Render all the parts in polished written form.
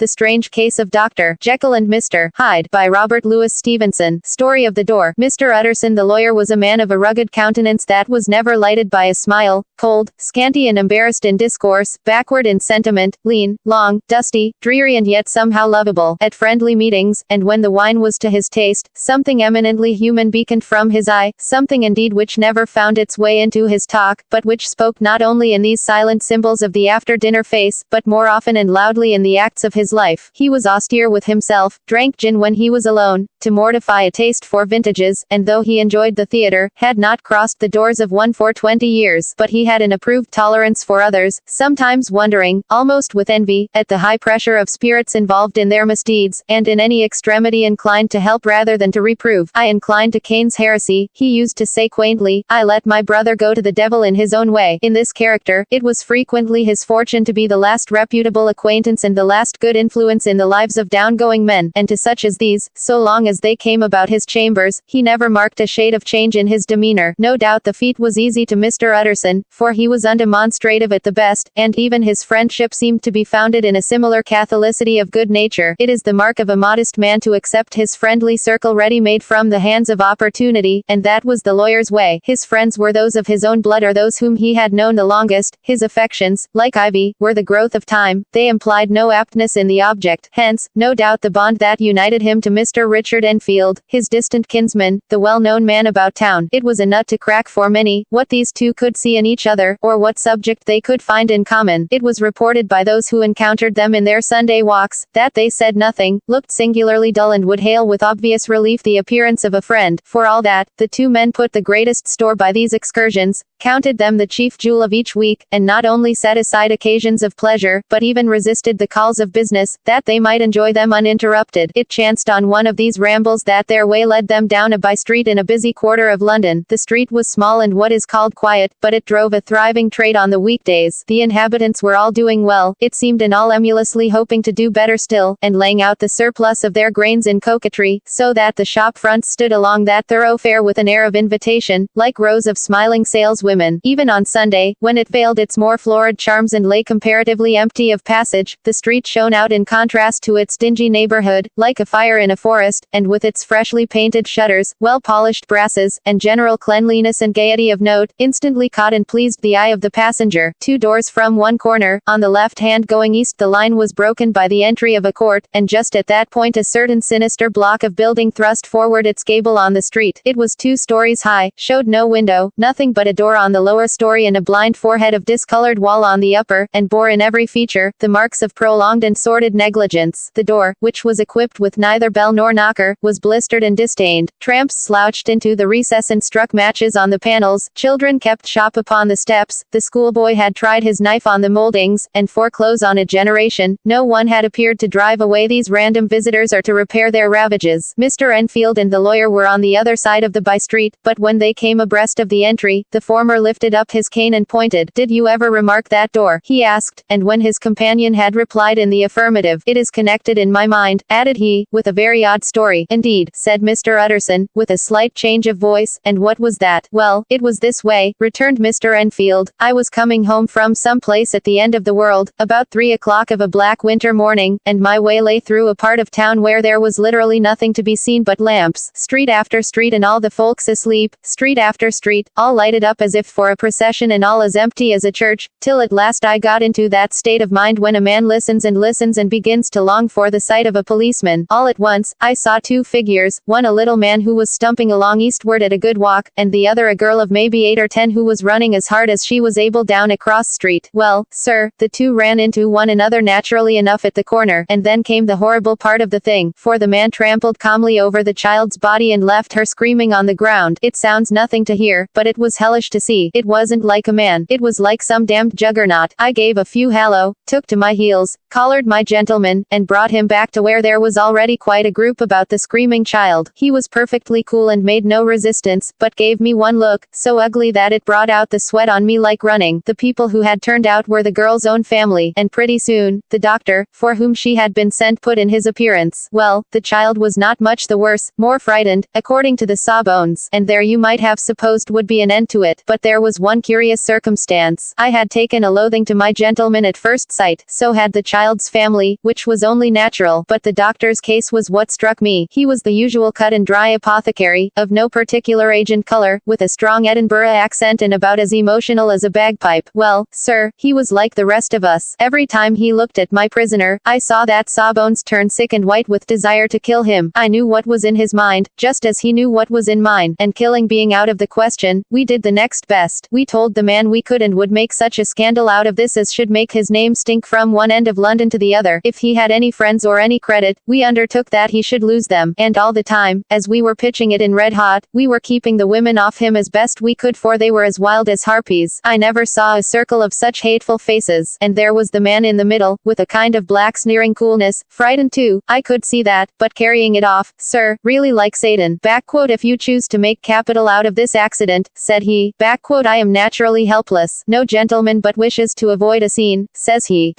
The Strange Case of Dr. Jekyll and Mr. Hyde, by Robert Louis Stevenson. Story of the Door. Mr. Utterson the lawyer was a man of a rugged countenance that was never lighted by a smile, cold, scanty and embarrassed in discourse, backward in sentiment, lean, long, dusty, dreary and yet somehow lovable at friendly meetings, and when the wine was to his taste, something eminently human beaconed from his eye, something indeed which never found its way into his talk, but which spoke not only in these silent symbols of the after-dinner face, but more often and loudly in the acts of his life. He was austere with himself, drank gin when he was alone, to mortify a taste for vintages, and though he enjoyed the theatre, had not crossed the doors of one for 20 years, but he had an approved tolerance for others, sometimes wondering, almost with envy, at the high pressure of spirits involved in their misdeeds, and in any extremity inclined to help rather than to reprove. I inclined to Cain's heresy, he used to say quaintly, I let my brother go to the devil in his own way. In this character, it was frequently his fortune to be the last reputable acquaintance and the last good influence in the lives of downgoing men, and to such as these, so long as they came about his chambers, he never marked a shade of change in his demeanor. No doubt the feat was easy to Mr. Utterson, for he was undemonstrative at the best, and even his friendship seemed to be founded in a similar catholicity of good nature. It is the mark of a modest man to accept his friendly circle ready-made from the hands of opportunity, and that was the lawyer's way. His friends were those of his own blood or those whom he had known the longest. His affections, like ivy, were the growth of time. They implied no aptness in the object. Hence, no doubt the bond that united him to Mr. Richard Enfield, his distant kinsman, the well-known man about town. It was a nut to crack for many, what these two could see in each other, or what subject they could find in common. It was reported by those who encountered them in their Sunday walks, that they said nothing, looked singularly dull and would hail with obvious relief the appearance of a friend. For all that, the two men put the greatest store by these excursions, counted them the chief jewel of each week, and not only set aside occasions of pleasure, but even resisted the calls of business, that they might enjoy them uninterrupted. It chanced on one of these rambles that their way led them down a by-street in a busy quarter of London. The street was small and what is called quiet, but it drove a thriving trade on the weekdays. The inhabitants were all doing well, it seemed, and all emulously hoping to do better still, and laying out the surplus of their grains in coquetry, so that the shop fronts stood along that thoroughfare with an air of invitation, like rows of smiling saleswomen. Even on Sunday, when it veiled its more florid charms and lay comparatively empty of passage, the street shone out in contrast to its dingy neighborhood, like a fire in a forest, and with its freshly painted shutters, well-polished brasses, and general cleanliness and gaiety of note, instantly caught and pleased the eye of the passenger. Two doors from one corner, on the left hand going east, the line was broken by the entry of a court, and just at that point a certain sinister block of building thrust forward its gable on the street. It was 2 stories high, showed no window, nothing but a door on the lower story and a blind forehead of discolored wall on the upper, and bore in every feature the marks of prolonged and sordid negligence. The door, which was equipped with neither bell nor knocker, was blistered and disdained. Tramps slouched into the recess and struck matches on the panels. Children kept shop upon the steps. The schoolboy had tried his knife on the moldings, and for close on a generation, no one had appeared to drive away these random visitors or to repair their ravages. Mr. Enfield and the lawyer were on the other side of the by-street, but when they came abreast of the entry, the former lifted up his cane and pointed. Did you ever remark that door? He asked, and when his companion had replied in the affirmative, it is connected in my mind, added he, with a very odd story. Indeed, said Mr. Utterson, with a slight change of voice, and what was that? Well, it was this way, returned Mr. Enfield. I was coming home from some place at the end of the world, about 3 o'clock of a black winter morning, and my way lay through a part of town where there was literally nothing to be seen but lamps, street after street and all the folks asleep, street after street, all lighted up as if for a procession and all as empty as a church, till at last I got into that state of mind when a man listens and begins to long for the sight of a policeman. All at once, I saw 2 figures, one a little man who was stumping along eastward at a good walk, and the other a girl of maybe 8 or 10 who was running as hard as she was able down a cross street. Well, sir, the 2 ran into one another naturally enough at the corner, and then came the horrible part of the thing, for the man trampled calmly over the child's body and left her screaming on the ground. It sounds nothing to hear, but it was hellish to see. It wasn't like a man, it was like some damned juggernaut. I gave a few hallo, took to my heels, collared my gentleman, and brought him back to where there was already quite a group about the screaming child. He was perfectly cool and made no resistance, but gave me one look, so ugly that it brought out the sweat on me like running. The people who had turned out were the girl's own family, and pretty soon, the doctor, for whom she had been sent, put in his appearance. Well, the child was not much the worse, more frightened, according to the sawbones, and there you might have supposed would be an end to it. But there was one curious circumstance. I had taken a loathing to my gentleman at first sight, so had the child's family. family, which was only natural, but the doctor's case was what struck me. He was the usual cut-and-dry apothecary, of no particular age and color, with a strong Edinburgh accent and about as emotional as a bagpipe. Well, sir, he was like the rest of us. Every time he looked at my prisoner, I saw that Sawbones turn sick and white with desire to kill him. I knew what was in his mind, just as he knew what was in mine, and killing being out of the question, we did the next best. We told the man we could and would make such a scandal out of this as should make his name stink from one end of London to the other. If he had any friends or any credit, we undertook that he should lose them. And all the time, as we were pitching it in red hot, we were keeping the women off him as best we could, for they were as wild as harpies. I never saw a circle of such hateful faces. And there was the man in the middle, with a kind of black sneering coolness, frightened too, I could see that, but carrying it off, sir, really like Satan. If you choose to make capital out of this accident, said he. I am naturally helpless. No gentleman but wishes to avoid a scene, says he.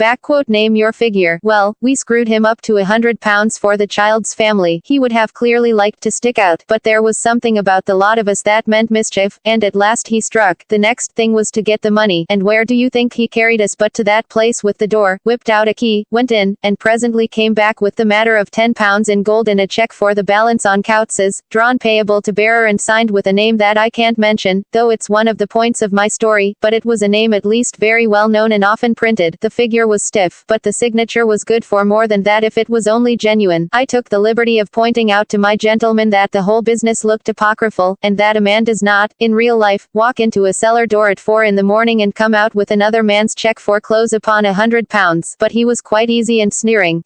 Name your figure. Well, we screwed him up to £100 for the child's family. He would have clearly liked to stick out, but there was something about the lot of us that meant mischief, and at last he struck. The next thing was to get the money, and where do you think he carried us but to that place with the door, whipped out a key, went in, and presently came back with the matter of £10 in gold and a cheque for the balance on Coutts's, drawn payable to bearer and signed with a name that I can't mention, though it's one of the points of my story, but it was a name at least very well known and often printed. The figure was stiff, but the signature was good for more than that if it was only genuine. I took the liberty of pointing out to my gentleman that the whole business looked apocryphal, and that a man does not, in real life, walk into a cellar door at 4 in the morning and come out with another man's cheque for clothes upon £100. But he was quite easy and sneering.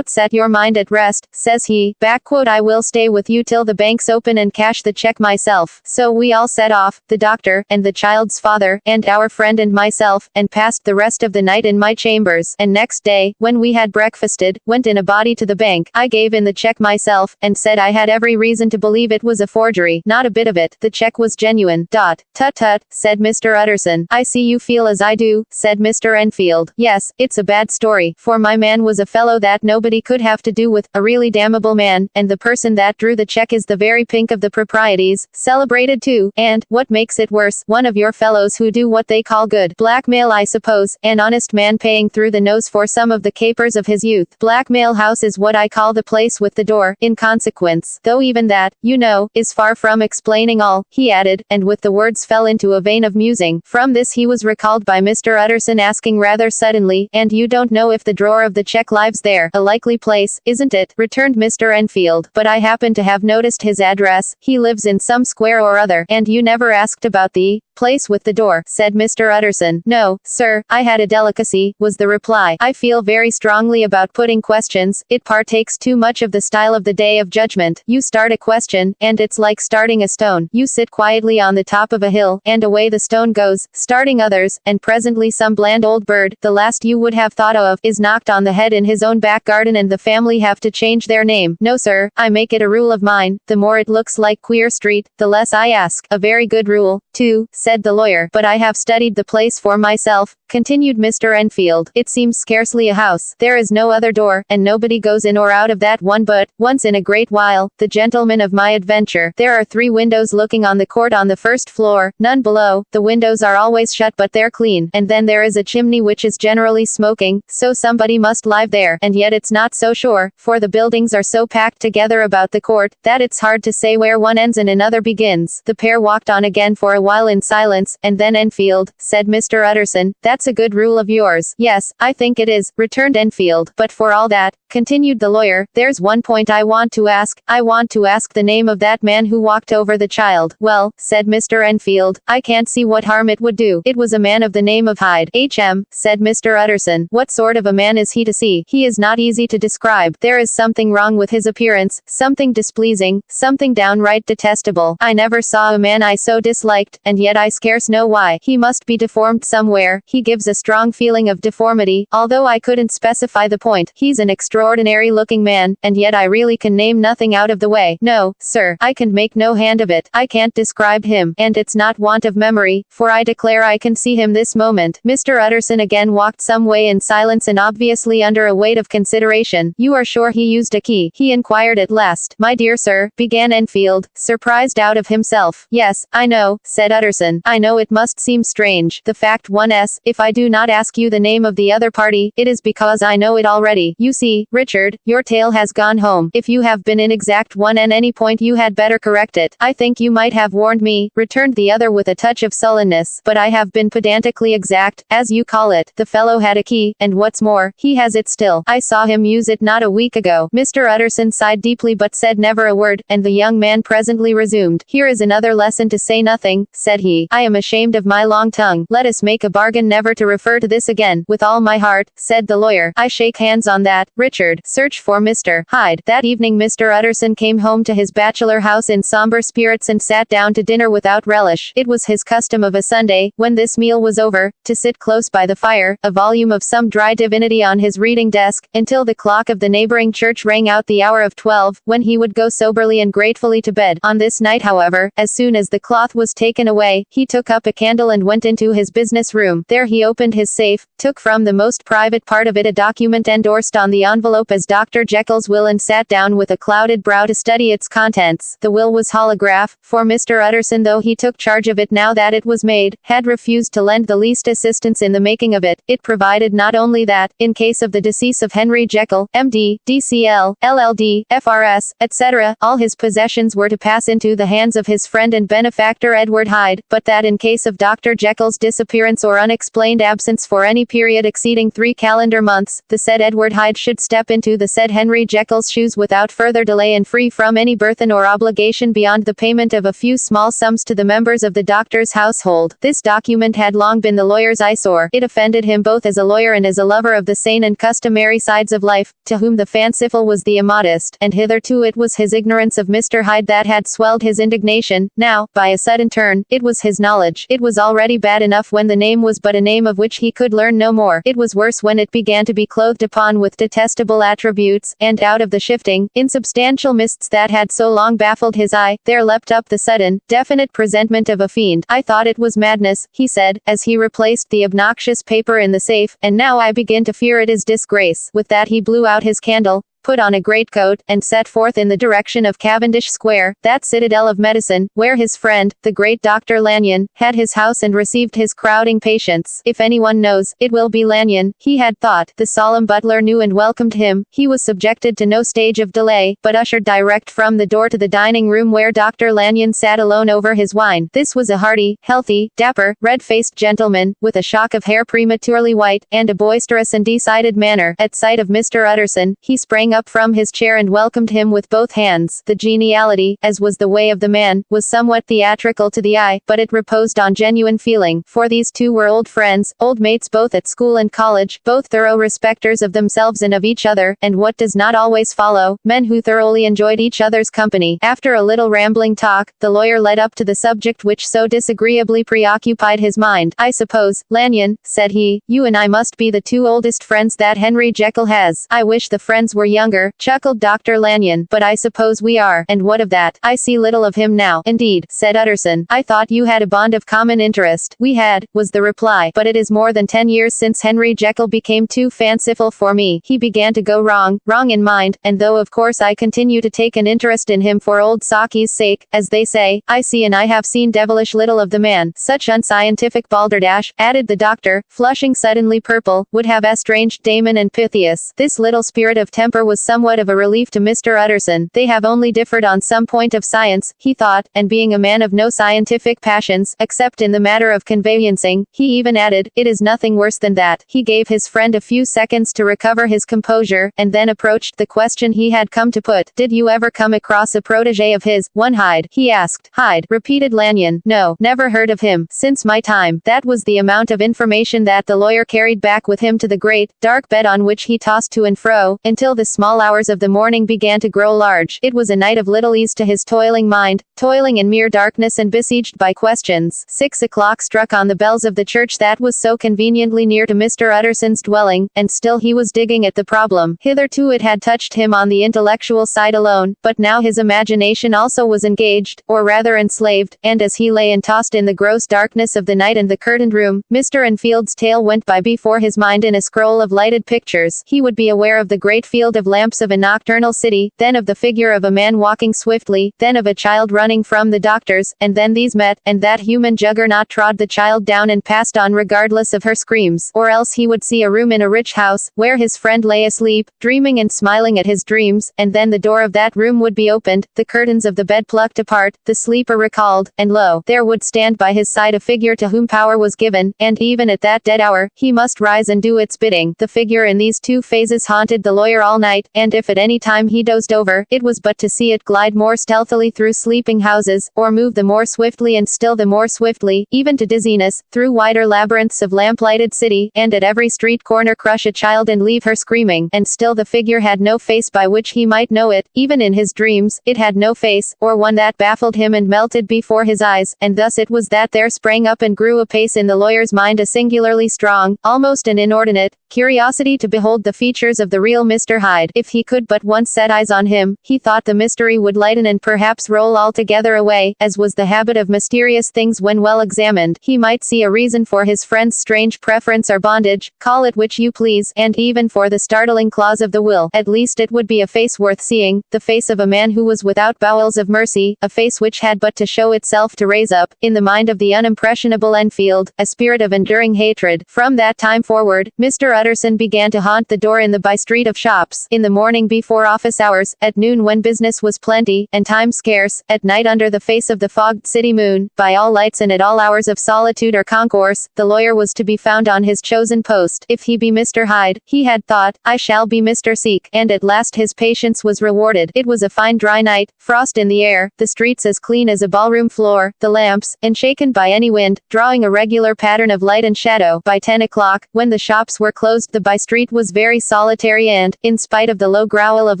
Set your mind at rest, says he. I will stay with you till the banks open and cash the cheque myself. So we all set off, the doctor, and the child's father, and our friend and myself, and passed the rest of the night in my chambers, and next day, when we had breakfasted, went in a body to the bank. I gave in the cheque myself, and said I had every reason to believe it was a forgery. Not a bit of it. The cheque was genuine. Tut tut, said Mr. Utterson. I see you feel as I do, said Mr. Enfield. Yes, it's a bad story, for my man was a fellow that nobody could have to do with, a really damnable man, and the person that drew the cheque is the very pink of the proprieties, celebrated too, and, what makes it worse, one of your fellows who do what they call good blackmail, I suppose, an honest man paying through the nose for some of the capers of his youth. Blackmail House is what I call the place with the door, in consequence, though even that, you know, is far from explaining all, he added, and with the words fell into a vein of musing. From this he was recalled by Mr. Utterson asking rather suddenly, and you don't know if the drawer of the cheque lives there? A likely place, isn't it? Returned Mr. Enfield. But I happen to have noticed his address. He lives in some square or other. And you never asked about the place with the door, said Mr. Utterson. No, sir, I had a delicacy, was the reply. I feel very strongly about putting questions. It partakes too much of the style of the Day of Judgment. You start a question, and it's like starting a stone. You sit quietly on the top of a hill, and away the stone goes, starting others, and presently some bland old bird, the last you would have thought of, is knocked on the head in his own back garden and the family have to change their name. No sir, I make it a rule of mine, the more it looks like Queer Street, the less I ask. A very good rule, too, said the lawyer. But I have studied the place for myself, continued Mr. Enfield. It seems scarcely a house. There is no other door, and nobody goes in or out of that one but, once in a great while, the gentleman of my adventure. There are 3 windows looking on the court on the first floor, none below. The windows are always shut but they're clean, and then there is a chimney which is generally smoking, so somebody must live there, and yet it's not so sure, for the buildings are so packed together about the court, that it's hard to say where one ends and another begins. The pair walked on again for a while in silence, and then Enfield, said Mr. Utterson, that's a good rule of yours. Yes, I think it is, returned Enfield. But for all that, continued the lawyer, there's one point I want to ask. I want to ask the name of that man who walked over the child. Well, said Mr. Enfield, I can't see what harm it would do. It was a man of the name of Hyde. Said Mr. Utterson. What sort of a man is he to see? He is not easy to describe. There is something wrong with his appearance, something displeasing, something downright detestable. I never saw a man I so disliked, and yet I scarce know why. He must be deformed somewhere. He gives a strong feeling of deformity, although I couldn't specify the point. He's an extraordinary looking man, and yet I really can name nothing out of the way. No, sir, I can make no hand of it. I can't describe him, and it's not want of memory, for I declare I can see him this moment. Mr. Utterson again walked some way in silence and obviously under a weight of consideration. You are sure he used a key? He inquired at last. My dear sir, began Enfield, surprised out of himself. Yes, I know, said Utterson. I know it must seem strange. The fact 1s, if I do not ask you the name of the other party, it is because I know it already. You see, Richard, your tale has gone home. If you have been inexact at any point you had better correct it. I think you might have warned me, returned the other with a touch of sullenness. But I have been pedantically exact, as you call it. The fellow had a key, and what's more, he has it still. I saw him use it not a week ago. Mr. Utterson sighed deeply but said never a word, and the young man presently resumed. Here is another lesson to say nothing, said he. I am ashamed of my long tongue. Let us make a bargain never to refer to this again. With all my heart, said the lawyer. I shake hands on that. Richard, search for Mr. Hyde. That evening Mr. Utterson came home to his bachelor house in somber spirits and sat down to dinner without relish. It was his custom of a Sunday, when this meal was over, to sit close by the fire, a volume of some dry divinity on his reading desk, until the clock of the neighboring church rang out the hour of 12, when he would go soberly and gratefully to bed. On this night, however, as soon as the cloth was taken away, he took up a candle and went into his business room. There he opened his safe, took from the most private part of it a document endorsed on the envelope as Dr. Jekyll's will, and sat down with a clouded brow to study its contents. The will was holograph, for Mr. Utterson, though he took charge of it now that it was made, had refused to lend the least assistance in the making of it. It provided not only that, in case of the decease of Henry Jekyll, M.D., D.C.L., LL.D., F.R.S., etc., all his possessions were to pass into the hands of his friend and benefactor Edward Hyde, but that in case of Dr. Jekyll's disappearance or unexplained absence for any period exceeding 3 calendar months, the said Edward Hyde should step into the said Henry Jekyll's shoes without further delay and free from any burthen or obligation beyond the payment of a few small sums to the members of the doctor's household. This document had long been the lawyer's eyesore. It offended him both as a lawyer and as a lover of the sane and customary sides of life, to whom the fanciful was the immodest, and hitherto it was his ignorance of Mr. Hyde that had swelled his indignation. Now, by a sudden turn, it was his knowledge. It was already bad enough when the name was but a name of which he could learn no more. It was worse when it began to be clothed upon with detestable attributes, and out of the shifting, insubstantial mists that had so long baffled his eye, there leapt up the sudden, definite presentment of a fiend. I thought it was madness, he said, as he replaced the obnoxious paper in the safe, and now I begin to fear it is disgrace. With that he blew out his candle, put on a greatcoat, and set forth in the direction of Cavendish Square, that citadel of medicine, where his friend, the great Dr. Lanyon, had his house and received his crowding patients. If anyone knows, it will be Lanyon, he had thought. The solemn butler knew and welcomed him. He was subjected to no stage of delay, but ushered direct from the door to the dining room where Dr. Lanyon sat alone over his wine. This was a hearty, healthy, dapper, red-faced gentleman, with a shock of hair prematurely white, and a boisterous and decided manner. At sight of Mr. Utterson, he sprang up from his chair and welcomed him with both hands. The geniality, as was the way of the man, was somewhat theatrical to the eye, but it reposed on genuine feeling, for these two were old friends, old mates both at school and college, both thorough respecters of themselves and of each other, and what does not always follow, men who thoroughly enjoyed each other's company. After a little rambling talk, the lawyer led up to the subject which so disagreeably preoccupied his mind. I suppose, Lanyon, said he, you and I must be the two oldest friends that Henry Jekyll has. I wish the friends were younger, chuckled Dr. Lanyon, but I suppose we are, and what of that? I see little of him now. Indeed, said Utterson. I thought you had a bond of common interest. We had, was the reply, but it is more than 10 years since Henry Jekyll became too fanciful for me. He began to go wrong in mind, and though of course I continue to take an interest in him for old Saki's sake, as they say, I see and I have seen devilish little of the man. Such unscientific balderdash, added the doctor, flushing suddenly purple, would have estranged Damon and Pythias. This little spirit of temper was somewhat of a relief to Mr. Utterson. They have only differed on some point of science, he thought, and being a man of no scientific passions, except in the matter of conveyancing, he even added, it is nothing worse than that. He gave his friend a few seconds to recover his composure, and then approached the question he had come to put. Did you ever come across a protege of his, one Hyde? He asked. Hyde, repeated Lanyon. No, never heard of him, since my time. That was the amount of information that the lawyer carried back with him to the great, dark bed on which he tossed to and fro, until the small hours of the morning began to grow large. It was a night of little ease to his toiling mind, toiling in mere darkness and besieged by questions. 6 o'clock struck on the bells of the church that was so conveniently near to Mr. Utterson's dwelling, and still he was digging at the problem. Hitherto it had touched him on the intellectual side alone, but now his imagination also was engaged, or rather enslaved, and as he lay and tossed in the gross darkness of the night and the curtained room, Mr. Enfield's tale went by before his mind in a scroll of lighted pictures. He would be aware of the great field of lamps of a nocturnal city, then of the figure of a man walking swiftly, then of a child running from the doctors, and then these met, and that human juggernaut trod the child down and passed on regardless of her screams. Or else he would see a room in a rich house, where his friend lay asleep, dreaming and smiling at his dreams, and then the door of that room would be opened, the curtains of the bed plucked apart, the sleeper recalled, and lo, there would stand by his side a figure to whom power was given, and even at that dead hour, he must rise and do its bidding. The figure in these two phases haunted the lawyer all night, and if at any time he dozed over, it was but to see it glide more stealthily through sleeping houses, or move the more swiftly and still the more swiftly, even to dizziness, through wider labyrinths of lamp-lighted city, and at every street corner crush a child and leave her screaming, and still the figure had no face by which he might know it, even in his dreams, it had no face, or one that baffled him and melted before his eyes, and thus it was that there sprang up and grew apace in the lawyer's mind a singularly strong, almost an inordinate, curiosity to behold the features of the real Mr. Hyde. If he could but once set eyes on him, he thought the mystery would lighten and perhaps roll altogether away, as was the habit of mysterious things when well examined. He might see a reason for his friend's strange preference or bondage, call it which you please, and even for the startling clause of the will. At least it would be a face worth seeing, the face of a man who was without bowels of mercy, a face which had but to show itself to raise up, in the mind of the unimpressionable Enfield, a spirit of enduring hatred. From that time forward, Mr. Utterson began to haunt the door in the by-street of shops, in the morning before office hours, at noon when business was plenty, and time scarce, at night under the face of the fogged city moon, by all lights and at all hours of solitude or concourse, the lawyer was to be found on his chosen post. If he be Mr. Hyde, he had thought, I shall be Mr. Seek, and at last his patience was rewarded. It was a fine dry night, frost in the air, the streets as clean as a ballroom floor, the lamps, unshaken by any wind, drawing a regular pattern of light and shadow. By 10 o'clock, when the shops were closed, the by-street was very solitary and, in spite of the low growl of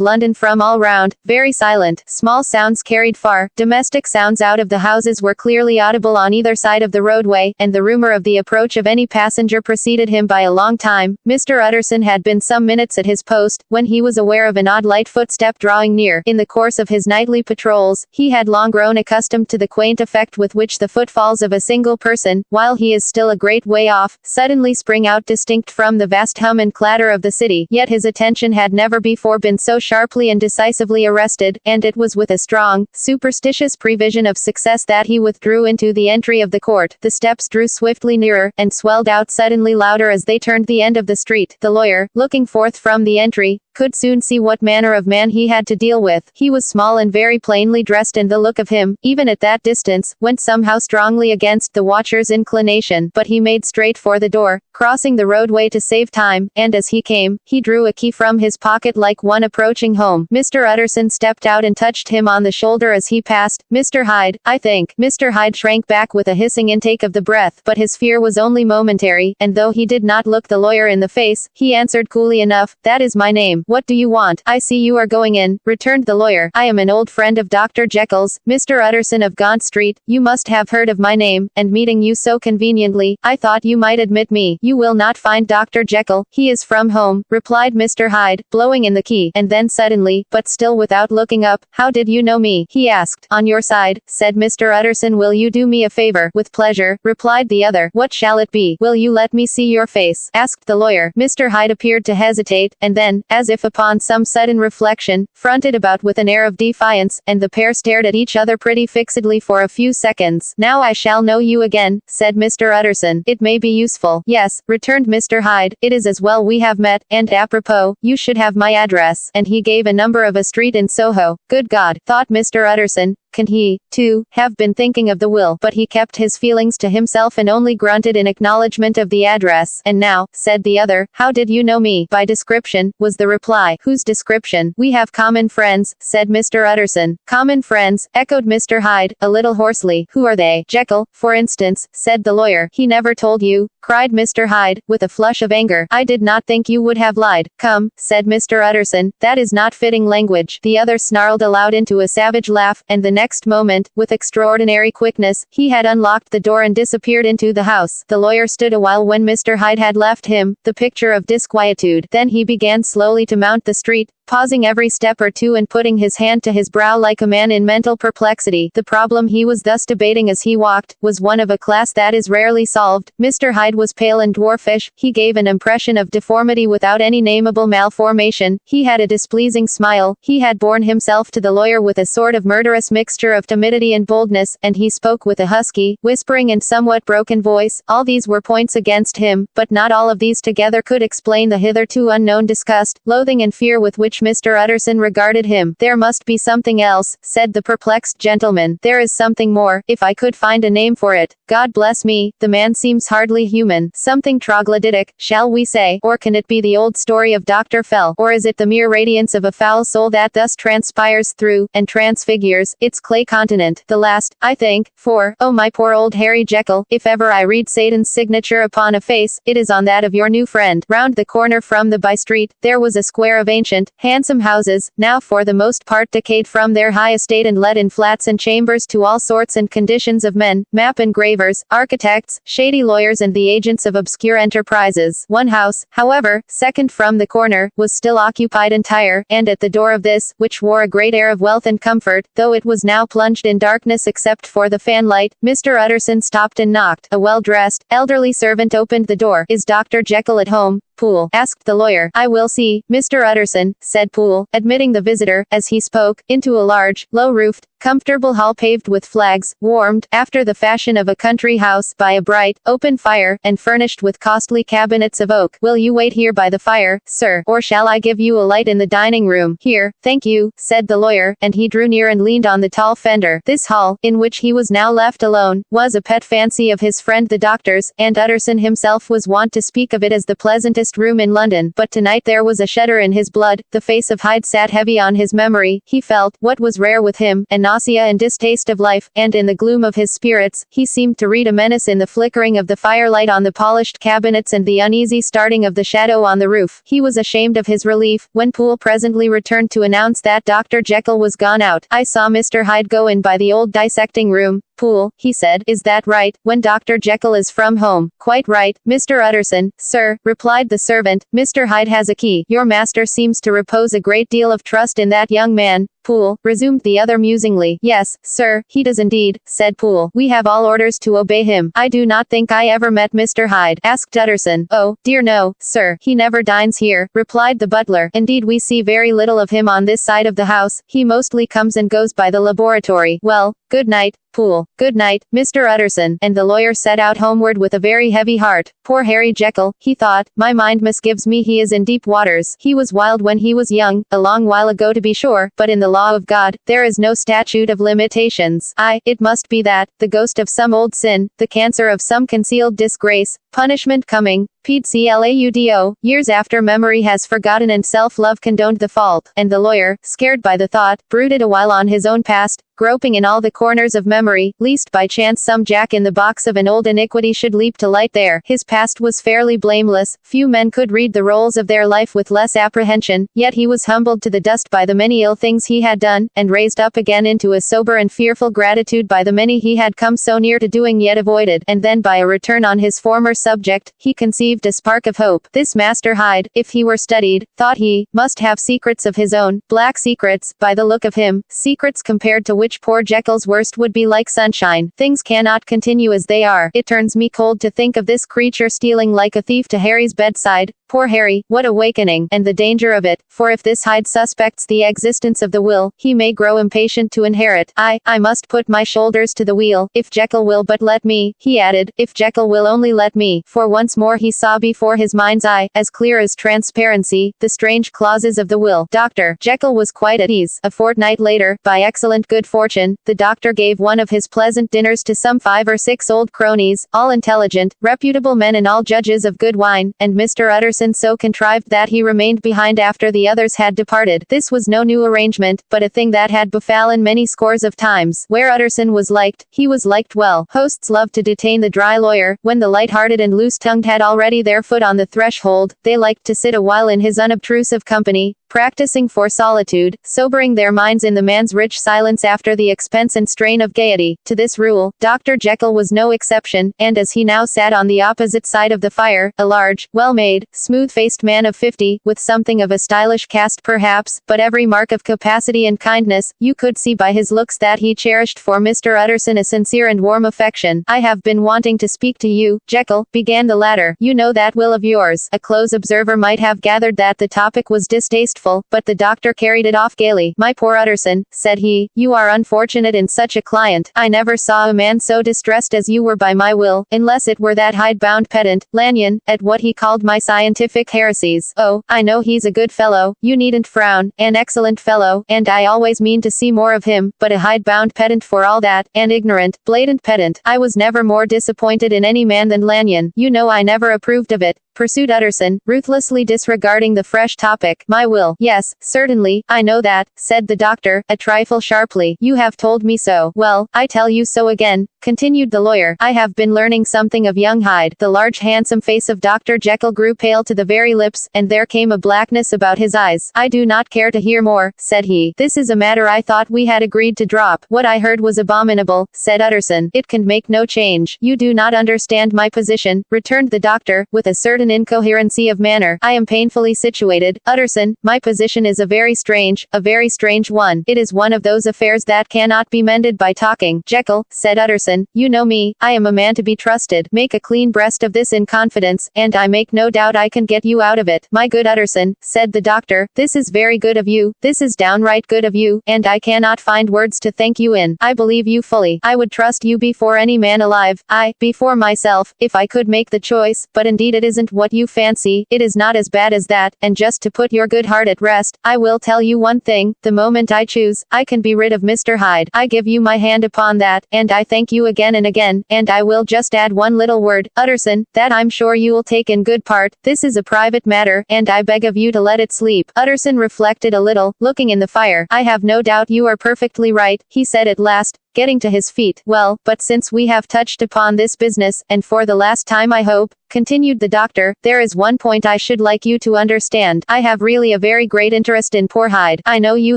London from all round, very silent. Small sounds carried far, domestic sounds out of the houses were clearly audible on either side of the roadway, and the rumor of the approach of any passenger preceded him by a long time. Mr. Utterson had been some minutes at his post, when he was aware of an odd light footstep drawing near. In the course of his nightly patrols, he had long grown accustomed to the quaint effect with which the footfalls of a single person, while he is still a great way off, suddenly spring out distinct from the vast hum and clatter of the city. Yet his attention had never before been so sharply and decisively arrested, and it was with a strong, superstitious prevision of success that he withdrew into the entry of the court. The steps drew swiftly nearer, and swelled out suddenly louder as they turned the end of the street. The lawyer, looking forth from the entry, could soon see what manner of man he had to deal with. He was small and very plainly dressed, and the look of him, even at that distance, went somehow strongly against the watcher's inclination. But he made straight for the door, crossing the roadway to save time, and as he came, he drew a key from his pocket like one approaching home. Mr. Utterson stepped out and touched him on the shoulder as he passed. Mr. Hyde, I think. Mr. Hyde shrank back with a hissing intake of the breath, but his fear was only momentary, and though he did not look the lawyer in the face, he answered coolly enough, that is my name. What do you want? I see you are going in, returned the lawyer. I am an old friend of Dr. Jekyll's, Mr. Utterson of Gaunt Street. You must have heard of my name, and meeting you so conveniently, I thought you might admit me. You will not find Dr. Jekyll, he is from home, replied Mr. Hyde, blowing in the key, and then suddenly, but still without looking up, how did you know me? He asked. On your side, said Mr. Utterson. Will you do me a favor? With pleasure, replied the other. What shall it be? Will you let me see your face? Asked the lawyer. Mr. Hyde appeared to hesitate, and then, as if upon some sudden reflection, fronted about with an air of defiance, and the pair stared at each other pretty fixedly for a few seconds. Now I shall know you again, said Mr. Utterson. It may be useful. Yes, returned Mr. Hyde, it is as well we have met, and apropos, you should have my address, and he gave a number of a street in Soho. Good God, thought Mr. Utterson, can he, too, have been thinking of the will? But he kept his feelings to himself and only grunted in acknowledgement of the address. And now, said the other, how did you know me? By description, was the reply. Whose description? We have common friends, said Mr. Utterson. Common friends, echoed Mr. Hyde, a little hoarsely. Who are they? Jekyll, for instance, said the lawyer. He never told you? Cried Mr. Hyde, with a flush of anger. I did not think you would have lied. Come, said Mr. Utterson, that is not fitting language. The other snarled aloud into a savage laugh, and the next moment, with extraordinary quickness, he had unlocked the door and disappeared into the house. The lawyer stood a while when Mr. Hyde had left him, the picture of disquietude. Then he began slowly to mount the street, pausing every step or two and putting his hand to his brow like a man in mental perplexity. The problem he was thus debating as he walked, was one of a class that is rarely solved. Mr. Hyde was pale and dwarfish, he gave an impression of deformity without any nameable malformation, he had a displeasing smile, he had borne himself to the lawyer with a sort of murderous mixture of timidity and boldness, and he spoke with a husky, whispering and somewhat broken voice. All these were points against him, but not all of these together could explain the hitherto unknown disgust, loathing and fear with which Mr. Utterson regarded him. There must be something else, said the perplexed gentleman. There is something more, if I could find a name for it. God bless me, the man seems hardly human. Something troglodytic, shall we say, or can it be the old story of Dr. Fell, or is it the mere radiance of a foul soul that thus transpires through, and transfigures, its clay continent? The last, I think, for, oh my poor old Harry Jekyll, if ever I read Satan's signature upon a face, it is on that of your new friend. Round the corner from the by-street, there was a square of ancient, handsome houses, now for the most part decayed from their high estate and let in flats and chambers to all sorts and conditions of men, map engravers, architects, shady lawyers and the agents of obscure enterprises. One house, however, second from the corner, was still occupied entire, and at the door of this, which wore a great air of wealth and comfort, though it was now plunged in darkness except for the fanlight, Mr. Utterson stopped and knocked. A well-dressed, elderly servant opened the door. Is Dr. Jekyll at home, Poole? Asked the lawyer. I will see, Mr. Utterson, said Poole, admitting the visitor, as he spoke, into a large, low-roofed, comfortable hall paved with flags, warmed, after the fashion of a country house, by a bright, open fire, and furnished with costly cabinets of oak. Will you wait here by the fire, sir, or shall I give you a light in the dining room? Here, thank you, said the lawyer, and he drew near and leaned on the tall fender. This hall, in which he was now left alone, was a pet fancy of his friend the doctor's, and Utterson himself was wont to speak of it as the pleasantest room in London. But tonight there was a shudder in his blood, the face of Hyde sat heavy on his memory, he felt, what was rare with him, an nausea and distaste of life, and in the gloom of his spirits, he seemed to read a menace in the flickering of the firelight on the polished cabinets and the uneasy starting of the shadow on the roof. He was ashamed of his relief, when Poole presently returned to announce that Dr. Jekyll was gone out. I saw Mr. Hyde go in by the old dissecting room. Poole, he said, is that right, when Dr. Jekyll is from home? Quite right, Mr. Utterson, sir, replied the servant. Mr. Hyde has a key. Your master seems to repose a great deal of trust in that young man. Poole, resumed the other musingly. Yes, sir, he does indeed, said Poole. We have all orders to obey him. I do not think I ever met Mr. Hyde, asked Utterson. Oh, dear no, sir, he never dines here, replied the butler. Indeed we see very little of him on this side of the house, he mostly comes and goes by the laboratory. Well, good night, Poole. Good night, Mr. Utterson. And the lawyer set out homeward with a very heavy heart. Poor Harry Jekyll, he thought, my mind misgives me he is in deep waters. He was wild when he was young, a long while ago to be sure, but in the law of God, there is no statute of limitations. It must be that, the ghost of some old sin, the cancer of some concealed disgrace, punishment coming, Claudo, years after memory has forgotten and self-love condoned the fault, and the lawyer, scared by the thought, brooded a while on his own past, groping in all the corners of memory, lest by chance some jack in the box of an old iniquity should leap to light there. His past was fairly blameless, few men could read the rolls of their life with less apprehension, yet he was humbled to the dust by the many ill things he had done, and raised up again into a sober and fearful gratitude by the many he had come so near to doing yet avoided, and then by a return on his former subject, he conceived a spark of hope. This Master Hyde, if he were studied, thought he, must have secrets of his own, black secrets, by the look of him, secrets compared to which poor Jekyll's worst would be like sunshine. Things cannot continue as they are. It turns me cold to think of this creature stealing like a thief to Harry's bedside. Poor Harry, what awakening, and the danger of it, for if this Hyde suspects the existence of the will, he may grow impatient to inherit. I must put my shoulders to the wheel, if Jekyll will but let me, he added, if Jekyll will only let me, for once more he saw before his mind's eye, as clear as transparency, the strange clauses of the will. Dr. Jekyll was quite at ease. A fortnight later, by excellent good fortune, the doctor gave one of his pleasant dinners to some 5 or 6 old cronies, all intelligent, reputable men and all judges of good wine, and Mr. Utterson so contrived that he remained behind after the others had departed. This was no new arrangement, but a thing that had befallen many scores of times. Where Utterson was liked, he was liked well. Hosts loved to detain the dry lawyer, when the light-hearted and loose-tongued had already their foot on the threshold, they liked to sit a while in his unobtrusive company, practicing for solitude, sobering their minds in the man's rich silence after the expense and strain of gaiety. To this rule, Dr. Jekyll was no exception, and as he now sat on the opposite side of the fire, a large, well-made, smooth-faced man of 50, with something of a stylish cast perhaps, but every mark of capacity and kindness, you could see by his looks that he cherished for Mr. Utterson a sincere and warm affection. "I have been wanting to speak to you, Jekyll," began the latter. "You know that will of yours." A close observer might have gathered that the topic was distasteful, but the doctor carried it off gaily. "My poor Utterson," said he, "you are unfortunate in such a client. I never saw a man so distressed as you were by my will, unless it were that hide-bound pedant, Lanyon, at what he called my scientific heresies. Oh, I know he's a good fellow, you needn't frown, an excellent fellow, and I always mean to see more of him, but a hide-bound pedant for all that, an ignorant, blatant pedant. I was never more disappointed in any man than Lanyon. You know I never approved of it," pursued Utterson, ruthlessly disregarding the fresh topic. "My will. Yes, certainly, I know that," said the doctor, a trifle sharply. "You have told me so. Well, I tell you so again," continued the lawyer. "I have been learning something of young Hyde." The large handsome face of Dr. Jekyll grew pale to the very lips, and there came a blackness about his eyes. "I do not care to hear more," said he. "This is a matter I thought we had agreed to drop." "What I heard was abominable," said Utterson. "It can make no change." "You do not understand my position," returned the doctor, with a certain incoherency of manner. "I am painfully situated, Utterson. My position is a very strange one. It is one of those affairs that cannot be mended by talking." "Jekyll," said Utterson, "you know me, I am a man to be trusted. Make a clean breast of this in confidence, and I make no doubt I can get you out of it." "My good Utterson," said the doctor, "this is very good of you, this is downright good of you, and I cannot find words to thank you in. I believe you fully. I would trust you before any man alive, before myself, if I could make the choice, but indeed it isn't what you fancy, it is not as bad as that, and just to put your good heart at rest, I will tell you one thing, the moment I choose, I can be rid of Mr. Hyde. I give you my hand upon that, and I thank you again and again, and I will just add one little word, Utterson, that I'm sure you will take in good part. This is a private matter, and I beg of you to let it sleep." Utterson reflected a little, looking in the fire. "I have no doubt you are perfectly right," he said at last, getting to his feet. "Well, but since we have touched upon this business, and for the last time I hope," continued the doctor, "there is one point I should like you to understand. I have really a very great interest in poor Hyde. I know you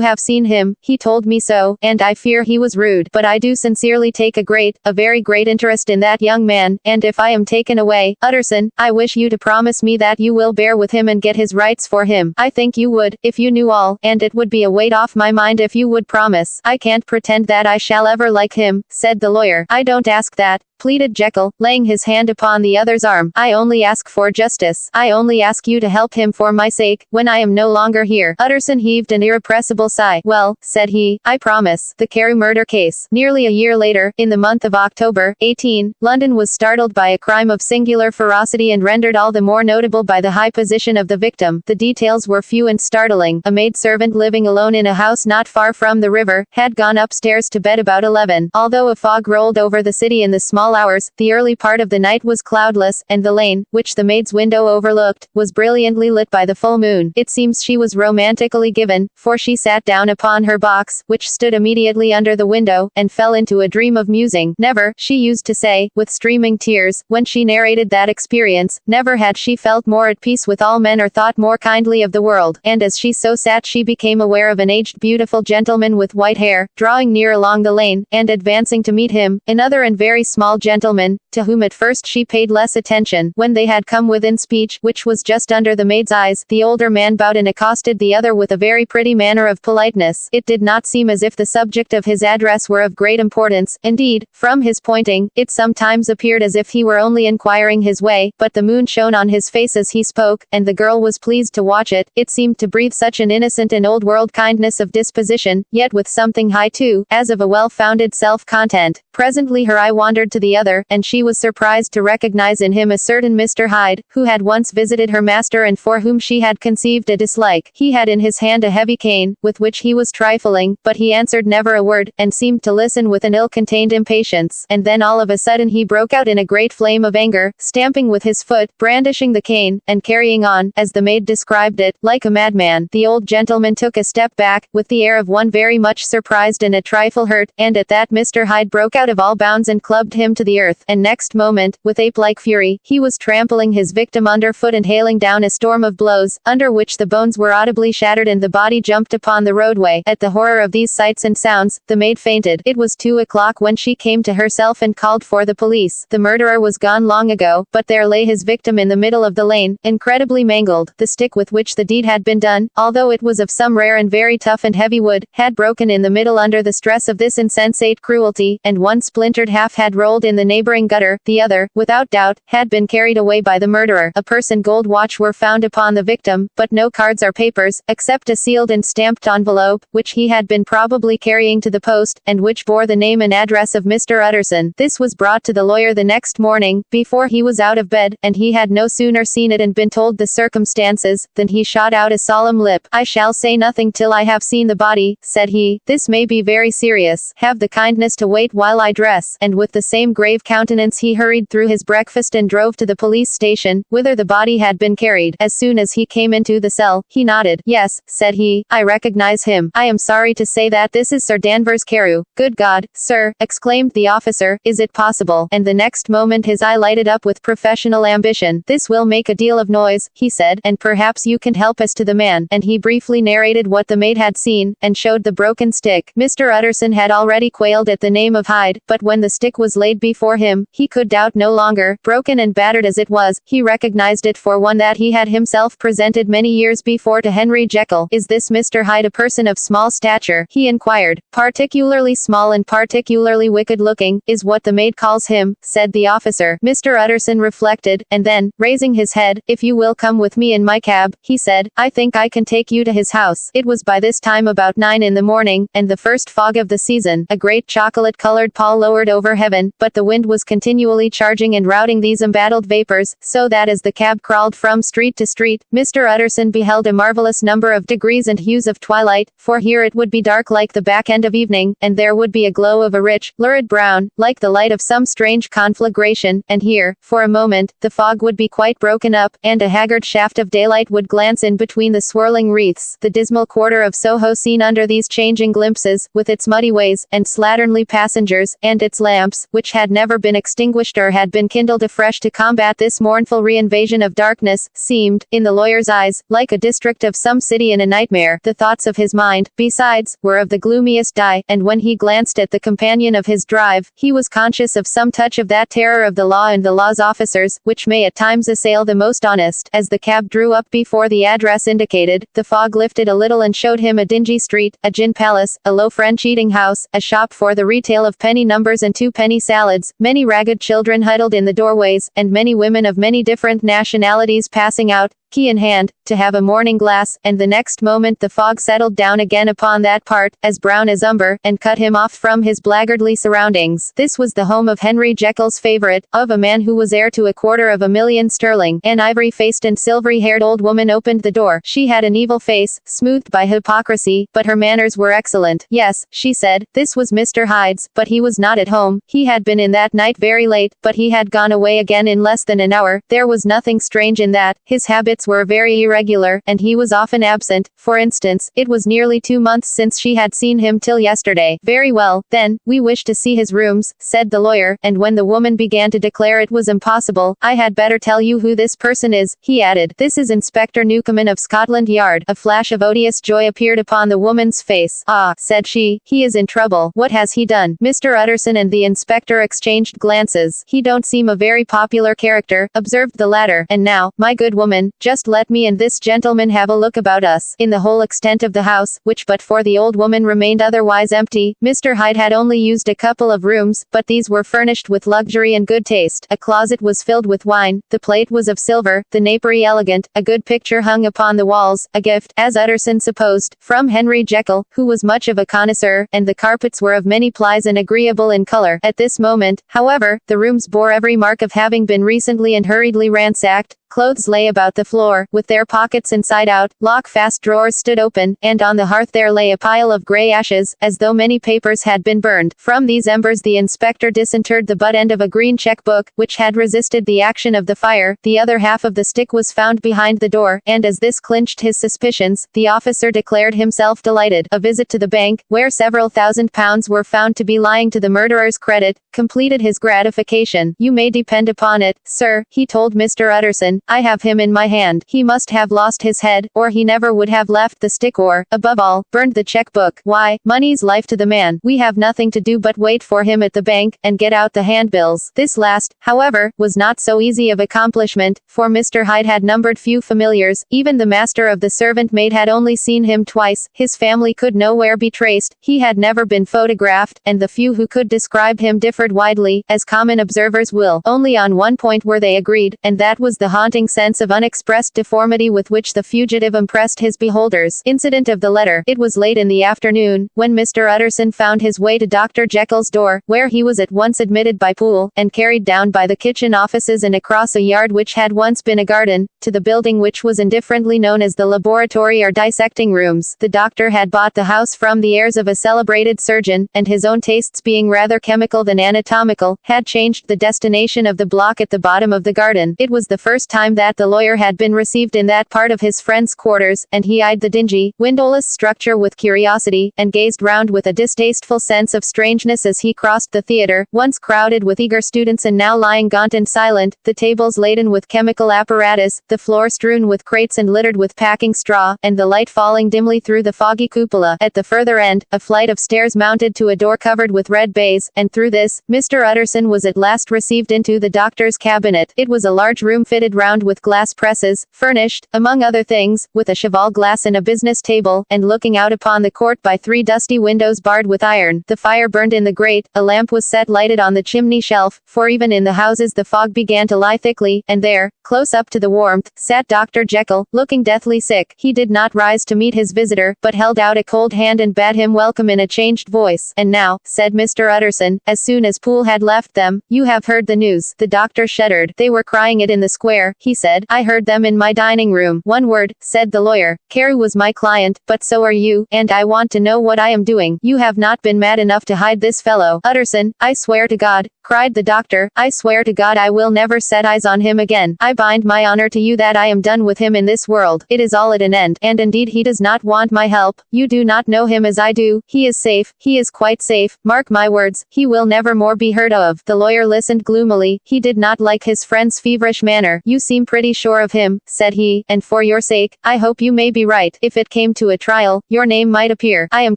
have seen him, he told me so, and I fear he was rude, but I do sincerely take a very great interest in that young man, and if I am taken away, Utterson, I wish you to promise me that you will bear with him and get his rights for him. I think you would, if you knew all, and it would be a weight off my mind if you would promise." "I can't pretend that I shall ever like him," said the lawyer. "I don't ask that," pleaded Jekyll, laying his hand upon the other's arm. "I only ask for justice. I only ask you to help him for my sake, when I am no longer here." Utterson heaved an irrepressible sigh. "Well," said he, "I promise." The Carew murder case. Nearly a year later, in the month of October, 18, London was startled by a crime of singular ferocity and rendered all the more notable by the high position of the victim. The details were few and startling. A maidservant living alone in a house not far from the river, had gone upstairs to bed about 11. Although a fog rolled over the city in the small hours, the early part of the night was cloudless, and the lane, which the maid's window overlooked, was brilliantly lit by the full moon. It seems she was romantically given, for she sat down upon her box, which stood immediately under the window, and fell into a dream of musing. Never, she used to say, with streaming tears, when she narrated that experience, never had she felt more at peace with all men or thought more kindly of the world, and as she so sat she became aware of an aged beautiful gentleman with white hair, drawing near along the lane, and advancing to meet him, another and very small gentleman, to whom at first she paid less attention. When they had come within speech, which was just under the maid's eyes, the older man bowed and accosted the other with a very pretty manner of politeness. It did not seem as if the subject of his address were of great importance. Indeed, from his pointing, it sometimes appeared as if he were only inquiring his way, but the moon shone on his face as he spoke, and the girl was pleased to watch it. It seemed to breathe such an innocent and old-world kindness of disposition, yet with something high too, as of a well-founded self-content. Presently her eye wandered to the other, and she was surprised to recognize in him a certain Mr. Hyde, who had once visited her master and for whom she had conceived a dislike. He had in his hand a heavy cane, with which he was trifling, but he answered never a word, and seemed to listen with an ill-contained impatience. And then all of a sudden he broke out in a great flame of anger, stamping with his foot, brandishing the cane, and carrying on, as the maid described it, like a madman. The old gentleman took a step back, with the air of one very much surprised and a trifle hurt, and at that Mr. Hyde broke out of all bounds and clubbed him to the earth, and next next moment, with ape-like fury, he was trampling his victim underfoot and hailing down a storm of blows, under which the bones were audibly shattered and the body jumped upon the roadway. At the horror of these sights and sounds, the maid fainted. It was 2 o'clock when she came to herself and called for the police. The murderer was gone long ago, but there lay his victim in the middle of the lane, incredibly mangled. The stick with which the deed had been done, although it was of some rare and very tough and heavy wood, had broken in the middle under the stress of this insensate cruelty, and one splintered half had rolled in the neighboring gutter, the other, without doubt, had been carried away by the murderer. A purse and gold watch were found upon the victim, but no cards or papers, except a sealed and stamped envelope, which he had been probably carrying to the post, and which bore the name and address of Mr. Utterson. This was brought to the lawyer the next morning, before he was out of bed, and he had no sooner seen it and been told the circumstances, than he shot out a solemn lip. "I shall say nothing till I have seen the body," said he. "This may be very serious. Have the kindness to wait while I dress." And with the same grave countenance he hurried through his breakfast and drove to the police station, whither the body had been carried. As soon as he came into the cell, he nodded. "Yes," said he, "I recognize him. I am sorry to say that this is Sir Danvers Carew." "Good God, sir," exclaimed the officer, "is it possible?" And the next moment his eye lighted up with professional ambition. "This will make a deal of noise," he said, "and perhaps you can help us to the man." And he briefly narrated what the maid had seen, and showed the broken stick. Mr. Utterson had already quailed at the name of Hyde, but when the stick was laid before him, he could doubt no longer. Broken and battered as it was, he recognized it for one that he had himself presented many years before to Henry Jekyll. "Is this Mr. Hyde a person of small stature?" he inquired. "Particularly small and particularly wicked-looking, is what the maid calls him," said the officer. Mr. Utterson reflected, and then, raising his head, "If you will come with me in my cab," he said, "I think I can take you to his house." It was by this time about 9 in the morning, and the first fog of the season. A great chocolate-colored pall lowered over heaven, but the wind was continually charging and routing these embattled vapors, so that as the cab crawled from street to street, Mr. Utterson beheld a marvelous number of degrees and hues of twilight, for here it would be dark like the back end of evening, and there would be a glow of a rich, lurid brown, like the light of some strange conflagration, and here, for a moment, the fog would be quite broken up, and a haggard shaft of daylight would glance in between the swirling wreaths. The dismal quarter of Soho seen under these changing glimpses, with its muddy ways, and slatternly passengers, and its lamps, which had never been extinguished or had been kindled afresh to combat this mournful reinvasion of darkness, seemed, in the lawyer's eyes, like a district of some city in a nightmare. The thoughts of his mind, besides, were of the gloomiest dye, and when he glanced at the companion of his drive, he was conscious of some touch of that terror of the law and the law's officers, which may at times assail the most honest. As the cab drew up before the address indicated, the fog lifted a little and showed him a dingy street, a gin palace, a low French eating house, a shop for the retail of penny numbers and 2-penny salads, many ragged children huddled in the doorways, and many women of many different nationalities passing out, key in hand, to have a morning glass, and the next moment the fog settled down again upon that part, as brown as umber, and cut him off from his blackguardly surroundings. This was the home of Henry Jekyll's favorite, of a man who was heir to £250,000 sterling. An ivory-faced and silvery-haired old woman opened the door. She had an evil face, smoothed by hypocrisy, but her manners were excellent. "Yes," she said, "this was Mr. Hyde's, but he was not at home. He had been in that night very late, but he had gone away again in less than an hour. There was nothing strange in that. His habits were very irregular, and he was often absent. For instance, it was nearly 2 months since she had seen him till yesterday." "Very well, then, we wish to see his rooms," said the lawyer, and when the woman began to declare it was impossible, "I had better tell you who this person is," he added. "This is Inspector Newcomen of Scotland Yard." A flash of odious joy appeared upon the woman's face. "Ah," said she, "he is in trouble. What has he done?" Mr. Utterson and the inspector exchanged glances. "He don't seem a very popular character," observed the latter, "and now, my good woman, just let me and this gentleman have a look about us." In the whole extent of the house, which but for the old woman remained otherwise empty, Mr. Hyde had only used a couple of rooms, but these were furnished with luxury and good taste. A closet was filled with wine, the plate was of silver, the napery elegant, a good picture hung upon the walls, a gift, as Utterson supposed, from Henry Jekyll, who was much of a connoisseur, and the carpets were of many plies and agreeable in color. At this moment, however, the rooms bore every mark of having been recently and hurriedly ransacked. Clothes lay about the floor, with their pockets inside out, lock-fast drawers stood open, and on the hearth there lay a pile of grey ashes, as though many papers had been burned. From these embers the inspector disinterred the butt end of a green cheque-book, which had resisted the action of the fire. The other half of the stick was found behind the door, and as this clinched his suspicions, the officer declared himself delighted. A visit to the bank, where several £1,000s were found to be lying to the murderer's credit, completed his gratification. "You may depend upon it, sir," he told Mr. Utterson, "I have him in my hand. He must have lost his head, or he never would have left the stick or, above all, burned the cheque-book. Why, money's life to the man. We have nothing to do but wait for him at the bank, and get out the handbills." This last, however, was not so easy of accomplishment, for Mr. Hyde had numbered few familiars. Even the master of the servant maid had only seen him twice. His family could nowhere be traced. He had never been photographed, and the few who could describe him differed widely, as common observers will. Only on one point were they agreed, and that was the haunting sense of unexpressed deformity with which the fugitive impressed his beholders. Incident of the letter. It was late in the afternoon, when Mr. Utterson found his way to Dr. Jekyll's door, where he was at once admitted by Poole, and carried down by the kitchen offices and across a yard which had once been a garden, to the building which was indifferently known as the laboratory or dissecting rooms. The doctor had bought the house from the heirs of a celebrated surgeon, and his own tastes being rather chemical than anatomical, had changed the destination of the block at the bottom of the garden. It was the first time that the lawyer had been received in that part of his friend's quarters, and he eyed the dingy, windowless structure with curiosity, and gazed round with a distasteful sense of strangeness as he crossed the theatre, once crowded with eager students and now lying gaunt and silent, the tables laden with chemical apparatus, the floor strewn with crates and littered with packing straw, and the light falling dimly through the foggy cupola. At the further end, a flight of stairs mounted to a door covered with red baize, and through this, Mr. Utterson was at last received into the doctor's cabinet. It was a large room fitted round with glass presses, furnished, among other things, with a cheval glass and a business table, and looking out upon the court by 3 dusty windows barred with iron. The fire burned in the grate, a lamp was set lighted on the chimney shelf, for even in the houses the fog began to lie thickly, and there, close up to the warmth, sat Dr. Jekyll, looking deathly sick. He did not rise to meet his visitor, but held out a cold hand and bade him welcome in a changed voice. "And now," said Mr. Utterson, as soon as Poole had left them, "you have heard the news." The doctor shuddered. "They were crying it in the square," he said. "I heard them in my dining room." "One word," said the lawyer. "Carew was my client, but so are you, and I want to know what I am doing. You have not been mad enough to hide this fellow." "Utterson, I swear to God," cried the doctor, "I swear to God I will never set eyes on him again. I bind my honor to you that I am done with him in this world. It is all at an end, and indeed he does not want my help. You do not know him as I do. He is safe. He is quite safe. Mark my words, he will never more be heard of." The lawyer listened gloomily. He did not like his friend's feverish manner. "You seem pretty sure of him," said he, "and for your sake, I hope you may be right. If it came to a trial, your name might appear." "I am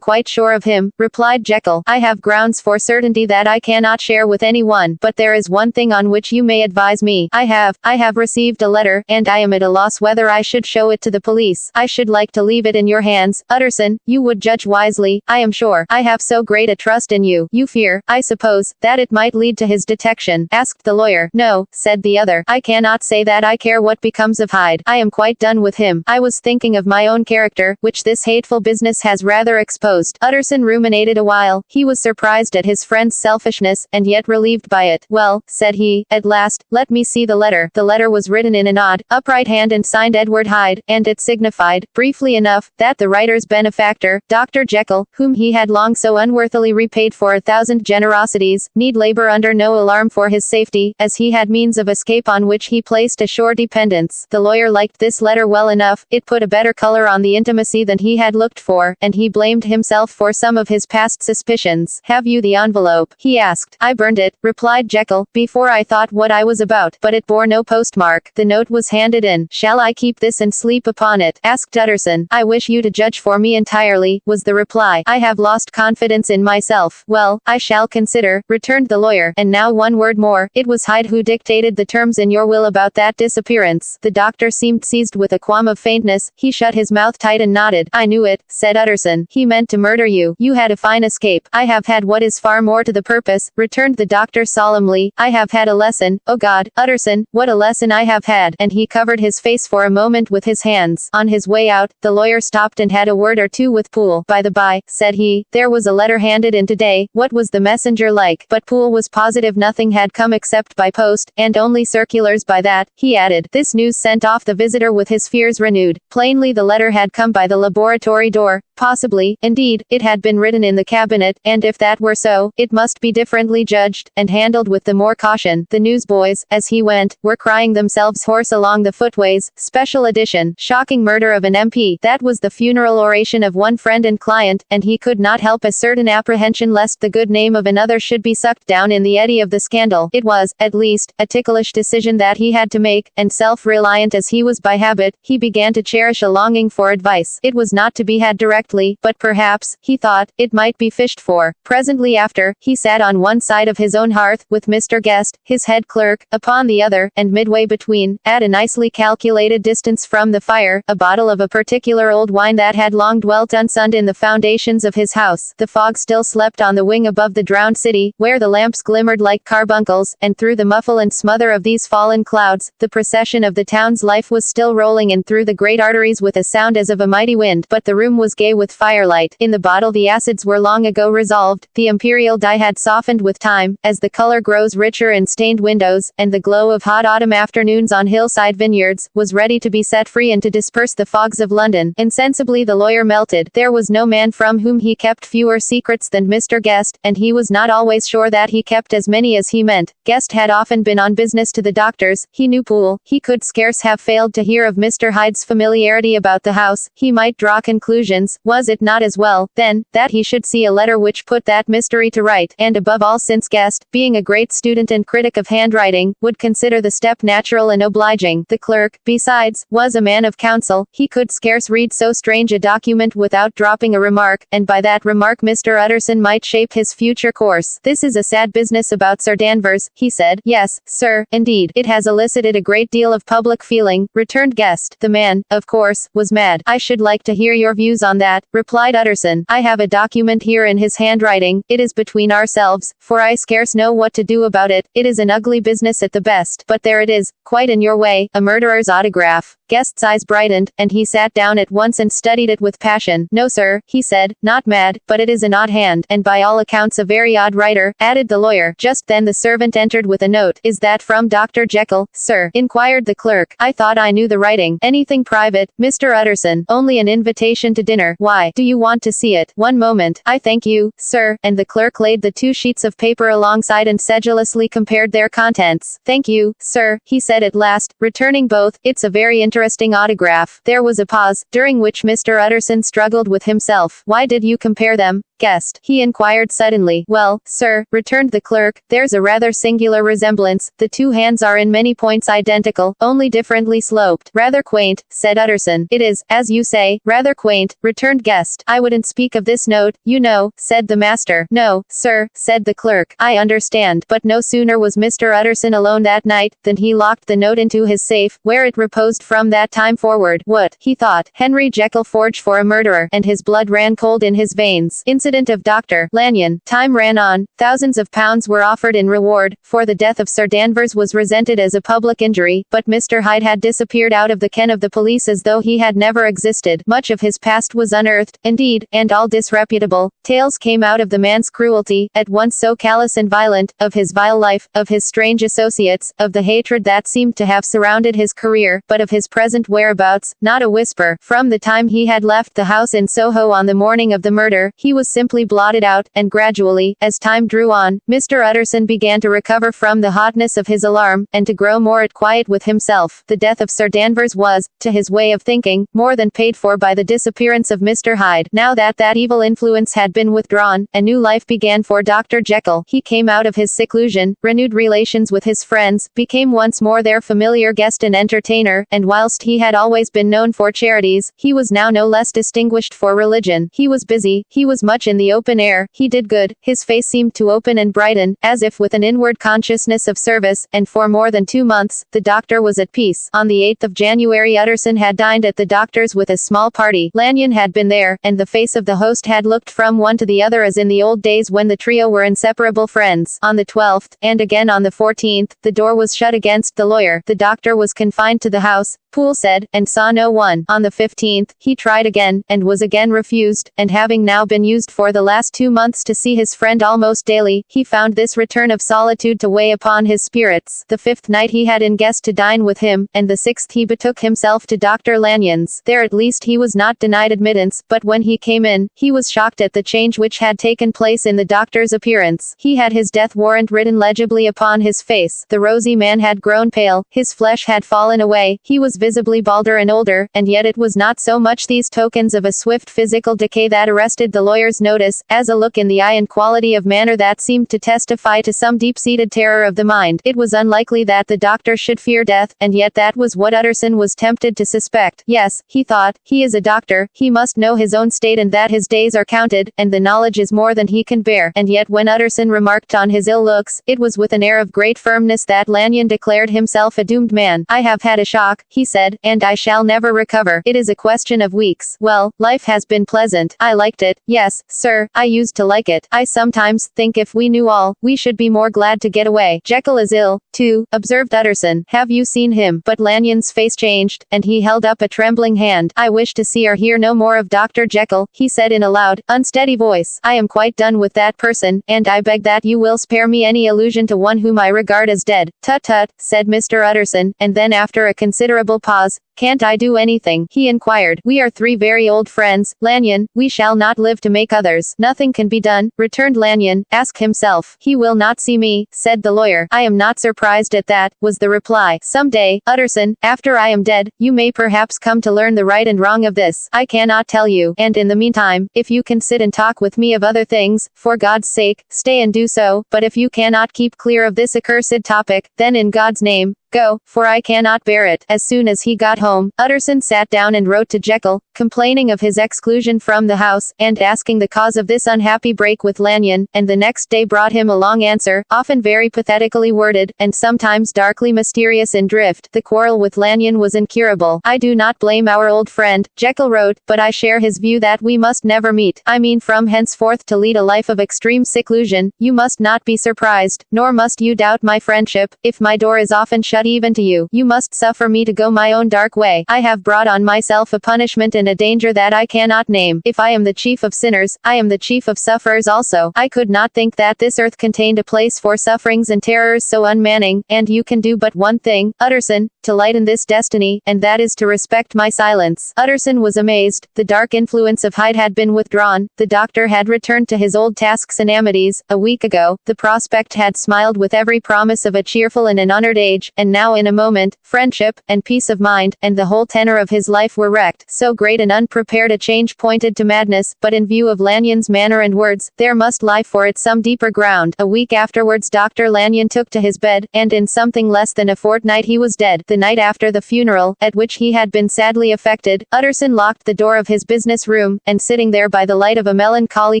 quite sure of him," replied Jekyll. "I have grounds for certainty that I cannot share with anyone, but there is one thing on which you may advise me. I have received a letter, and I am at a loss whether I should show it to the police. I should like to leave it in your hands. Utterson, you would judge wisely, I am sure. I have so great a trust in you. You fear, I suppose, that it might lead to his detection?" asked the lawyer. "No," said the other. "I cannot say that I care what becomes of Hyde. I am quite done with him. I was thinking of my own character, which this hateful business has rather exposed." Utterson ruminated a while. He was surprised at his friend's selfishness, and yet relieved by it. "Well," said he, at last, "let me see the letter." The letter was written in an odd, upright hand and signed Edward Hyde, and it signified, briefly enough, that the writer's benefactor, Dr. Jekyll, whom he had long so unworthily repaid for 1,000 generosities, need labor under no alarm for his safety, as he had means of escape on which he placed a sure dependence. The lawyer liked this letter well enough. It put a better color on the intimacy than he had looked for, and he blamed himself for some of his past suspicions. "Have you the envelope?" he asked. "I burned it," replied Jekyll, "before I thought what I was about, but it bore no postmark. The note was handed in." "Shall I keep this and sleep upon it?" asked Utterson. "I wish you to judge for me entirely," was the reply. "I have lost confidence in myself." "Well, I shall consider," returned the lawyer. "And now one word more. It was Hyde who dictated the terms in your will about that disappearance." The doctor seemed seized with a qualm of faintness. He shut his mouth tight and nodded. "I knew it," said Utterson. "He meant to murder you. You had a fine escape." "I have had what is far more to the purpose," returned the doctor solemnly. "I have had a lesson. Oh God, Utterson, what a lesson I have had." And he covered his face for a moment with his hands. On his way out, the lawyer stopped and had a word or two with Poole. "By the by," said he, "there was a letter handed in today. What was the messenger like?" But Poole was positive nothing had come except by post, and only circulars by that. he added. This news sent off the visitor with his fears renewed. Plainly the letter had come by the laboratory door. Possibly, indeed, it had been written in the cabinet, and if that were so, it must be differently judged, and handled with the more caution. The newsboys, as he went, were crying themselves hoarse along the footways. Special edition. Shocking murder of an MP. That was the funeral oration of one friend and client, and he could not help a certain apprehension lest the good name of another should be sucked down in the eddy of the scandal. It was, at least, a ticklish decision that he had to make, and self-reliant as he was by habit, he began to cherish a longing for advice. It was not to be had directly, but perhaps, he thought, it might be fished for. Presently after, he sat on one side of his own hearth, with Mr. Guest, his head clerk, upon the other, and midway between, at a nicely calculated distance from the fire, a bottle of a particular old wine that had long dwelt unsunned in the foundations of his house. The fog still slept on the wing above the drowned city, where the lamps glimmered like carbuncles, and through the muffle and smother of these fallen clouds, the procession of the town's life was still rolling in through the great arteries with a sound as of a mighty wind, but the room was gay with firelight. In the bottle the acids were long ago resolved, the imperial dye had softened with time, as the color grows richer in stained windows, and the glow of hot autumn afternoons on hillside vineyards, was ready to be set free and to disperse the fogs of London. Insensibly the lawyer melted. There was no man from whom he kept fewer secrets than Mr. Guest, and he was not always sure that he kept as many as he meant. Guest had often been on business to the doctors, he knew Poole, he could scarce have failed to hear of Mr. Hyde's familiarity about the house, he might draw conclusions. Was it not as well, then, that he should see a letter which put that mystery to right, and above all since Guest, being a great student and critic of handwriting, would consider the step natural and obliging. The clerk, besides, was a man of counsel, he could scarce read so strange a document without dropping a remark, and by that remark Mr. Utterson might shape his future course. This is a sad business about Sir Danvers, he said. Yes, sir, indeed, it has elicited a great deal of public feeling, returned Guest. The man, of course, was mad. I should like to hear your views on that, replied Utterson. I have a document here in his handwriting. It is between ourselves, for I scarce know what to do about it. It is an ugly business at the best, but there it is, quite in your way, a murderer's autograph. Guest's eyes brightened, and he sat down at once and studied it with passion. No, sir, he said, not mad, but it is an odd hand, and by all accounts a very odd writer, added the lawyer. Just then the servant entered with a note. Is that from Dr. Jekyll, sir? Inquired the clerk. I thought I knew the writing. Anything private, Mr. Utterson? Only an invitation to dinner. Why, do you want to see it? One moment. I thank you, sir, and the clerk laid the 2 sheets of paper alongside and sedulously compared their contents. Thank you, sir, he said at last, returning both. It's a very interesting autograph. There was a pause, during which Mr. Utterson struggled with himself. Why did you compare them? Guest, he inquired suddenly. Well, sir, returned the clerk, there's a rather singular resemblance. The 2 hands are in many points identical, only differently sloped. Rather quaint, said Utterson. It is, as you say, rather quaint, returned Guest. I wouldn't speak of this note, you know, said the master. No, sir, said the clerk. I understand. But no sooner was Mr. Utterson alone that night, than he locked the note into his safe, where it reposed from that time forward. What, he thought, Henry Jekyll forged for a murderer, and his blood ran cold in his veins. Incident of Dr. Lanyon. Time ran on. Thousands of pounds were offered in reward, for the death of Sir Danvers was resented as a public injury, but Mr. Hyde had disappeared out of the ken of the police as though he had never existed. Much of his past was unearthed, indeed, and all disreputable. Tales came out of the man's cruelty, at once so callous and violent, of his vile life, of his strange associates, of the hatred that seemed to have surrounded his career, but of his present whereabouts, not a whisper. From the time he had left the house in Soho on the morning of the murder, he was simply blotted out, and gradually, as time drew on, Mr. Utterson began to recover from the hotness of his alarm, and to grow more at quiet with himself. The death of Sir Danvers was, to his way of thinking, more than paid for by the disappearance of Mr. Hyde. Now that that evil influence had been withdrawn, a new life began for Dr. Jekyll. He came out of his seclusion, renewed relations with his friends, became once more their familiar guest and entertainer, and whilst he had always been known for charities, he was now no less distinguished for religion. He was busy, he was much in the open air, he did good, his face seemed to open and brighten, as if with an inward consciousness of service, and for more than 2 months, the doctor was at peace. On the 8th of January Utterson had dined at the doctor's with a small party. Lanyon had been there, and the face of the host had looked from one to the other as in the old days when the trio were inseparable friends. On the 12th, and again on the 14th, the door was shut against the lawyer. The doctor was confined to the house, Poole said, and saw no one. On the 15th, he tried again, and was again refused, and having now been used moved for the last 2 months to see his friend almost daily. He found this return of solitude to weigh upon his spirits. The 5th night he had in guest to dine with him, and the 6th he betook himself to Dr. Lanyon's. There at least he was not denied admittance, but when he came in, he was shocked at the change which had taken place in the doctor's appearance. He had his death warrant written legibly upon his face. The rosy man had grown pale, his flesh had fallen away, he was visibly balder and older, and yet it was not so much these tokens of a swift physical decay that arrested the lawyer's notice, as a look in the eye and quality of manner that seemed to testify to some deep-seated terror of the mind. It was unlikely that the doctor should fear death, and yet that was what Utterson was tempted to suspect. Yes, he thought, he is a doctor, he must know his own state and that his days are counted, and the knowledge is more than he can bear. And yet when Utterson remarked on his ill looks, it was with an air of great firmness that Lanyon declared himself a doomed man. I have had a shock, he said, and I shall never recover. It is a question of weeks. Well, life has been pleasant. I liked it. Yes, sir, I used to like it. I sometimes think if we knew all, we should be more glad to get away. Jekyll is ill, too, observed Utterson. Have you seen him? But Lanyon's face changed, and he held up a trembling hand. I wish to see or hear no more of Dr. Jekyll, he said in a loud, unsteady voice. I am quite done with that person, and I beg that you will spare me any allusion to one whom I regard as dead. Tut tut, said Mr. Utterson, and then after a considerable pause, can't I do anything? He inquired. We are 3 very old friends, Lanyon, we shall not live to make others. Nothing can be done, returned Lanyon, ask himself. He will not see me, said the lawyer. I am not surprised at that, was the reply. Some day, Utterson, after I am dead, you may perhaps come to learn the right and wrong of this. I cannot tell you, and in the meantime, if you can sit and talk with me of other things, for God's sake, stay and do so, but if you cannot keep clear of this accursed topic, then in God's name, go, for I cannot bear it. As soon as he got home, Utterson sat down and wrote to Jekyll, complaining of his exclusion from the house, and asking the cause of this unhappy break with Lanyon, and the next day brought him a long answer, often very pathetically worded, and sometimes darkly mysterious in drift. The quarrel with Lanyon was incurable. I do not blame our old friend, Jekyll wrote, but I share his view that we must never meet. I mean from henceforth to lead a life of extreme seclusion. You must not be surprised, nor must you doubt my friendship, if my door is often shut even to you. You must suffer me to go my own dark way. I have brought on myself a punishment and a danger that I cannot name. If I am the chief of sinners, I am the chief of sufferers also. I could not think that this earth contained a place for sufferings and terrors so unmanning, and you can do but one thing, Utterson, to lighten this destiny, and that is to respect my silence. Utterson was amazed. The dark influence of Hyde had been withdrawn. The doctor had returned to his old tasks and amenities. A week ago, the prospect had smiled with every promise of a cheerful and an honored age, and now in a moment, friendship, and peace of mind, and the whole tenor of his life were wrecked. So great and unprepared a change pointed to madness, but in view of Lanyon's manner and words, there must lie for it some deeper ground. A week afterwards Dr. Lanyon took to his bed, and in something less than a fortnight he was dead. The night after the funeral, at which he had been sadly affected, Utterson locked the door of his business room, and sitting there by the light of a melancholy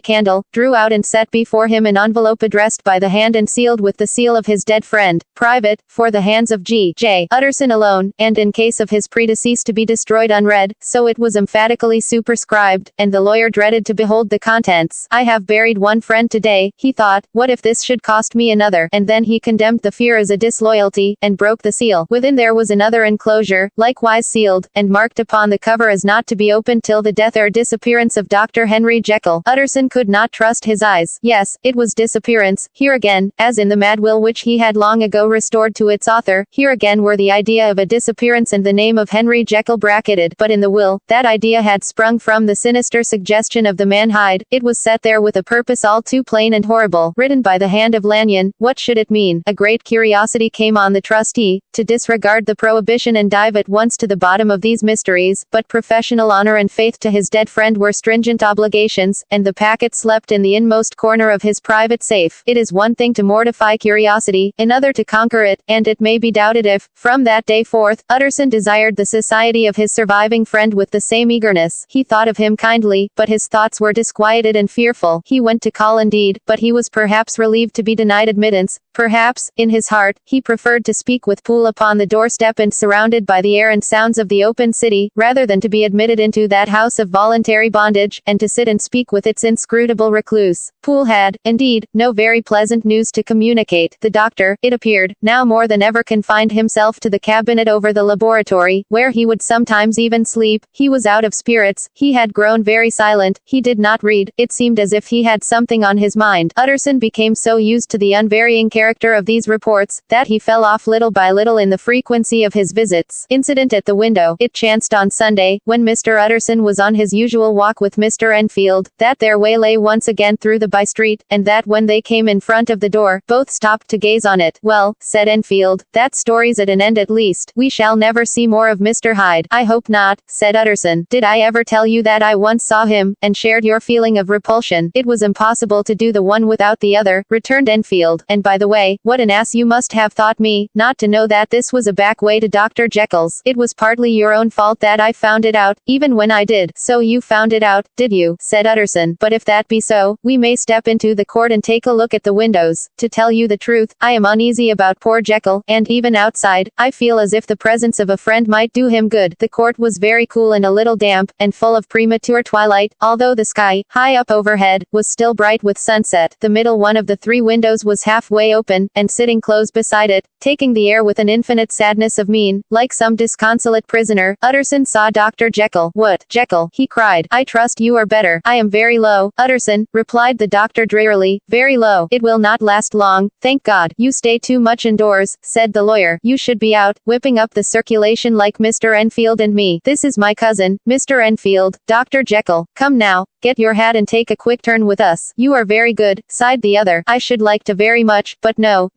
candle, drew out and set before him an envelope addressed by the hand and sealed with the seal of his dead friend, private, for the hands of G.J. Utterson alone, and in case of his predeceased to be destroyed unread, so it was emphatically superscribed, and the lawyer dreaded to behold the contents. I have buried one friend today, he thought, what if this should cost me another? And then he condemned the fear as a disloyalty, and broke the seal. Within there was another enclosure, likewise sealed, and marked upon the cover as not to be opened till the death or disappearance of Dr. Henry Jekyll. Utterson could not trust his eyes. Yes, it was disappearance. Here again, as in the mad will which he had long ago restored to its author, here again were the idea of a disappearance and the name of Henry Jekyll bracketed. But in the will, that idea had sprung from the sinister suggestion of the man Hyde. It was set there with a purpose all too plain and horrible. Written by the hand of Lanyon, what should it mean? A great curiosity came on the trustee, to disregard the prohibition and dive at once to the bottom of these mysteries, but professional honor and faith to his dead friend were stringent obligations, and the packet slept in the inmost corner of his private safe. It is one thing to mortify curiosity, another to conquer it, and it may be doubted if, from that day forth, Utterson desired the society of his surviving friend with the same eagerness. He thought of him kindly, but his thoughts were disquieted and fearful. He went to call indeed, but he was perhaps relieved to be denied admittance. Perhaps, in his heart, he preferred to speak with Poole upon the doorstep and surrounded by the air and sounds of the open city, rather than to be admitted into that house of voluntary bondage, and to sit and speak with its inscrutable recluse. Poole had, indeed, no very pleasant news to communicate. The doctor, it appeared, now more than ever confined confined himself to the cabinet over the laboratory, where he would sometimes even sleep. He was out of spirits, he had grown very silent, he did not read, it seemed as if he had something on his mind. Utterson became so used to the unvarying character of these reports, that he fell off little by little in the frequency of his visits. Incident at the window. It chanced on Sunday, when Mr. Utterson was on his usual walk with Mr. Enfield, that their way lay once again through the by-street, and that when they came in front of the door, both stopped to gaze on it. Well, said Enfield, that story's at an end at least. We shall never see more of Mr. Hyde. I hope not, said Utterson. Did I ever tell you that I once saw him, and shared your feeling of repulsion? It was impossible to do the one without the other, returned Enfield. And by the way, what an ass you must have thought me, not to know that this was a back way to Dr. Jekyll's. It was partly your own fault that I found it out, even when I did. So you found it out, did you? Said Utterson. But if that be so, we may step into the court and take a look at the windows. To tell you the truth, I am uneasy about poor Jekyll, and even outside, I feel as if the presence of a friend might do him good. The court was very cool and a little damp, and full of premature twilight, although the sky, high up overhead, was still bright with sunset. The middle one of the three windows was halfway open, and sitting close beside it, taking the air with an infinite sadness of mien, like some disconsolate prisoner, Utterson saw Dr. Jekyll. What, Jekyll? He cried. I trust you are better. I am very low, Utterson, replied the doctor drearily, very low. It will not last long, thank God. You stay too much indoors, said the lawyer. You should be out, whipping up the circulation like Mr. Enfield and me. This is my cousin, Mr. Enfield, Dr. Jekyll. Come now, get your hat and take a quick turn with us. You are very good, sighed the other. I should like to very much, but no,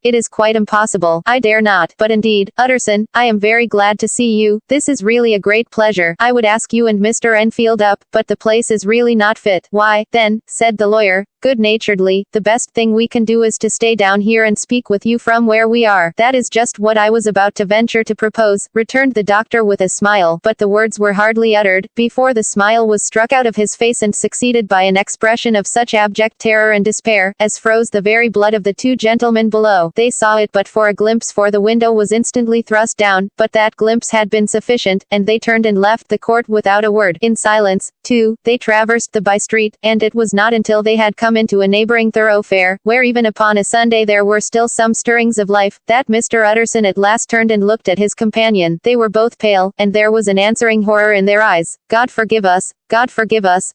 it is quite impossible. I dare not. But indeed, Utterson, I am very glad to see you. This is really a great pleasure. I would ask you and Mr. Enfield up, but the place is really not fit. Why, then, said the lawyer, good-naturedly, the best thing we can do is to stay down here and speak with you from where we are. That is just what I was about to venture to propose, returned the doctor with a smile, but the words were hardly uttered, before the smile was struck out of his face and succeeded by an expression of such abject terror and despair, as froze the very blood of the two gentlemen below. They saw it but for a glimpse, for the window was instantly thrust down, but that glimpse had been sufficient, and they turned and left the court without a word. In silence, too, they traversed the by-street, and it was not until they had come into a neighboring thoroughfare, where even upon a Sunday there were still some stirrings of life, that Mr. Utterson at last turned and looked at his companion. They were both pale, and there was an answering horror in their eyes. God forgive us,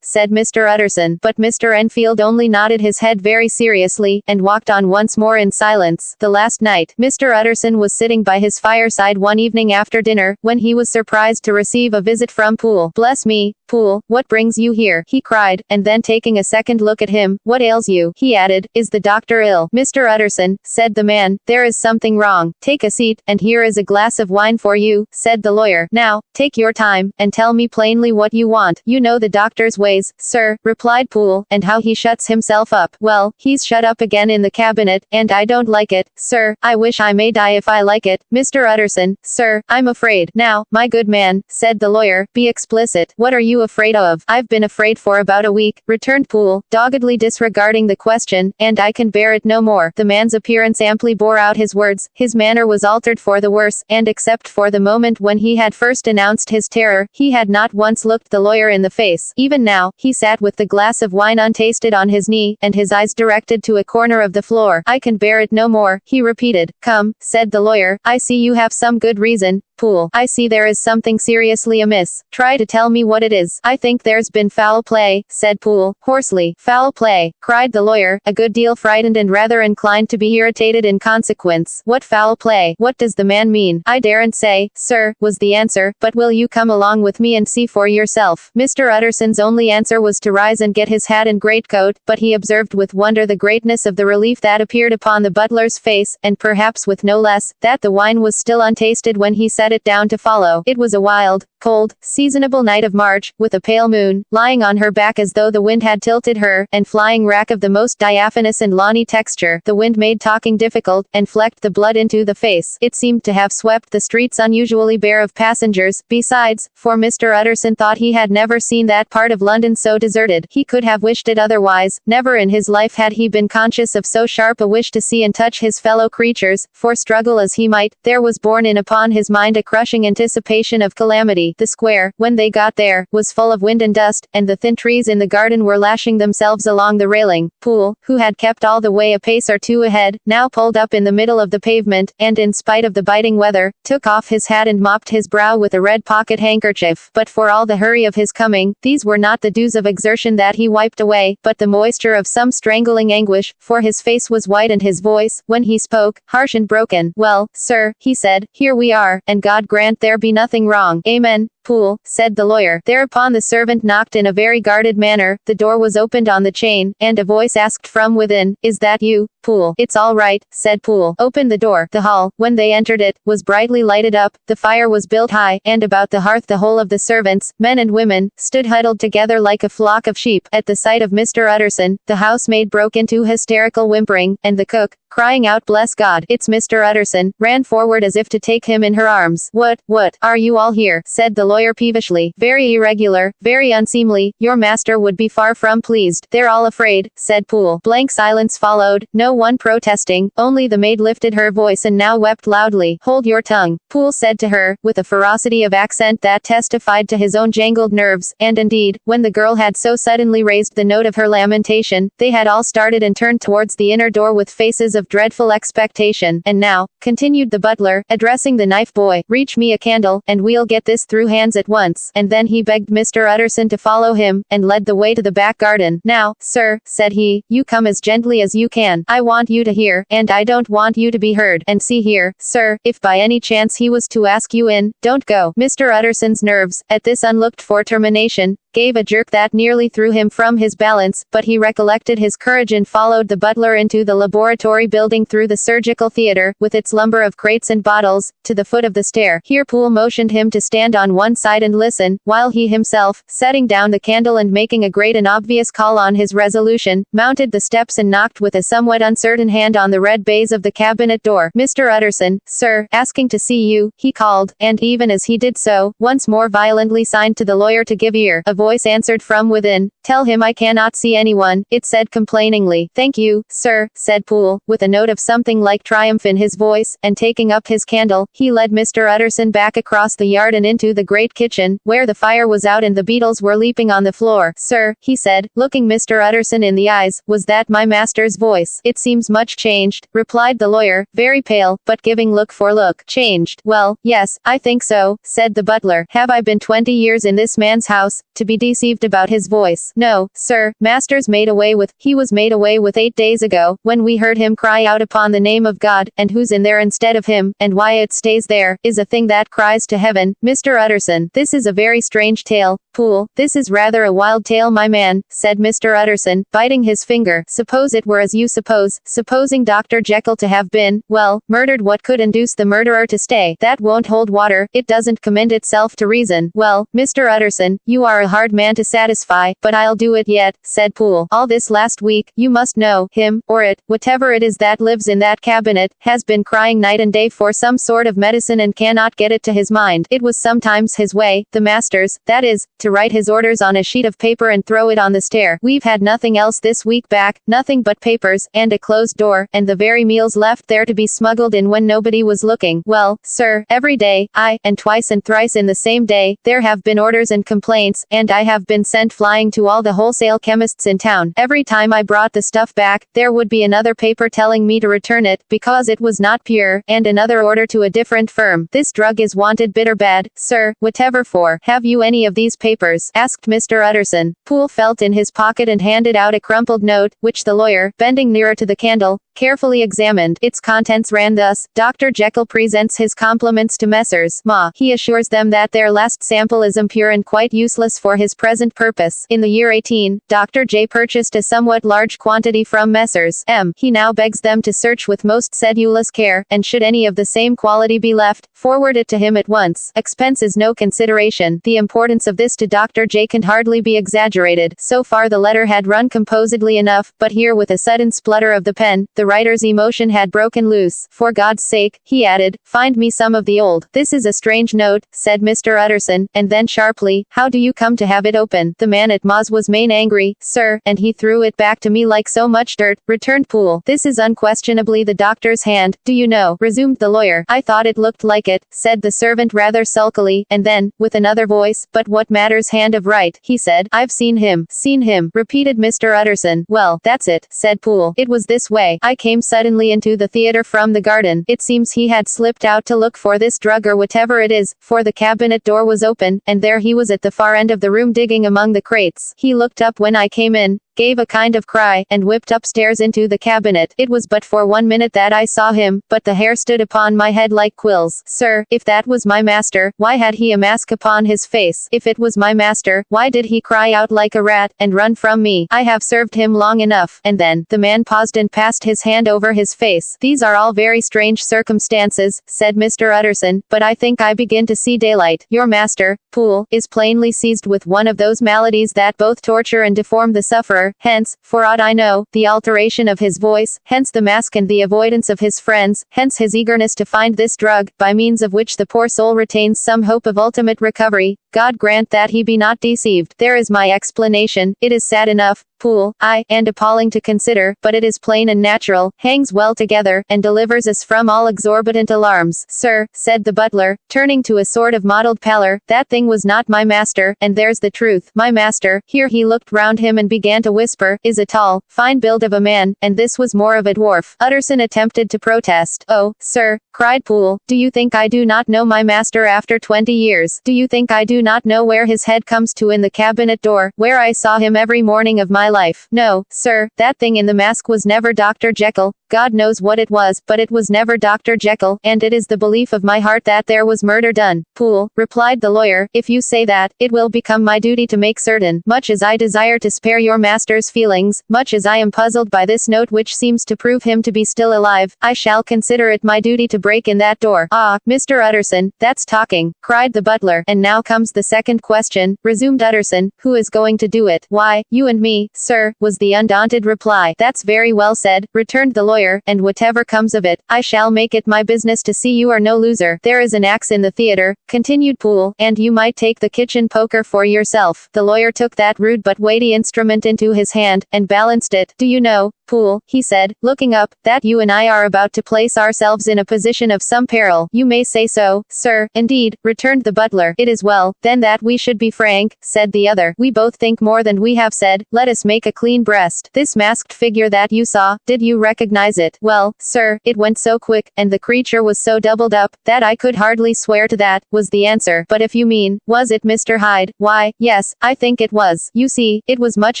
said Mr. Utterson, but Mr. Enfield only nodded his head very seriously, and walked on once more in silence. The last night, Mr. Utterson was sitting by his fireside one evening after dinner, when he was surprised to receive a visit from Poole. Bless me, Poole, what brings you here? He cried, and then taking a second look at him, what ails you? He added, is the doctor ill? Mr. Utterson, said the man, there is something wrong. Take a seat, and here is a glass of wine for you, said the lawyer. Now, take your time, and tell me plainly what you want. You know the doctor's ways, sir, replied Poole, and how he shuts himself up. Well, he's shut up again in the cabinet, and I don't like it, sir. I wish I may die if I like it. Mr. Utterson, sir, I'm afraid. Now, my good man, said the lawyer, be explicit. What are you afraid of? I've been afraid for about a week, returned Poole, doggedly disregarding the question, and I can bear it no more. The man's appearance amply bore out his words. His manner was altered for the worse, and except for the moment when he had first announced his terror, he had not once looked the lawyer in the face. Even now, he sat with the glass of wine untasted on his knee, and his eyes directed to a corner of the floor. I can bear it no more, he repeated. Come, said the lawyer, I see you have some good reason. Poole, I see there is something seriously amiss. Try to tell me what it is. I think there's been foul play, said Poole, hoarsely. Foul play, cried the lawyer, a good deal frightened and rather inclined to be irritated in consequence. What foul play? What does the man mean? I daren't say, sir, was the answer, but will you come along with me and see for yourself? Mr. Utterson's only answer was to rise and get his hat and greatcoat, but he observed with wonder the greatness of the relief that appeared upon the butler's face, and perhaps with no less, that the wine was still untasted when he set it down to follow. It was a wild, cold, seasonable night of March, with a pale moon, lying on her back as though the wind had tilted her, and flying rack of the most diaphanous and lawny texture. The wind made talking difficult, and flecked the blood into the face. It seemed to have swept the streets unusually bare of passengers, besides, for Mr. Utterson thought he had never seen that part of London so deserted. He could have wished it otherwise. Never in his life had he been conscious of so sharp a wish to see and touch his fellow creatures, for struggle as he might, there was borne in upon his mind mind a crushing anticipation of calamity. The square, when they got there, was full of wind and dust, and the thin trees in the garden were lashing themselves along the railing. Poole, who had kept all the way a pace or two ahead, now pulled up in the middle of the pavement, and in spite of the biting weather, took off his hat and mopped his brow with a red pocket handkerchief. But for all the hurry of his coming, these were not the dews of exertion that he wiped away, but the moisture of some strangling anguish, for his face was white and his voice, when he spoke, harsh and broken. "Well, sir," he said, "here we are, and God grant there be nothing wrong." "Amen, Poole," said the lawyer. Thereupon the servant knocked in a very guarded manner, the door was opened on the chain, and a voice asked from within, "Is that you, Poole?" "It's all right," said Poole. "Open the door." The hall, when they entered it, was brightly lighted up, the fire was built high, and about the hearth the whole of the servants, men and women, stood huddled together like a flock of sheep. At the sight of Mr. Utterson, the housemaid broke into hysterical whimpering, and the cook, crying out "Bless God, it's Mr. Utterson," ran forward as if to take him in her arms. What, are you all here?" said the lawyer peevishly. "Very irregular, very unseemly, your master would be far from pleased." "They're all afraid," said Poole. Blank silence followed, no one protesting, only the maid lifted her voice and now wept loudly. "Hold your tongue," Poole said to her, with a ferocity of accent that testified to his own jangled nerves, and indeed, when the girl had so suddenly raised the note of her lamentation, they had all started and turned towards the inner door with faces of dreadful expectation. "And now," continued the butler, addressing the knife boy, "reach me a candle, and we'll get this through hands at once." And then he begged Mr. Utterson to follow him, and led the way to the back garden. "Now, sir," said he, "you come as gently as you can. I want you to hear, and I don't want you to be heard. And see here, sir, if by any chance he was to ask you in, don't go." Mr. Utterson's nerves, at this unlooked-for termination, gave a jerk that nearly threw him from his balance, but he recollected his courage and followed the butler into the laboratory building through the surgical theater, with its lumber of crates and bottles, to the foot of the stair. Here Poole motioned him to stand on one side and listen, while he himself, setting down the candle and making a great and obvious call on his resolution, mounted the steps and knocked with a somewhat uncertain hand on the red baize of the cabinet door. "Mr. Utterson, sir, asking to see you," he called, and even as he did so, once more violently signed to the lawyer to give ear. A voice answered from within. "Tell him I cannot see anyone," it said complainingly. "Thank you, sir," said Poole, with a note of something like triumph in his voice, and taking up his candle, he led Mr. Utterson back across the yard and into the great kitchen, where the fire was out and the beetles were leaping on the floor. "Sir," he said, looking Mr. Utterson in the eyes, "was that my master's voice?" "It seems much changed," replied the lawyer, very pale, but giving look for look. "Changed? Well, yes, I think so," said the butler. "Have I been 20 years in this man's house, to be deceived about his voice? No, sir, master's made away with. He was made away with 8 days ago, when we heard him cry out upon the name of God, and who's in there instead of him, and why it stays there, is a thing that cries to heaven. Mr. Utterson, this is a very strange tale." "Poole, this is rather a wild tale, my man," said Mr. Utterson, biting his finger. "Suppose it were as you suppose, supposing Dr. Jekyll to have been, well, murdered, what could induce the murderer to stay? That won't hold water, it doesn't commend itself to reason." "Well, Mr. Utterson, you are a hard man to satisfy, but I'll do it yet," said Poole. "All this last week, you must know, him, or it, whatever it is that lives in that cabinet, has been crying night and day for some sort of medicine and cannot get it to his mind. It was sometimes his way, the master's, that is, to write his orders on a sheet of paper and throw it on the stair. We've had nothing else this week back, nothing but papers, and a closed door, and the very meals left there to be smuggled in when nobody was looking. Well, sir, every day, and twice and thrice in the same day, there have been orders and complaints, and I have been sent flying to all the wholesale chemists in town. Every time I brought the stuff back, there would be another paper telling me to return it, because it was not pure, and another order to a different firm. This drug is wanted bitter bad, sir, whatever for. Have you any of these papers?" asked Mr. Utterson. Poole felt in his pocket and handed out a crumpled note, which the lawyer, bending nearer to the candle, carefully examined. Its contents ran thus: "Dr. Jekyll presents his compliments to Messrs. Ma. He assures them that their last sample is impure and quite useless for his present purpose. In the year 18, Dr. J purchased a somewhat large quantity from Messrs. M. He now begs them to search with most sedulous care, and should any of the same quality be left, forward it to him at once. Expense is no consideration." The importance of this to Dr. J can hardly be exaggerated. So far the letter had run composedly enough, but here with a sudden splutter of the pen, the writer's emotion had broken loose. "For God's sake," he added, "find me some of the old." "This is a strange note," said Mr. Utterson, and then sharply, "how do you come to have it open. The man at Moz was main angry, sir, and he threw it back to me like so much dirt, returned Poole. This is unquestionably the doctor's hand, do you know, resumed the lawyer. I thought it looked like it, said the servant rather sulkily, and then, with another voice, but what matters hand of right, he said. I've seen him, repeated Mr. Utterson. Well, that's it, said Poole. It was this way. I came suddenly into the theater from the garden. It seems he had slipped out to look for this drug or whatever it is, for the cabinet door was open, and there he was at the far end of the room digging among the crates. He looked up when I came in, gave a kind of cry, and whipped upstairs into the cabinet. It was but for 1 minute that I saw him, but the hair stood upon my head like quills. Sir, if that was my master, why had he a mask upon his face? If it was my master, why did he cry out like a rat, and run from me? I have served him long enough. And then, the man paused and passed his hand over his face. These are all very strange circumstances, said Mr. Utterson, but I think I begin to see daylight. Your master, Poole, is plainly seized with one of those maladies that both torture and deform the sufferer. Hence, for aught I know, the alteration of his voice, hence the mask and the avoidance of his friends, hence his eagerness to find this drug, by means of which the poor soul retains some hope of ultimate recovery. God grant that he be not deceived. There is my explanation. It is sad enough, Poole, and appalling to consider, but it is plain and natural, hangs well together, and delivers us from all exorbitant alarms. Sir, said the butler, turning to a sort of mottled pallor, that thing was not my master, and there's the truth. My master, here he looked round him and began to whisper, is a tall, fine build of a man, and this was more of a dwarf. Utterson attempted to protest. Oh, sir, cried Poole, do you think I do not know my master after 20 years? Do you think I do not know where his head comes to in the cabinet door, where I saw him every morning of my life? No, sir, that thing in the mask was never Dr. Jekyll. God knows what it was, but it was never Dr. Jekyll, and it is the belief of my heart that there was murder done. Poole, replied the lawyer, if you say that, it will become my duty to make certain. Much as I desire to spare your master's feelings, much as I am puzzled by this note which seems to prove him to be still alive, I shall consider it my duty to break in that door. Ah, Mr. Utterson, that's talking, cried the butler. And now comes the second question, resumed Utterson, who is going to do it? Why, you and me, sir, was the undaunted reply. That's very well said, returned the lawyer, and whatever comes of it, I shall make it my business to see you are no loser. There is an axe in the theater, continued Poole, and you might take the kitchen poker for yourself. The lawyer took that rude but weighty instrument into his hand, and balanced it. Do you know, Poole, he said, looking up, that you and I are about to place ourselves in a position of some peril. You may say so, sir. Indeed, returned the butler. It is well, then, that we should be frank, said the other. We both think more than we have said. Let us make a clean breast. This masked figure that you saw, did you recognize it? Well, sir, it went so quick, and the creature was so doubled up, that I could hardly swear to that, was the answer. But if you mean, was it Mr. Hyde? Why, yes, I think it was. You see, it was much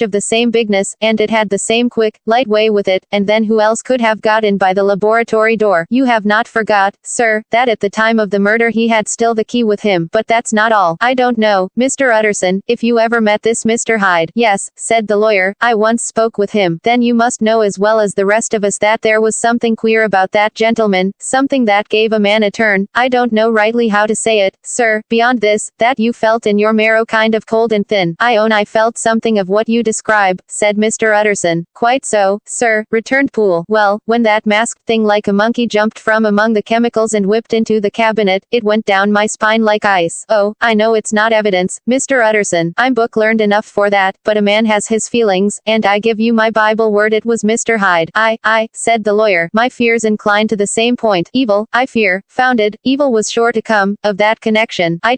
of the same bigness, and it had the same quick, light way with it, and then who else could have got in by the laboratory door? You have not forgot, sir, that at the time of the murder he had still the key with him. But that's not all. I don't know, Mr. Utterson, if you ever met this Mr. Hyde. Yes, said the lawyer, I once spoke with him. Then you must know as well as the rest of us that there was something queer about that gentleman, something that gave a man a turn. I don't know rightly how to say it, sir, beyond this, that you felt in your marrow kind of cold and thin. I own I felt something of what you describe, said Mr. Utterson. Quite so, sir, returned Poole. Well, when that masked thing like a monkey jumped from among the chemicals and whipped into the cabinet, it went down my spine like ice. Oh, I know it's not evidence, Mr. Utterson. I'm book learned enough for that, but a man has his feelings, and I give you my Bible word it was Mr. Hyde. I, said the lawyer, my fears incline to the same point. Evil, I fear, founded, evil was sure to come, of that connection. I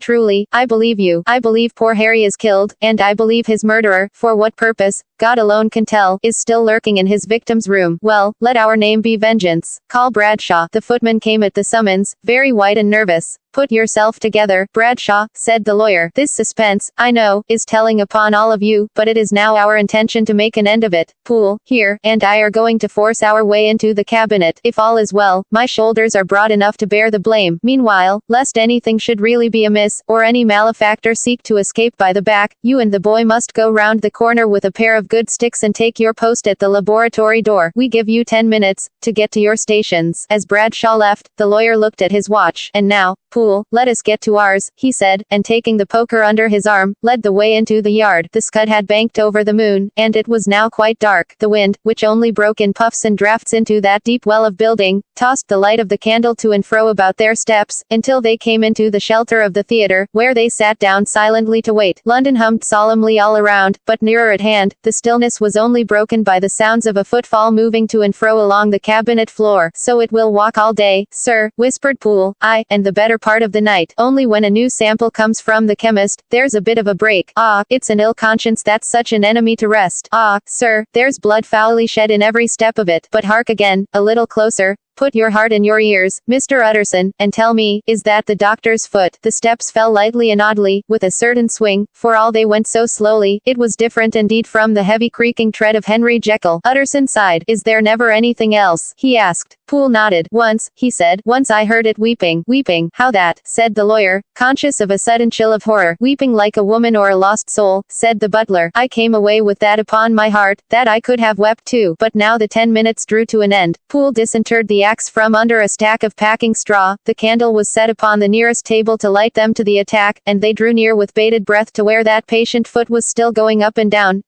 believe you. I believe poor Harry is killed, and I believe his murderer, for what purpose, God alone can tell, is still lurking in his victim's room. Well, let our name be Vengeance. Call Bradshaw. The footman came at the summons, very white and nervous. Put yourself together, Bradshaw, said the lawyer. This suspense, I know, is telling upon all of you, but it is now our intention to make an end of it. Poole, here, and I are going to force our way into the cabinet. If all is well, my shoulders are broad enough to bear the blame. Meanwhile, lest anything should really be amiss, or any malefactor seek to escape by the back, you and the boy must go round the corner with a pair of good sticks and take your post at the laboratory door. We give you 10 minutes, to get to your stations. As Bradshaw left, the lawyer looked at his watch. And now, Poole, let us get to ours, he said, and taking the poker under his arm, led the way into the yard. The scud had banked over the moon, and it was now quite dark. The wind, which only broke in puffs and drafts into that deep well of building, tossed the light of the candle to and fro about their steps, until they came into the shelter of the theatre, where they sat down silently to wait. London hummed solemnly all around, but nearer at hand, the stillness was only broken by the sounds of a footfall moving to and fro along the cabinet floor. So it will walk all day, sir, whispered Poole. Aye, and the better part of the night. Only when a new sample comes from the chemist, there's a bit of a break. Ah, it's an ill conscience that's such an enemy to rest. Ah, sir, there's blood foully shed in every step of it. But hark again, a little closer. Put your heart in your ears, Mr. Utterson, and tell me, is that the doctor's foot? The steps fell lightly and oddly, with a certain swing, for all they went so slowly. It was different indeed from the heavy creaking tread of Henry Jekyll. Utterson sighed. Is there never anything else? He asked. Poole nodded. Once, he said. Once I heard it weeping. Weeping? How that? Said the lawyer, conscious of a sudden chill of horror. Weeping like a woman or a lost soul, said the butler. I came away with that upon my heart, that I could have wept too. But now the 10 minutes drew to an end. Poole disinterred the axe from under a stack of packing straw. The candle was set upon the nearest table to light them to the attack, and they drew near with bated breath to where that patient foot was still going up and down,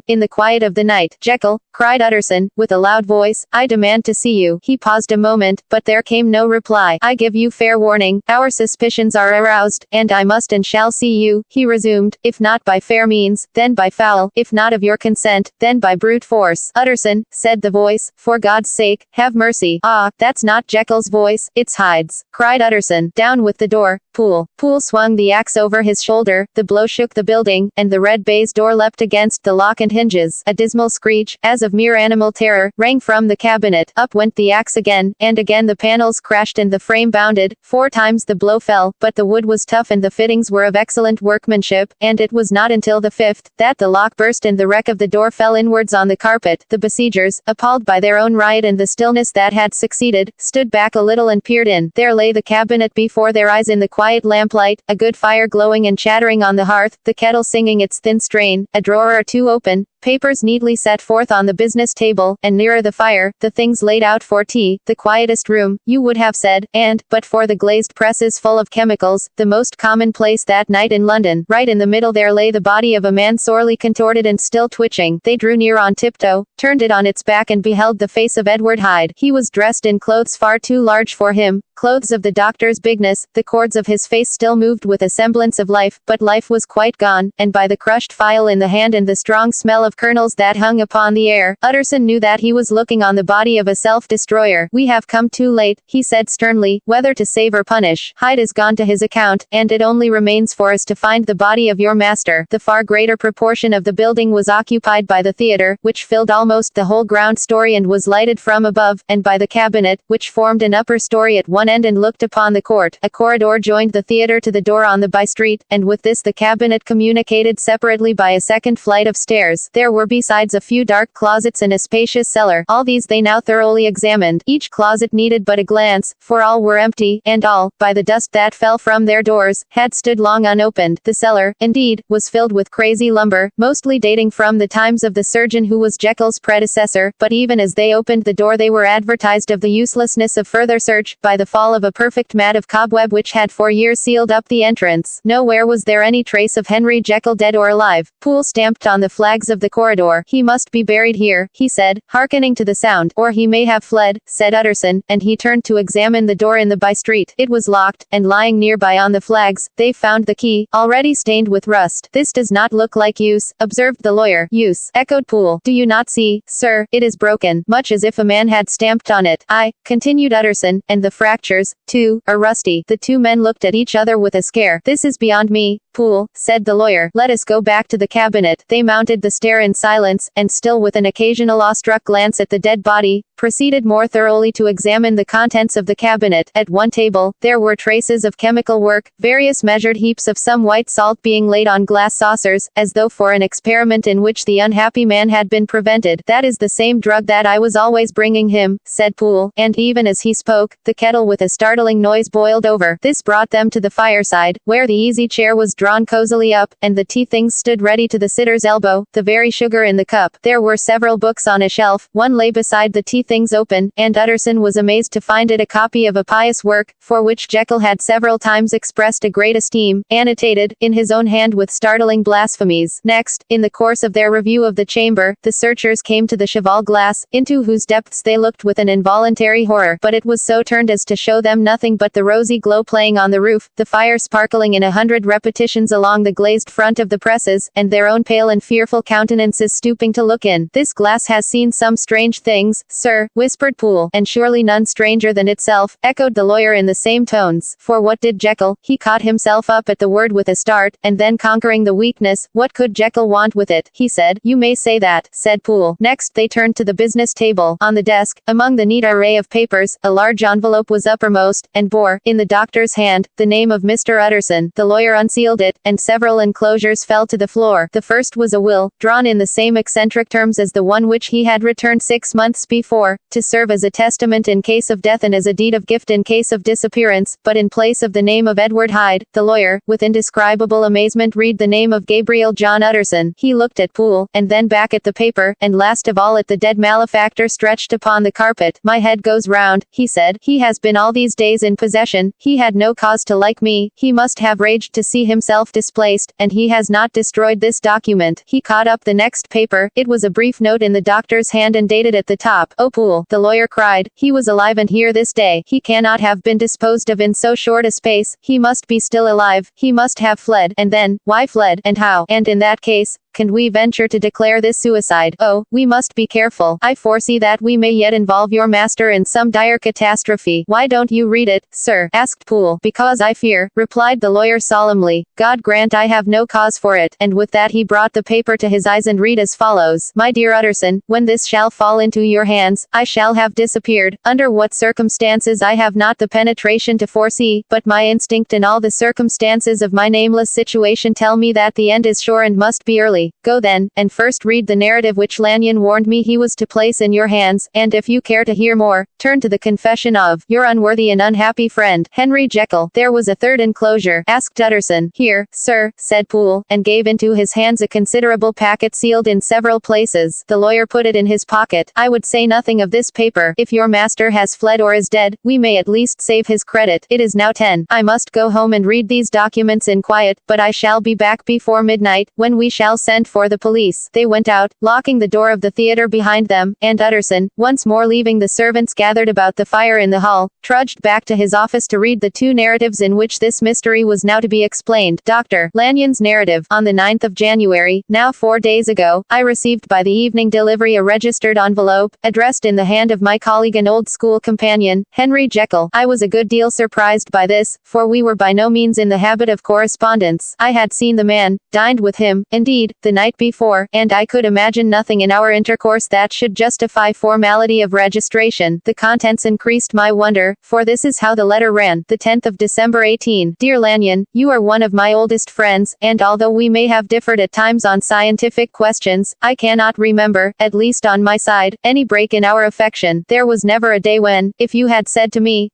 in the quiet of the night. Jekyll, cried Utterson, with a loud voice, I demand to see you. He paused a moment, but there came no reply. I give you fair warning, our suspicions are aroused, and I must and shall see you, he resumed, if not by fair means, then by foul, if not of your consent, then by brute force. Utterson, said the voice, for God's sake, have mercy. Ah, that's not Jekyll's voice, it's Hyde's, cried Utterson. Down with the door, Poole. Poole swung the axe over his shoulder, the blow shook the building, and the red baize door leapt against the lock and hinges. A dismal screech, as of mere animal terror, rang from the cabinet. Up went the axe again, and again the panels crashed and the frame bounded. 4 times the blow fell, but the wood was tough and the fittings were of excellent workmanship, and it was not until the 5th, that the lock burst and the wreck of the door fell inwards on the carpet. The besiegers, appalled by their own riot and the stillness that had succeeded, stood back a little and peered in. There lay the cabinet before their eyes in the quiet lamplight, a good fire glowing and chattering on the hearth, the kettle singing its thin strain, a drawer or two open, papers neatly set forth on the business table, and nearer the fire, the things laid out for tea, the quietest room, you would have said, and, but for the glazed presses full of chemicals, the most commonplace that night in London. Right in the middle there lay the body of a man sorely contorted and still twitching. They drew near on tiptoe, turned it on its back and beheld the face of Edward Hyde. He was dressed in clothes far too large for him, clothes of the doctor's bigness. The cords of his face still moved with a semblance of life, but life was quite gone, and by the crushed phial in the hand and the strong smell of kernels that hung upon the air, Utterson knew that he was looking on the body of a self-destroyer. We have come too late, he said sternly, whether to save or punish. Hyde is gone to his account, and it only remains for us to find the body of your master. The far greater proportion of the building was occupied by the theatre, which filled almost the whole ground story and was lighted from above, and by the cabinet, which formed an upper story at one end and looked upon the court. A corridor joined the theatre to the door on the by-street, and with this the cabinet communicated separately by a second flight of stairs. There were besides a few dark closets and a spacious cellar. All these they now thoroughly examined. Each closet needed but a glance, for all were empty, and all, by the dust that fell from their doors, had stood long unopened. The cellar, indeed, was filled with crazy lumber, mostly dating from the times of the surgeon who was Jekyll's predecessor, but even as they opened the door they were advertised of the uselessness of further search, by the fall of a perfect mat of cobweb which had for years sealed up the entrance. Nowhere was there any trace of Henry Jekyll dead or alive. Poole stamped on the flags of the corridor. He must be buried here, he said, hearkening to the sound. Or he may have fled, said Utterson, and he turned to examine the door in the by-street. It was locked, and lying nearby on the flags, they found the key, already stained with rust. This does not look like use, observed the lawyer. Use, echoed Poole. Do you not see, sir, it is broken, much as if a man had stamped on it. Aye, continued Utterson, and the fractures, too, are rusty. The two men looked at each other with a scare. This is beyond me, Poole, said the lawyer. Let us go back to the cabinet. They mounted the stair in silence, and still with an occasional awestruck glance at the dead body, proceeded more thoroughly to examine the contents of the cabinet. At one table, there were traces of chemical work, various measured heaps of some white salt being laid on glass saucers, as though for an experiment in which the unhappy man had been prevented. That is the same drug that I was always bringing him, said Poole, and even as he spoke, the kettle with a startling noise boiled over. This brought them to the fireside, where the easy chair was drawn cozily up, and the tea things stood ready to the sitter's elbow, the very sugar in the cup. There were several books on a shelf, one lay beside the tea things open, and Utterson was amazed to find it a copy of a pious work, for which Jekyll had several times expressed a great esteem, annotated, in his own hand with startling blasphemies. Next, in the course of their review of the chamber, the searchers came to the cheval glass, into whose depths they looked with an involuntary horror, but it was so turned as to show them nothing but the rosy glow playing on the roof, the fire sparkling in 100 repetitions along the glazed front of the presses, and their own pale and fearful countenances stooping to look in. "This glass has seen some strange things, sir," whispered Poole. "And surely none stranger than itself," echoed the lawyer in the same tones. For what did Jekyll? He caught himself up at the word with a start, and then conquering the weakness, what could Jekyll want with it? He said. "You may say that," said Poole. Next they turned to the business table. On the desk, among the neat array of papers, a large envelope was uppermost, and bore, in the doctor's hand, the name of Mr. Utterson. The lawyer unsealed it, and several enclosures fell to the floor. The first was a will, drawn in the same eccentric terms as the one which he had returned 6 months before, to serve as a testament in case of death and as a deed of gift in case of disappearance, but in place of the name of Edward Hyde, the lawyer, with indescribable amazement read the name of Gabriel John Utterson. He looked at Poole, and then back at the paper, and last of all at the dead malefactor stretched upon the carpet. "My head goes round," he said. "He has been all these days in possession, he had no cause to like me, he must have raged to see himself displaced, and he has not destroyed this document." He caught up the next paper. It was a brief note in the doctor's hand and dated at the top. "Oh, Poole," the lawyer cried, "he was alive and here this day. He cannot have been disposed of in so short a space. He must be still alive. He must have fled. And then, why fled, and how? And in that case, can we venture to declare this suicide? Oh, we must be careful. I foresee that we may yet involve your master in some dire catastrophe. Why don't you read it, sir?" asked Poole. "Because I fear," replied the lawyer solemnly. "God grant I have no cause for it." And with that he brought the paper to his eyes and read as follows. "My dear Utterson, when this shall fall into your hands, I shall have disappeared. Under what circumstances I have not the penetration to foresee, but my instinct and all the circumstances of my nameless situation tell me that the end is sure and must be early. Go then, and first read the narrative which Lanyon warned me he was to place in your hands, and if you care to hear more, turn to the confession of your unworthy and unhappy friend, Henry Jekyll." "There was a third enclosure?" asked Utterson. "Here, sir," said Poole, and gave into his hands a considerable packet sealed in several places. The lawyer put it in his pocket. "I would say nothing of this paper. If your master has fled or is dead, we may at least save his credit. It is now 10. I must go home and read these documents in quiet, but I shall be back before midnight, when we shall send for the police." They went out, locking the door of the theater behind them, and Utterson, once more leaving the servants gathered about the fire in the hall, trudged back to his office to read the 2 narratives in which this mystery was now to be explained. Dr. Lanyon's narrative. "On the 9th of January, now 4 days ago, I received by the evening delivery a registered envelope, addressed in the hand of my colleague and old school companion, Henry Jekyll. I was a good deal surprised by this, for we were by no means in the habit of correspondence. I had seen the man, dined with him, indeed, the night before, and I could imagine nothing in our intercourse that should justify formality of registration. The contents increased my wonder, for this is how the letter ran. The 10th of December 18. Dear Lanyon, you are one of my oldest friends, and although we may have differed at times on scientific questions, I cannot remember, at least on my side, any break in our affection. There was never a day when, if you had said to me,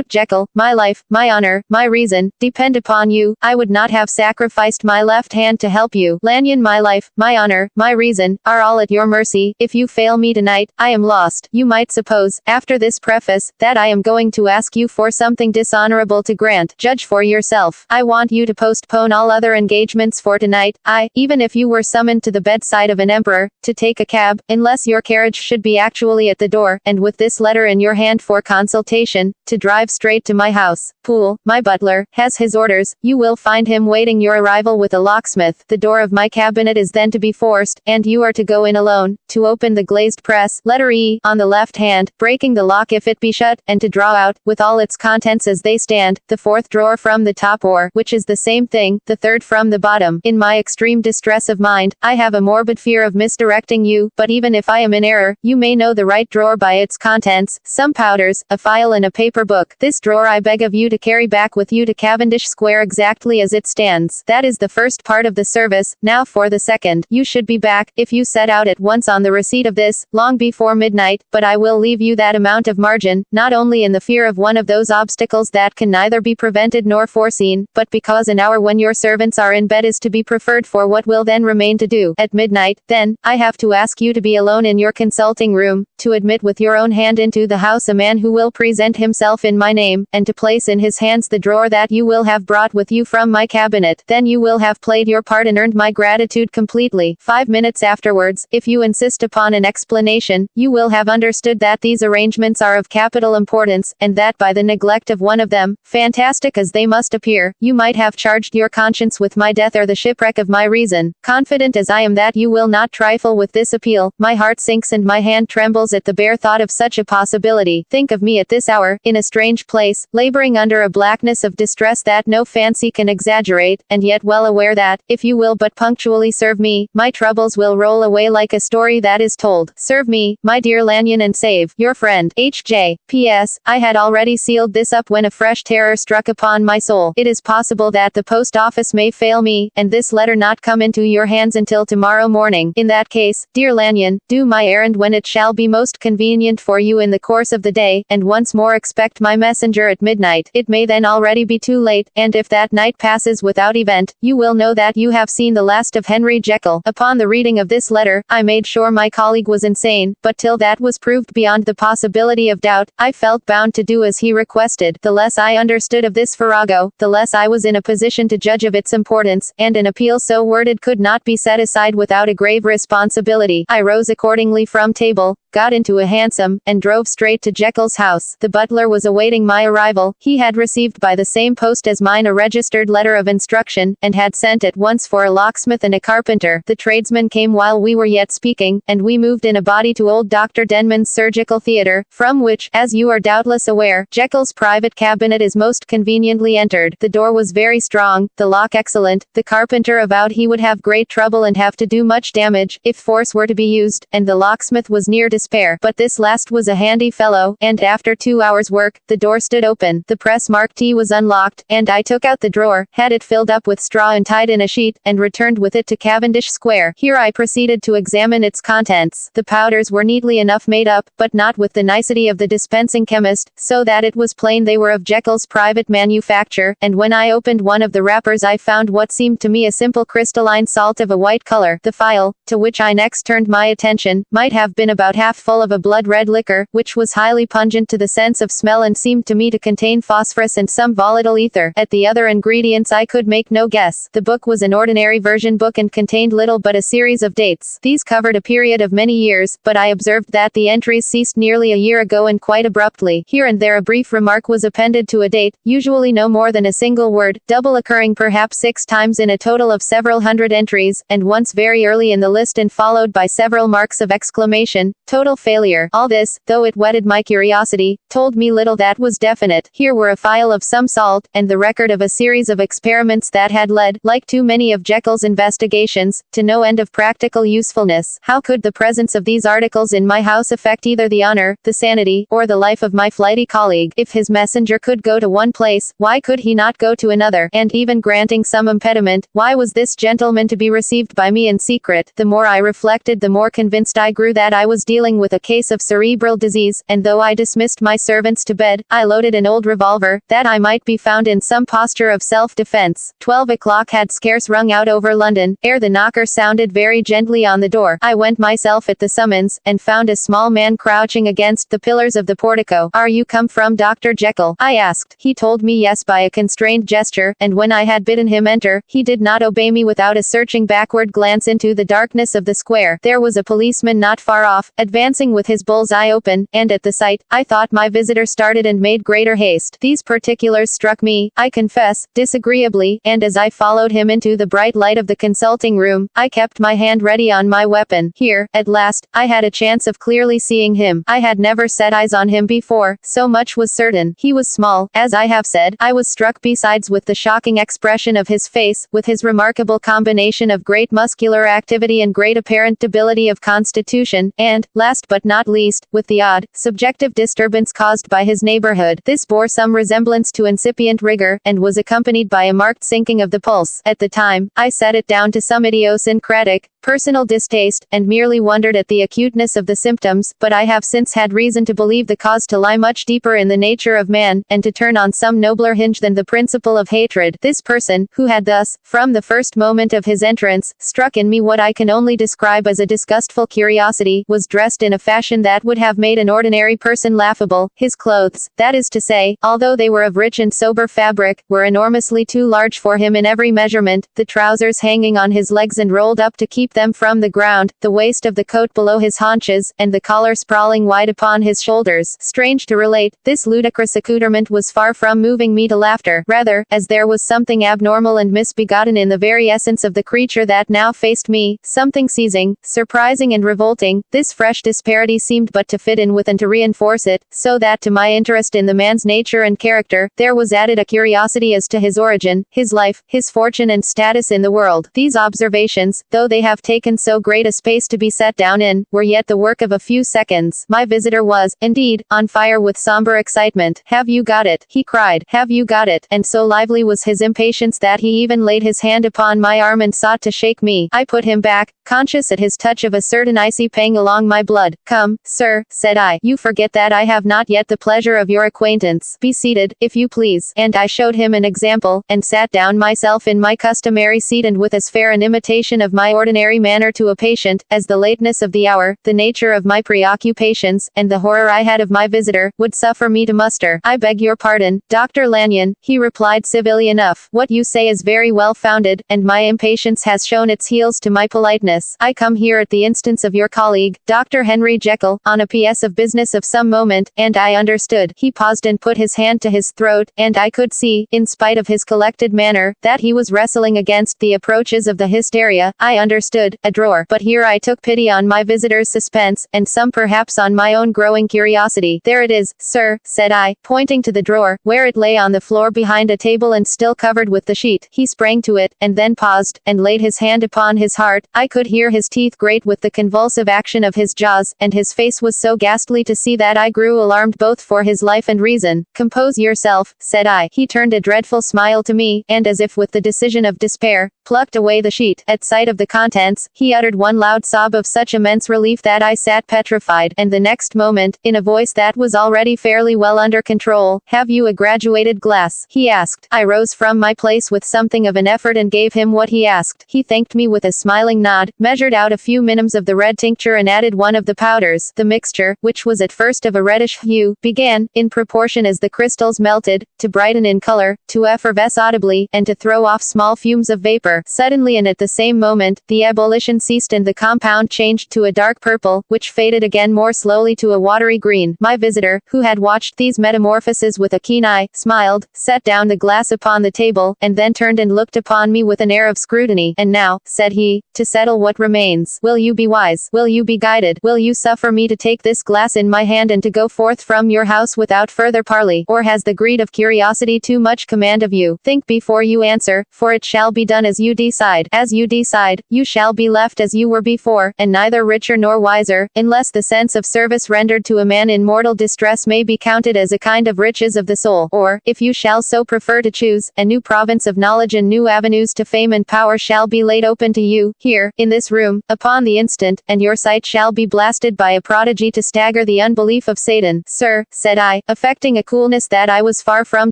Jekyll, my life, my honor, my reason, depend upon you, I would not have sacrificed my left hand to help you. Lanyon, my life, my honor, my reason, are all at your mercy. If you fail me tonight, I am lost. You might suppose, after this preface, that I am going to ask you for something dishonorable to grant. Judge for yourself. I want you to postpone all other engagements for tonight. Even if you were summoned to the bedside of an emperor, to take a cab, unless your carriage should be actually at the door, and with this letter in your hand for consultation, to drive straight to my house. Poole, my butler, has his orders. You will find him waiting your arrival with a locksmith. The door of my cabinet is then to be forced, and you are to go in alone, to open the glazed press, letter E, on the left hand, breaking the lock if it be shut, and to draw out, with all its contents as they stand, the 4th drawer from the top or, which is the same thing, the 3rd from the bottom. In my extreme distress of mind, I have a morbid fear of misdirecting you, but even if I am in error, you may know the right drawer by its contents, some powders, a file and a paper book. This drawer I beg of you to carry back with you to Cavendish Square exactly as it stands. That is the first part of the service. Now for before the 2nd. You should be back, if you set out at once on the receipt of this, long before midnight, but I will leave you that amount of margin, not only in the fear of one of those obstacles that can neither be prevented nor foreseen, but because an hour when your servants are in bed is to be preferred for what will then remain to do. At midnight, then, I have to ask you to be alone in your consulting room, to admit with your own hand into the house a man who will present himself in my name, and to place in his hands the drawer that you will have brought with you from my cabinet. Then you will have played your part and earned my gratitude completely. 5 minutes afterwards, if you insist upon an explanation, you will have understood that these arrangements are of capital importance, and that by the neglect of one of them, fantastic as they must appear, you might have charged your conscience with my death or the shipwreck of my reason. Confident as I am that you will not trifle with this appeal, my heart sinks and my hand trembles at the bare thought of such a possibility. Think of me at this hour, in a strange place, laboring under a blackness of distress that no fancy can exaggerate, and yet well aware that, if you will but punctually serve me, my troubles will roll away like a story that is told. Serve me, my dear Lanyon, and save your friend, H.J. P.S. I had already sealed this up when a fresh terror struck upon my soul. It is possible that the post office may fail me, and this letter not come into your hands until tomorrow morning. In that case, dear Lanyon, do my errand when it shall be most convenient for you in the course of the day, and once more expect my messenger at midnight. It may then already be too late, and if that night passes without event, you will know that you have seen the last of Henry Jekyll. Upon the reading of this letter, I made sure my colleague was insane, but till that was proved beyond the possibility of doubt, I felt bound to do as he requested. The less I understood of this farrago, the less I was in a position to judge of its importance, and an appeal so worded could not be set aside without a grave responsibility. I rose accordingly from table, got into a hansom, and drove straight to Jekyll's house. The butler was awaiting my arrival. He had received by the same post as mine a registered letter of instruction, and had sent at once for a locksmith and a carpenter. The tradesmen came while we were yet speaking, and we moved in a body to old Dr. Denman's surgical theatre, from which, as you are doubtless aware, Jekyll's private cabinet is most conveniently entered. The door was very strong, the lock excellent, the carpenter avowed he would have great trouble and have to do much damage, if force were to be used, and the locksmith was near despair, but this last was a handy fellow, and after 2 hours' work, the door stood open. The press marked T was unlocked, and I took out the drawer, had it filled up with straw and tied in a sheet, and returned with it to Cavendish Square. Here I proceeded to examine its contents. The powders were neatly enough made up, but not with the nicety of the dispensing chemist, so that it was plain they were of Jekyll's private manufacture, and when I opened one of the wrappers I found what seemed to me a simple crystalline salt of a white color. The phial, to which I next turned my attention, might have been about half full of a blood-red liquor, which was highly pungent to the sense of smell and seemed to me to contain phosphorus and some volatile ether. At the other ingredients I could make no guess. The book was an ordinary version book and contained little but a series of dates. These covered a period of many years, but I observed that the entries ceased nearly a year ago and quite abruptly. Here and there a brief remark was appended to a date, usually no more than a single word, double occurring perhaps 6 times in a total of several hundred entries, and once very early in the list and followed by several marks of exclamation. Total failure. All this, though it whetted my curiosity, told me little that was definite. Here were a phial of some salt, and the record of a series of experiments that had led, like too many of Jekyll's investigations, to no end of practical usefulness. How could the presence of these articles in my house affect either the honor, the sanity, or the life of my flighty colleague? If his messenger could go to one place, why could he not go to another? And even granting some impediment, why was this gentleman to be received by me in secret? The more I reflected, the more convinced I grew that I was dealing with a case of cerebral disease, and though I dismissed my servants to bed, I loaded an old revolver, that I might be found in some posture of self-defense. 12 o'clock had scarce rung out over London, ere the knocker sounded very gently on the door. I went myself at the summons, and found a small man crouching against the pillars of the portico. "Are you come from Dr. Jekyll?" I asked. He told me yes by a constrained gesture, and when I had bidden him enter, he did not obey me without a searching backward glance into the darkness of the square. There was a policeman not far off, advancing with his bull's eye open, and at the sight, I thought my visitor started and made greater haste. These particulars struck me, I confess, disagreeably, and as I followed him into the bright light of the consulting room, I kept my hand ready on my weapon. Here, at last, I had a chance of clearly seeing him. I had never set eyes on him before, so much was certain. He was small, as I have said. I was struck besides with the shocking expression of his face, with his remarkable combination of great muscular activity and great apparent debility of constitution, and, last but not least, with the odd, subjective disturbance caused by his neighborhood. This bore some resemblance to incipient rigor, and was accompanied by a marked sinking of the pulse. At the time, I set it down to some idiosyncratic, personal distaste, and merely wondered at the acuteness of the symptoms, but I have since had reason to believe the cause to lie much deeper in the nature of man, and to turn on some nobler hinge than the principle of hatred. This person, who had thus, from the first moment of his entrance, struck in me what I can only describe as a disgustful curiosity, was dressed in a fashion that would have made an ordinary person laughable. His clothes, that is to say, although they were of rich and sober fabric, were enormously too large for him in every measurement, the trousers hanging on his legs and rolled up to keep them from the ground, the waist of the coat below his haunches, and the collar sprawling wide upon his shoulders. Strange to relate, this ludicrous accoutrement was far from moving me to laughter. Rather, as there was something abnormal and misbegotten in the very essence of the creature that now faced me, something seizing, surprising and revolting, this fresh disparity seemed but to fit in with and to reinforce it, so that to my interest in the man's nature and character, there was added a curiosity as to his origin, his life, his fortune and status in the world. These observations, though they have taken so great a space to be set down in, were yet the work of a few seconds. My visitor was, indeed, on fire with somber excitement. "Have you got it?" he cried. "Have you got it?" And so lively was his impatience that he even laid his hand upon my arm and sought to shake me. I put him back, conscious at his touch of a certain icy pang along my blood. "Come, sir," said I. "You forget that I have not yet the pleasure of your acquaintance. Be seated, if you please." And I showed him an example, and sat down myself in my customary seat, and with as fair an imitation of my ordinary manner to a patient, as the lateness of the hour, the nature of my preoccupations, and the horror I had of my visitor, would suffer me to muster. "I beg your pardon, Dr. Lanyon," he replied civilly enough. "What you say is very well founded, and my impatience has shown its heels to my politeness. I come here at the instance of your colleague, Dr. Henry Jekyll, on a piece of business of some moment, and I understood." He paused and put his hand to his throat, and I could see, in spite of his collected manner, that he was wrestling against the approaches of the hysteria. I understood, a drawer. But here I took pity on my visitor's suspense, and some perhaps on my own growing curiosity. "There it is, sir," said I, pointing to the drawer, where it lay on the floor behind a table and still covered with the sheet. He sprang to it, and then paused, and laid his hand upon his heart. I could hear his teeth grate with the convulsive action of his jaws, and his face was so ghastly to see that I grew alarmed both for his life and reason. "Compose yourself," said I. He turned a dreadful smile to me, and as if with the decision of despair, plucked away the sheet. At sight of the contents, he uttered one loud sob of such immense relief that I sat petrified, and the next moment, in a voice that was already fairly well under control, "Have you a graduated glass?" he asked. I rose from my place with something of an effort and gave him what he asked. He thanked me with a smiling nod, measured out a few minims of the red tincture and added one of the powders. The mixture, which was at first of a reddish hue, began, in proportion as the crystals melted, to brighten in color, to effervesce audibly, and to throw off small fumes of vapor. Suddenly and at the same moment, the ebullition ceased and the compound changed to a dark purple, which faded again more slowly to a watery green. My visitor, who had watched these metamorphoses with a keen eye, smiled, set down the glass upon the table, and then turned and looked upon me with an air of scrutiny. "And now," said he, "to settle what remains. Will you be wise? Will you be guided? Will you suffer me to take this glass in my hand and to go forth from your house without further parley? Or has the greed of curiosity too much command of you? Think before you answer, for it shall be done as you decide. As you decide, you shall be left as you were before, and neither richer nor wiser, unless the sense of service rendered to a man in mortal distress may be counted as a kind of riches of the soul. Or, if you shall so prefer to choose, a new province of knowledge and new avenues to fame and power shall be laid open to you, here, in this room, upon the instant, and your sight shall be blasted by a prodigy to stagger the unbelief of Satan." "Sir," said I, affecting a coolness that I was far from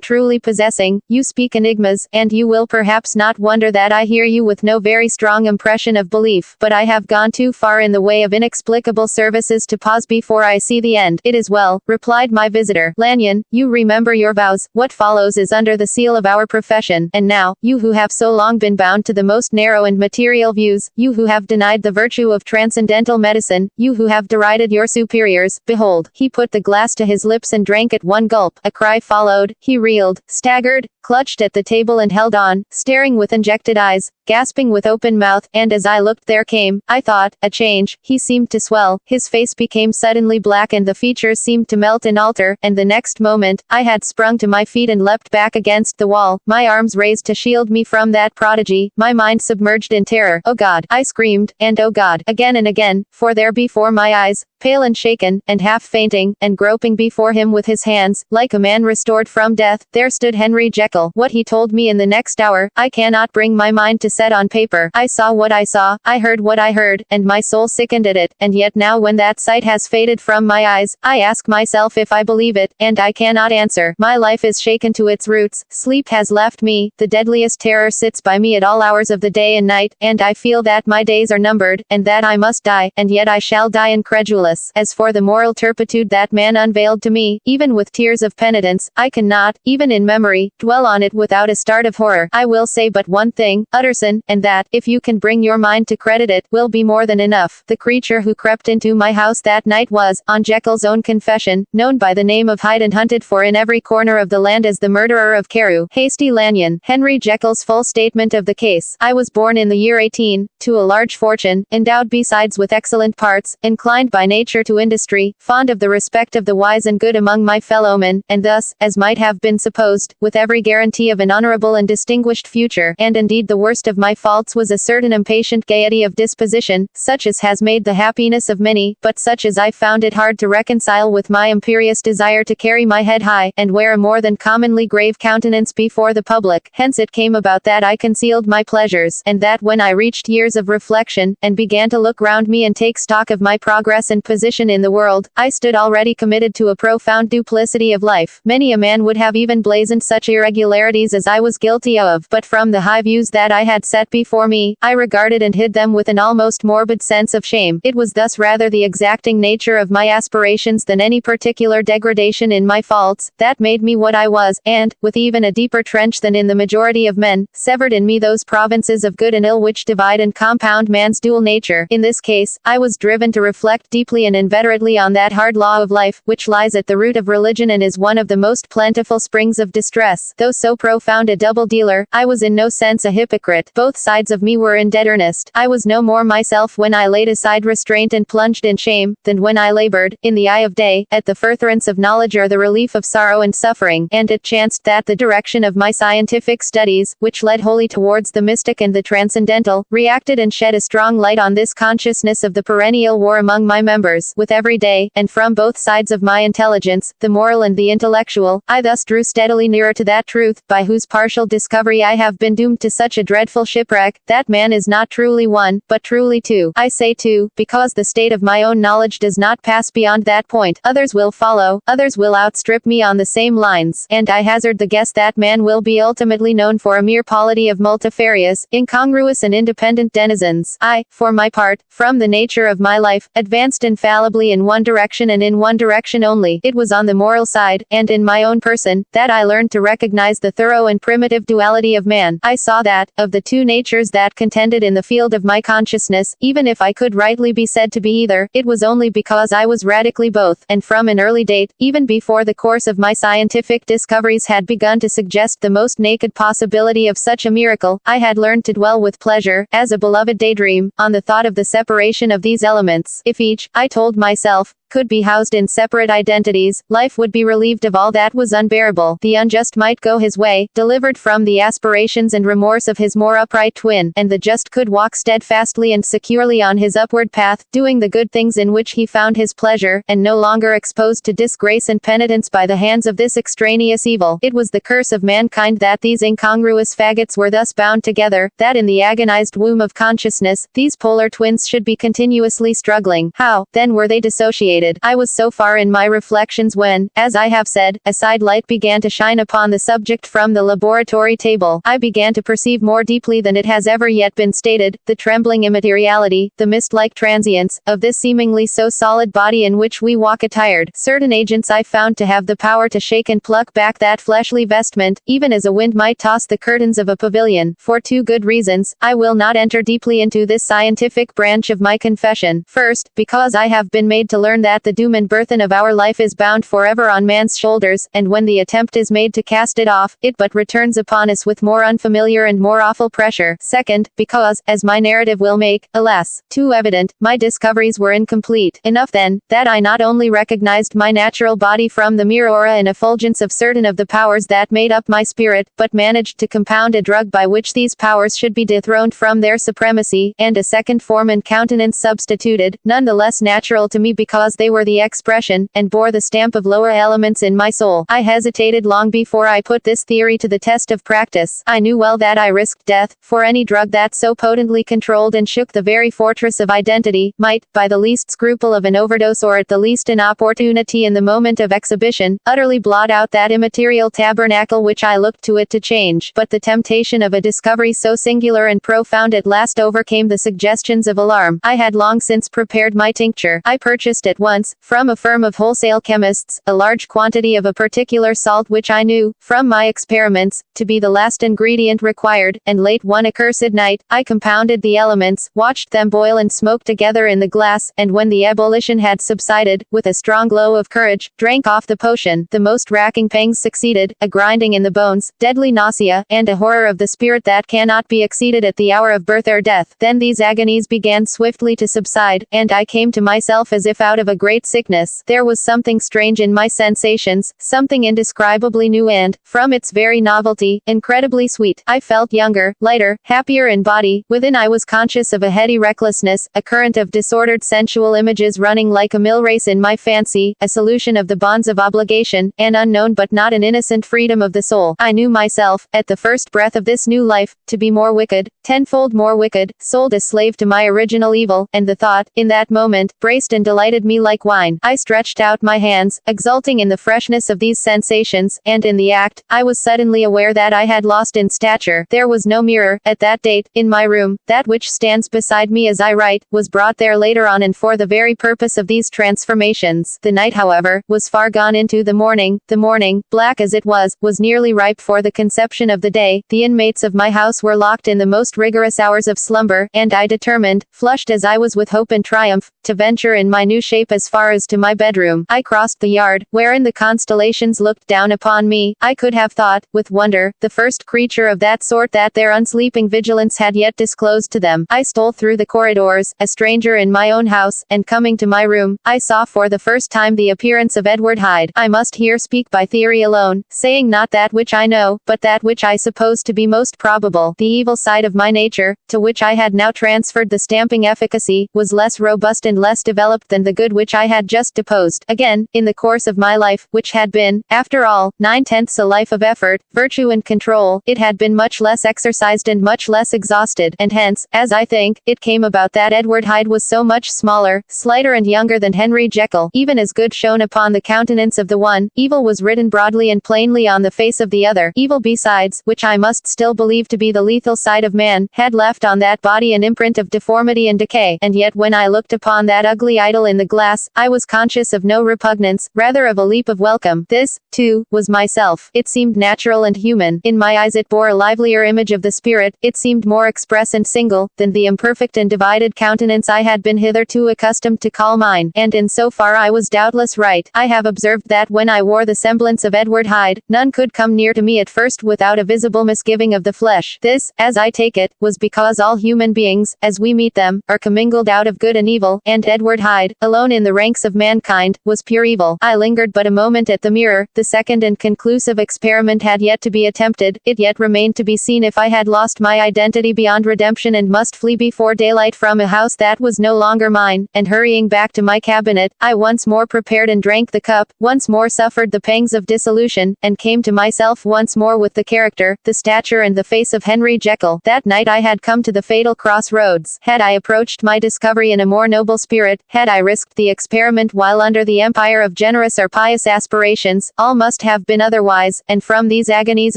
truly possessing, "you speak enigmas, and you will perhaps not wonder that I hear you with no very strong impression of belief, but I have gone too far in the way of inexplicable services to pause before I see the end." "It is well," replied my visitor. "Lanyon, you remember your vows. What follows is under the seal of our profession. And now, you who have so long been bound to the most narrow and material views, you who have denied the virtue of transcendental medicine, you who have derided your superiors, behold." He put the glass to his lips and drank at one gulp. A cry followed. He reeled, staggered, clutched at the table and held on, staring with injected eyes, gasping with open mouth, and as I looked there came, I thought, a change. He seemed to swell, his face became suddenly black and the features seemed to melt and alter, and the next moment, I had sprung to my feet and leapt back against the wall, my arms raised to shield me from that prodigy, my mind submerged in terror. "Oh God!" I screamed, and "Oh God!" again and again, for there before my eyes, pale and shaken, and half fainting, and groping before him with his hands, like a man restored from death, there stood Henry Jekyll. Jekyll. What he told me in the next hour, I cannot bring my mind to set on paper. I saw what I saw, I heard what I heard, and my soul sickened at it, and yet now when that sight has faded from my eyes, I ask myself if I believe it, and I cannot answer. My life is shaken to its roots, sleep has left me, the deadliest terror sits by me at all hours of the day and night, and I feel that my days are numbered, and that I must die, and yet I shall die incredulous. As for the moral turpitude that man unveiled to me, even with tears of penitence, I cannot, even in memory, dwell on it without a start of horror. I will say but one thing, Utterson, and that, if you can bring your mind to credit it, will be more than enough. The creature who crept into my house that night was, on Jekyll's own confession, known by the name of Hyde and hunted for in every corner of the land as the murderer of Carew. Hasty Lanyon. Henry Jekyll's full statement of the case. I was born in the year 18, to a large fortune, endowed besides with excellent parts, inclined by nature to industry, fond of the respect of the wise and good among my fellowmen, and thus, as might have been supposed, with every guarantee of an honorable and distinguished future, and indeed the worst of my faults was a certain impatient gaiety of disposition, such as has made the happiness of many, but such as I found it hard to reconcile with my imperious desire to carry my head high, and wear a more than commonly grave countenance before the public. Hence it came about that I concealed my pleasures, and that when I reached years of reflection, and began to look round me and take stock of my progress and position in the world, I stood already committed to a profound duplicity of life. Many a man would have even blazoned such irregularities as I was guilty of, but from the high views that I had set before me, I regarded and hid them with an almost morbid sense of shame. It was thus rather the exacting nature of my aspirations than any particular degradation in my faults, that made me what I was, and, with even a deeper trench than in the majority of men, severed in me those provinces of good and ill which divide and compound man's dual nature. In this case, I was driven to reflect deeply and inveterately on that hard law of life, which lies at the root of religion and is one of the most plentiful springs of distress. Though so profound a double dealer, I was in no sense a hypocrite. Both sides of me were in dead earnest. I was no more myself when I laid aside restraint and plunged in shame, than when I labored, in the eye of day, at the furtherance of knowledge or the relief of sorrow and suffering, and it chanced that the direction of my scientific studies, which led wholly towards the mystic and the transcendental, reacted and shed a strong light on this consciousness of the perennial war among my members. With every day, and from both sides of my intelligence, the moral and the intellectual, I thus drew steadily nearer to that truth, by whose partial discovery I have been doomed to such a dreadful shipwreck, that man is not truly one, but truly two. I say two, because the state of my own knowledge does not pass beyond that point. Others will follow, others will outstrip me on the same lines, and I hazard the guess that man will be ultimately known for a mere polity of multifarious, incongruous and independent denizens. I, for my part, from the nature of my life, advanced infallibly in one direction and in one direction only. It was on the moral side, and in my own person, that I learned to recognize the thorough and primitive duality of man. I saw that, of the two natures that contended in the field of my consciousness, even if I could rightly be said to be either, it was only because I was radically both, and from an early date, even before the course of my scientific discoveries had begun to suggest the most naked possibility of such a miracle, I had learned to dwell with pleasure, as a beloved daydream, on the thought of the separation of these elements. If each, I told myself, could be housed in separate identities, life would be relieved of all that was unbearable. The unjust might go his way, delivered from the aspirations and remorse of his more upright twin, and the just could walk steadfastly and securely on his upward path, doing the good things in which he found his pleasure, and no longer exposed to disgrace and penitence by the hands of this extraneous evil. It was the curse of mankind that these incongruous faggots were thus bound together, that in the agonized womb of consciousness, these polar twins should be continuously struggling. How, then, were they dissociated? I was so far in my reflections when, as I have said, a side light began to shine upon the subject from the laboratory table. I began to perceive more deeply than it has ever yet been stated, the trembling immateriality, the mist-like transience, of this seemingly so solid body in which we walk attired. Certain agents I found to have the power to shake and pluck back that fleshly vestment, even as a wind might toss the curtains of a pavilion. For two good reasons, I will not enter deeply into this scientific branch of my confession. First, because I have been made to learn that the doom and burthen of our life is bound forever on man's shoulders, and when the attempt is made to cast it off, it but returns upon us with more unfamiliar and more awful pressure. Second, because, as my narrative will make, alas, too evident, my discoveries were incomplete. Enough then, that I not only recognized my natural body from the mere aura and effulgence of certain of the powers that made up my spirit, but managed to compound a drug by which these powers should be dethroned from their supremacy, and a second form and countenance substituted, none the less natural to me because because they were the expression, and bore the stamp of lower elements in my soul. I hesitated long before I put this theory to the test of practice. I knew well that I risked death, for any drug that so potently controlled and shook the very fortress of identity, might, by the least scruple of an overdose or at the least inopportunity in the moment of exhibition, utterly blot out that immaterial tabernacle which I looked to it to change. But the temptation of a discovery so singular and profound at last overcame the suggestions of alarm. I had long since prepared my tincture. I purchased at once, from a firm of wholesale chemists, a large quantity of a particular salt which I knew, from my experiments, to be the last ingredient required, and late one accursed night, I compounded the elements, watched them boil and smoke together in the glass, and when the ebullition had subsided, with a strong glow of courage, drank off the potion. The most racking pangs succeeded, a grinding in the bones, deadly nausea, and a horror of the spirit that cannot be exceeded at the hour of birth or death. Then these agonies began swiftly to subside, and I came to myself as if out of a great sickness. There was something strange in my sensations, something indescribably new and, from its very novelty, incredibly sweet. I felt younger, lighter, happier in body. Within I was conscious of a heady recklessness, a current of disordered sensual images running like a mill race in my fancy, a solution of the bonds of obligation, an unknown but not an innocent freedom of the soul. I knew myself, at the first breath of this new life, to be more wicked, tenfold more wicked, sold a slave to my original evil, and the thought, in that moment, braced and delighted me like wine. I stretched out my hands, exulting in the freshness of these sensations, and in the act, I was suddenly aware that I had lost in stature. There was no mirror, at that date, in my room. That which stands beside me as I write, was brought there later on and for the very purpose of these transformations. The night, however, was far gone into the morning. The morning, black as it was nearly ripe for the conception of the day. The inmates of my house were locked in the most rigorous hours of slumber, and I determined, flushed as I was with hope and triumph, to venture in my new shape as far as to my bedroom. I crossed the yard, wherein the constellations looked down upon me. I could have thought, with wonder, the first creature of that sort that their unsleeping vigilance had yet disclosed to them. I stole through the corridors, a stranger in my own house, and coming to my room, I saw for the first time the appearance of Edward Hyde. I must here speak by theory alone, saying not that which I know, but that which I suppose to be most probable. The evil side of my nature, to which I had now transferred the stamping efficacy, was less robust and less developed than the good which I had just deposed. Again, in the course of my life, which had been, after all, 9/10 a life of effort, virtue and control, it had been much less exercised and much less exhausted, and hence, as I think, it came about that Edward Hyde was so much smaller, slighter and younger than Henry Jekyll. Even as good shone upon the countenance of the one, evil was written broadly and plainly on the face of the other. Evil besides, which I must still believe to be the lethal side of man, had left on that body an imprint of deformity and decay, and yet when I looked upon that ugly idol in the glass, I was conscious of no repugnance, rather of a leap of welcome. This, too, was myself. It seemed natural and human. In my eyes it bore a livelier image of the spirit, it seemed more express and single, than the imperfect and divided countenance I had been hitherto accustomed to call mine, and in so far I was doubtless right. I have observed that when I wore the semblance of Edward Hyde, none could come near to me at first without a visible misgiving of the flesh. This, as I take it, was because all human beings, as we meet them, are commingled out of good and evil, and Edward Hyde, alone in the ranks of mankind, was pure evil. I lingered but a moment at the mirror. The second and conclusive experiment had yet to be attempted. It yet remained to be seen if I had lost my identity beyond redemption and must flee before daylight from a house that was no longer mine, and hurrying back to my cabinet, I once more prepared and drank the cup, once more suffered the pangs of dissolution, and came to myself once more with the character, the stature and the face of Henry Jekyll. That night I had come to the fatal crossroads. Had I approached my discovery in a more noble spirit, had I risked the experiment while under the empire of generous or pious aspirations, all must have been otherwise, and from these agonies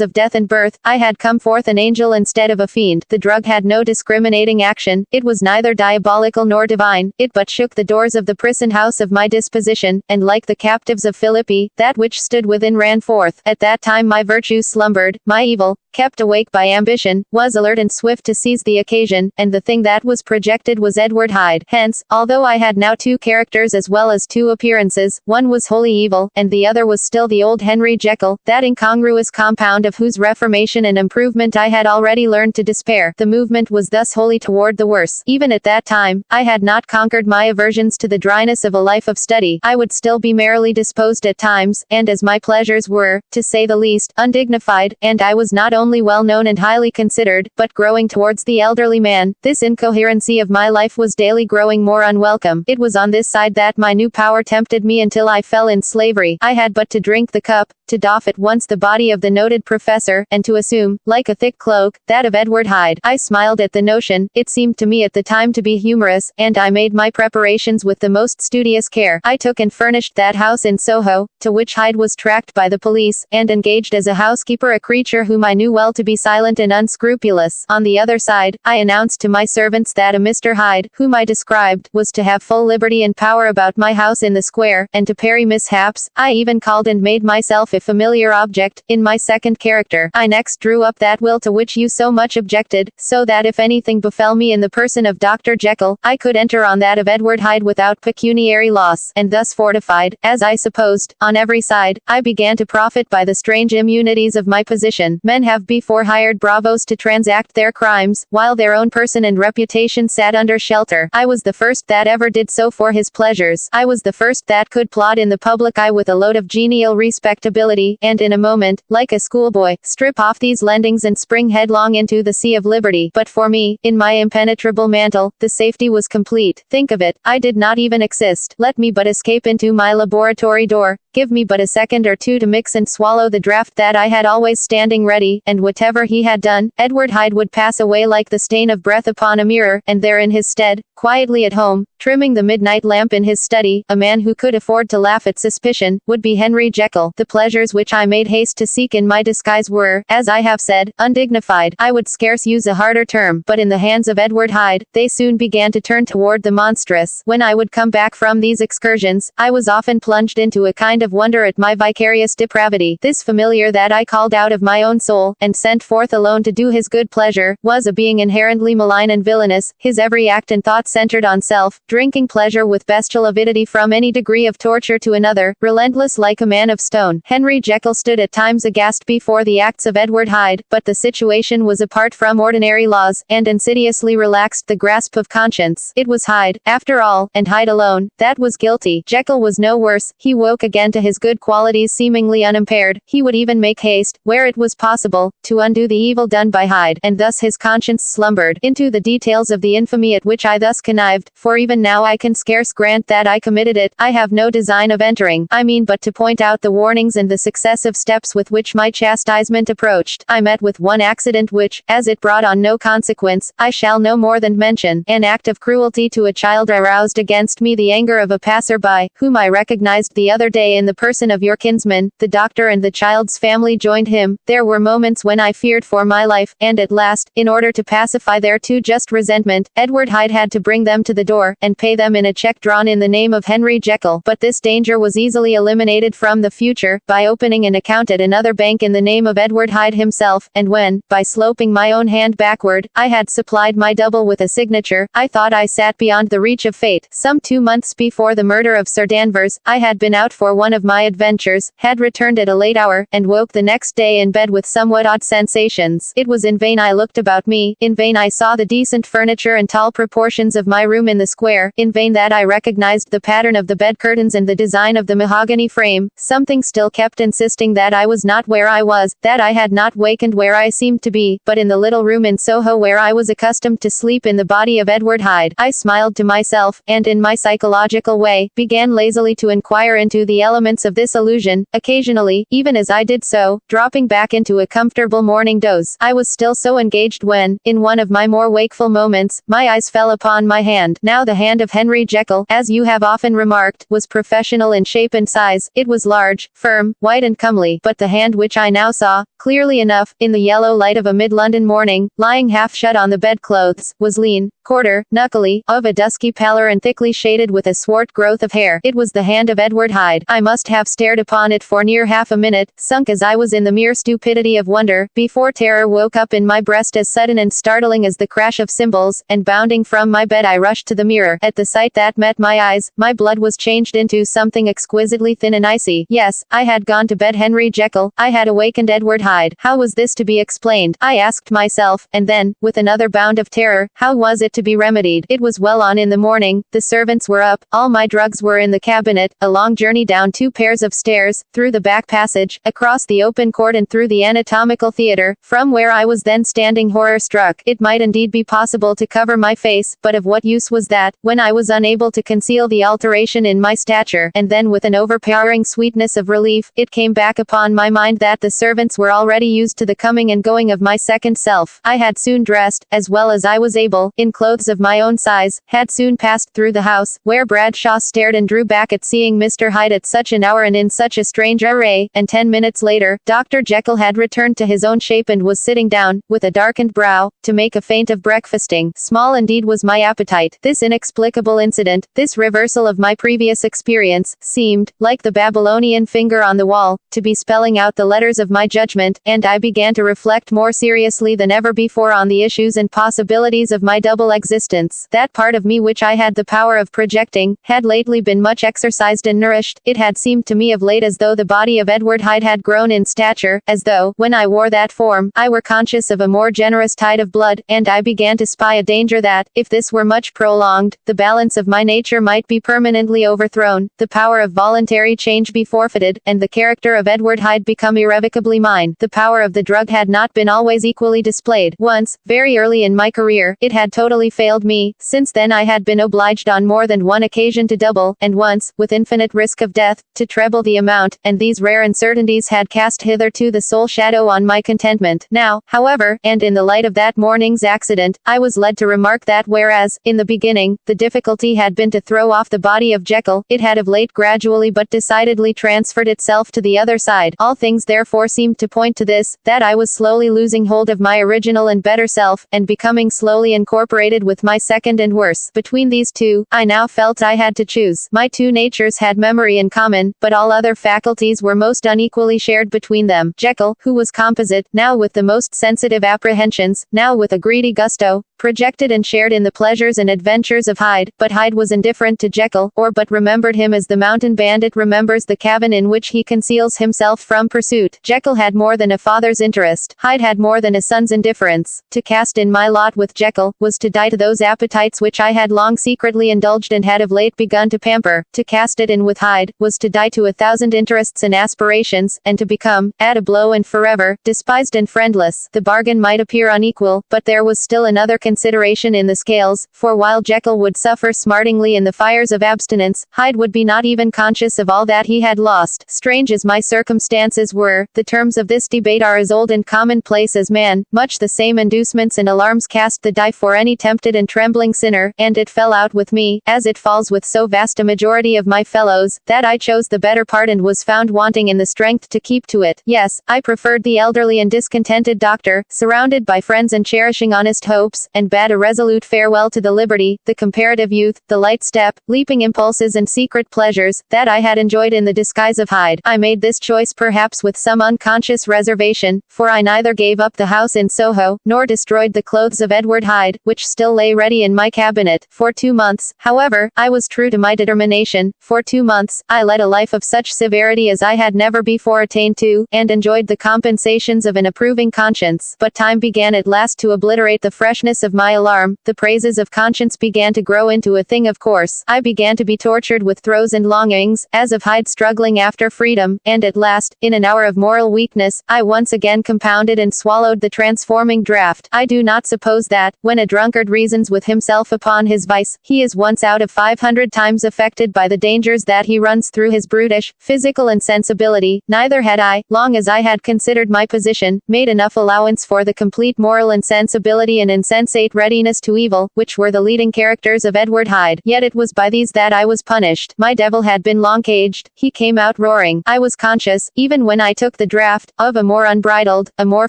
of death and birth, I had come forth an angel instead of a fiend. The drug had no discriminating action, it was neither diabolical nor divine, it but shook the doors of the prison house of my disposition, and like the captives of Philippi, that which stood within ran forth. At that time my virtue slumbered, my evil, kept awake by ambition, was alert and swift to seize the occasion, and the thing that was projected was Edward Hyde. Hence, although I had now two characters as well as two appearances, one was wholly evil, and the other was still the old Henry Jekyll, that incongruous compound of whose reformation and improvement I had already learned to despair. The movement was thus wholly toward the worse. Even at that time, I had not conquered my aversions to the dryness of a life of study. I would still be merrily disposed at times, and as my pleasures were, to say the least, undignified, and I was not only well known and highly considered, but growing towards the elderly man, this incoherency of my life was daily growing more unwelcome. It was on this side Hyde that my new power tempted me until I fell in slavery. I had but to drink the cup, to doff at once the body of the noted professor, and to assume, like a thick cloak, that of Edward Hyde. I smiled at the notion, it seemed to me at the time to be humorous, and I made my preparations with the most studious care. I took and furnished that house in Soho, to which Hyde was tracked by the police, and engaged as a housekeeper a creature whom I knew well to be silent and unscrupulous. On the other side, I announced to my servants that a Mr. Hyde, whom I described, was to have full liberty and power about my house in the square, and to parry mishaps. I even called and made myself a familiar object, in my second character. I next drew up that will to which you so much objected, so that if anything befell me in the person of Dr. Jekyll, I could enter on that of Edward Hyde without pecuniary loss, and thus fortified, as I supposed, on every side, I began to profit by the strange immunities of my position. Men have before hired bravos to transact their crimes, while their own person and reputation sat under shelter. I was the first that ever did so for his pleasures. I was the first that could plod in the public eye with a load of genial respectability, and in a moment, like a schoolboy, strip off these lendings and spring headlong into the sea of liberty. But for me, in my impenetrable mantle, the safety was complete. Think of it, I did not even exist. Let me but escape into my laboratory door, give me but a second or two to mix and swallow the draught that I had always standing ready, and whatever he had done, Edward Hyde would pass away like the stain of breath upon a mirror, and there in his stead, quietly at home, trimming the midnight lamp in his study, a man who could afford to laugh at suspicion, would be Henry Jekyll. The pleasures which I made haste to seek in my disguise were, as I have said, undignified. I would scarce use a harder term, but in the hands of Edward Hyde, they soon began to turn toward the monstrous. When I would come back from these excursions, I was often plunged into a kind of wonder at my vicarious depravity. This familiar that I called out of my own soul, and sent forth alone to do his good pleasure, was a being inherently malign and villainous, his every act and thought centered on self, drinking pleasure with bestial avidity from any degree of torture to another, relentless like a man of stone. Henry Jekyll stood at times aghast before the acts of Edward Hyde, but the situation was apart from ordinary laws, and insidiously relaxed the grasp of conscience. It was Hyde, after all, and Hyde alone, that was guilty. Jekyll was no worse. He woke again to his good qualities seemingly unimpaired. He would even make haste, where it was possible, to undo the evil done by Hyde, and thus his conscience slumbered. Into the details of the infamy at which I thus connived, for even now I can scarce grant that I committed it, I have no design of entering. I mean but to point out the warnings and the successive steps with which my chastisement approached. I met with one accident which, as it brought on no consequence, I shall no more than mention. An act of cruelty to a child aroused against me the anger of a passer-by, whom I recognized the other day in the person of your kinsman. The doctor and the child's family joined him. There were moments when I feared for my life, and at last, in order to pacify their too just resentment, Edward Hyde had to bring them to the door, and pay them in a check drawn in the name of Henry Jekyll. But this danger was easily eliminated from the future, by opening an account at another bank in the name of Edward Hyde himself, and when, by sloping my own hand backward, I had supplied my double with a signature, I thought I sat beyond the reach of fate. Some 2 months before the murder of Sir Danvers, I had been out for one of my adventures, had returned at a late hour, and woke the next day in bed with somewhat odd sensations. It was in vain I looked about me, in vain I saw the decent furniture and tall proportions of my room in the square, in vain that I recognized the pattern of the bed curtains and the design of the mahogany frame. Something still kept insisting that I was not where I was, that I had not wakened where I seemed to be, but in the little room in Soho where I was accustomed to sleep in the body of Edward Hyde. I smiled to myself, and in my psychological way, began lazily to inquire into the elements of this illusion, occasionally, even as I did so, dropping back into a comfortable morning doze. I was still so engaged when, in one of my more wakeful moments, my eyes fell upon my hand. Now the hand of Henry Jekyll, as you have often remarked, was professional in shape and size. It was large, firm, white and comely, but the hand which I now saw, clearly enough, in the yellow light of a mid-London morning, lying half shut on the bedclothes, was lean, quarter, knuckly, of a dusky pallor and thickly shaded with a swart growth of hair. It was the hand of Edward Hyde. I must have stared upon it for near half a minute, sunk as I was in the mere stupidity of wonder, before terror woke up in my breast as sudden and startling as the crash of cymbals, and bounding from my bed I rushed to the mirror. At the sight that met my eyes, my blood was changed into something exquisitely thin and icy. Yes, I had gone to bed Henry Jekyll, I had awakened Edward Hyde. How was this to be explained? I asked myself, and then, with another bound of terror, how was it to be remedied? It was well on in the morning, the servants were up, all my drugs were in the cabinet, a long journey down 2 pairs of stairs, through the back passage, across the open court and through the anatomical theater, from where I was then standing horror-struck. It might indeed be possible to cover my face, but of what use was that, when I was unable to conceal the alteration in my stature? And then with an overpowering sweetness of relief, it came back upon my mind that the servants were already used to the coming and going of my second self. I had soon dressed, as well as I was able, in clothes of my own size, had soon passed through the house, where Bradshaw stared and drew back at seeing Mr. Hyde at such an hour and in such a strange array, and 10 minutes later, Dr. Jekyll had returned to his own shape and was sitting down, with a darkened brow, to make a feint of breakfasting. Small indeed was my appetite. This inexplicable incident, this reversal of my previous experience, seemed, like the Babylonian finger on the wall, to be spelling out the letters of my judgment, and I began to reflect more seriously than ever before on the issues and possibilities of my double existence. That part of me which I had the power of projecting, had lately been much exercised and nourished. It had seemed to me of late as though the body of Edward Hyde had grown in stature, as though, when I wore that form, I were conscious of a more generous tide of blood, and I began to spy a danger that, if this were much prolonged, the balance of my nature might be permanently overthrown, the power of voluntary change be forfeited, and the character of Edward Hyde become irrevocably mine. The power of the drug had not been always equally displayed. Once, very early in my career, it had totally failed me. Since then I had been obliged on more than one occasion to double, and once, with infinite risk of death, to treble the amount, and these rare uncertainties had cast hitherto the sole shadow on my contentment. Now, however, and in the light of that morning's accident, I was led to remark that whereas, in the beginning, the difficulty had been to throw off the body of Jekyll, it had of late gradually but decidedly transferred itself to the other side. All things therefore seemed to point to this, that I was slowly losing hold of my original and better self, and becoming slowly incorporated with my second and worse. Between these two, I now felt I had to choose. My two natures had memory in common, but all other faculties were most unequally shared between them. Jekyll, who was composite, now with the most sensitive apprehensions, now with a greedy gusto, projected and shared in the pleasures and adventures of Hyde, but Hyde was indifferent to Jekyll, or but remembered him as the mountain bandit remembers the cabin in which he conceals himself from pursuit. Jekyll had more than a father's interest. Hyde had more than a son's indifference. To cast in my lot with Jekyll, was to die to those appetites which I had long secretly indulged and had of late begun to pamper. To cast it in with Hyde, was to die to 1,000 interests and aspirations, and to become, at a blow and forever, despised and friendless. The bargain might appear unequal, but there was still another consideration in the scales, for while Jekyll would suffer smartingly in the fires of abstinence, Hyde would be not even conscious of all that he had lost. Strange as my circumstances were, the terms of this debate are as old and commonplace as man, much the same inducements and alarms cast the die for any tempted and trembling sinner, and it fell out with me, as it falls with so vast a majority of my fellows, that I chose the better part and was found wanting in the strength to keep to it. Yes, I preferred the elderly and discontented doctor, surrounded by friends and cherishing honest hopes, and bade a resolute farewell to the liberty, the comparative youth, the light step, leaping impulses and secret pleasures, that I had enjoyed in the disguise of Hyde. I made this choice perhaps with some unconscious reservation, for I neither gave up the house in Soho, nor destroyed the clothes of Edward Hyde, which still lay ready in my cabinet. For 2 months, however, I was true to my determination. For 2 months, I led a life of such severity as I had never before attained to, and enjoyed the compensations of an approving conscience. But time began at last to obliterate the freshness of my alarm. The praises of conscience began to grow into a thing of course. I began to be tortured with throes and longings, as of Hyde struggling after freedom, and at last, in an hour of moral weakness, I once again compounded and swallowed the transforming draught. I do not suppose that, when a drunkard reasons with himself upon his vice, he is once out of 500 times affected by the dangers that he runs through his brutish, physical insensibility. Neither had I, long as I had considered my position, made enough allowance for the complete moral insensibility and insensate readiness to evil, which were the leading characters of Edward Hyde. Yet it was by these that I was punished. My devil had been long caged. He came out roaring. I was conscious, even when I took the draught, of a more unbridled, a more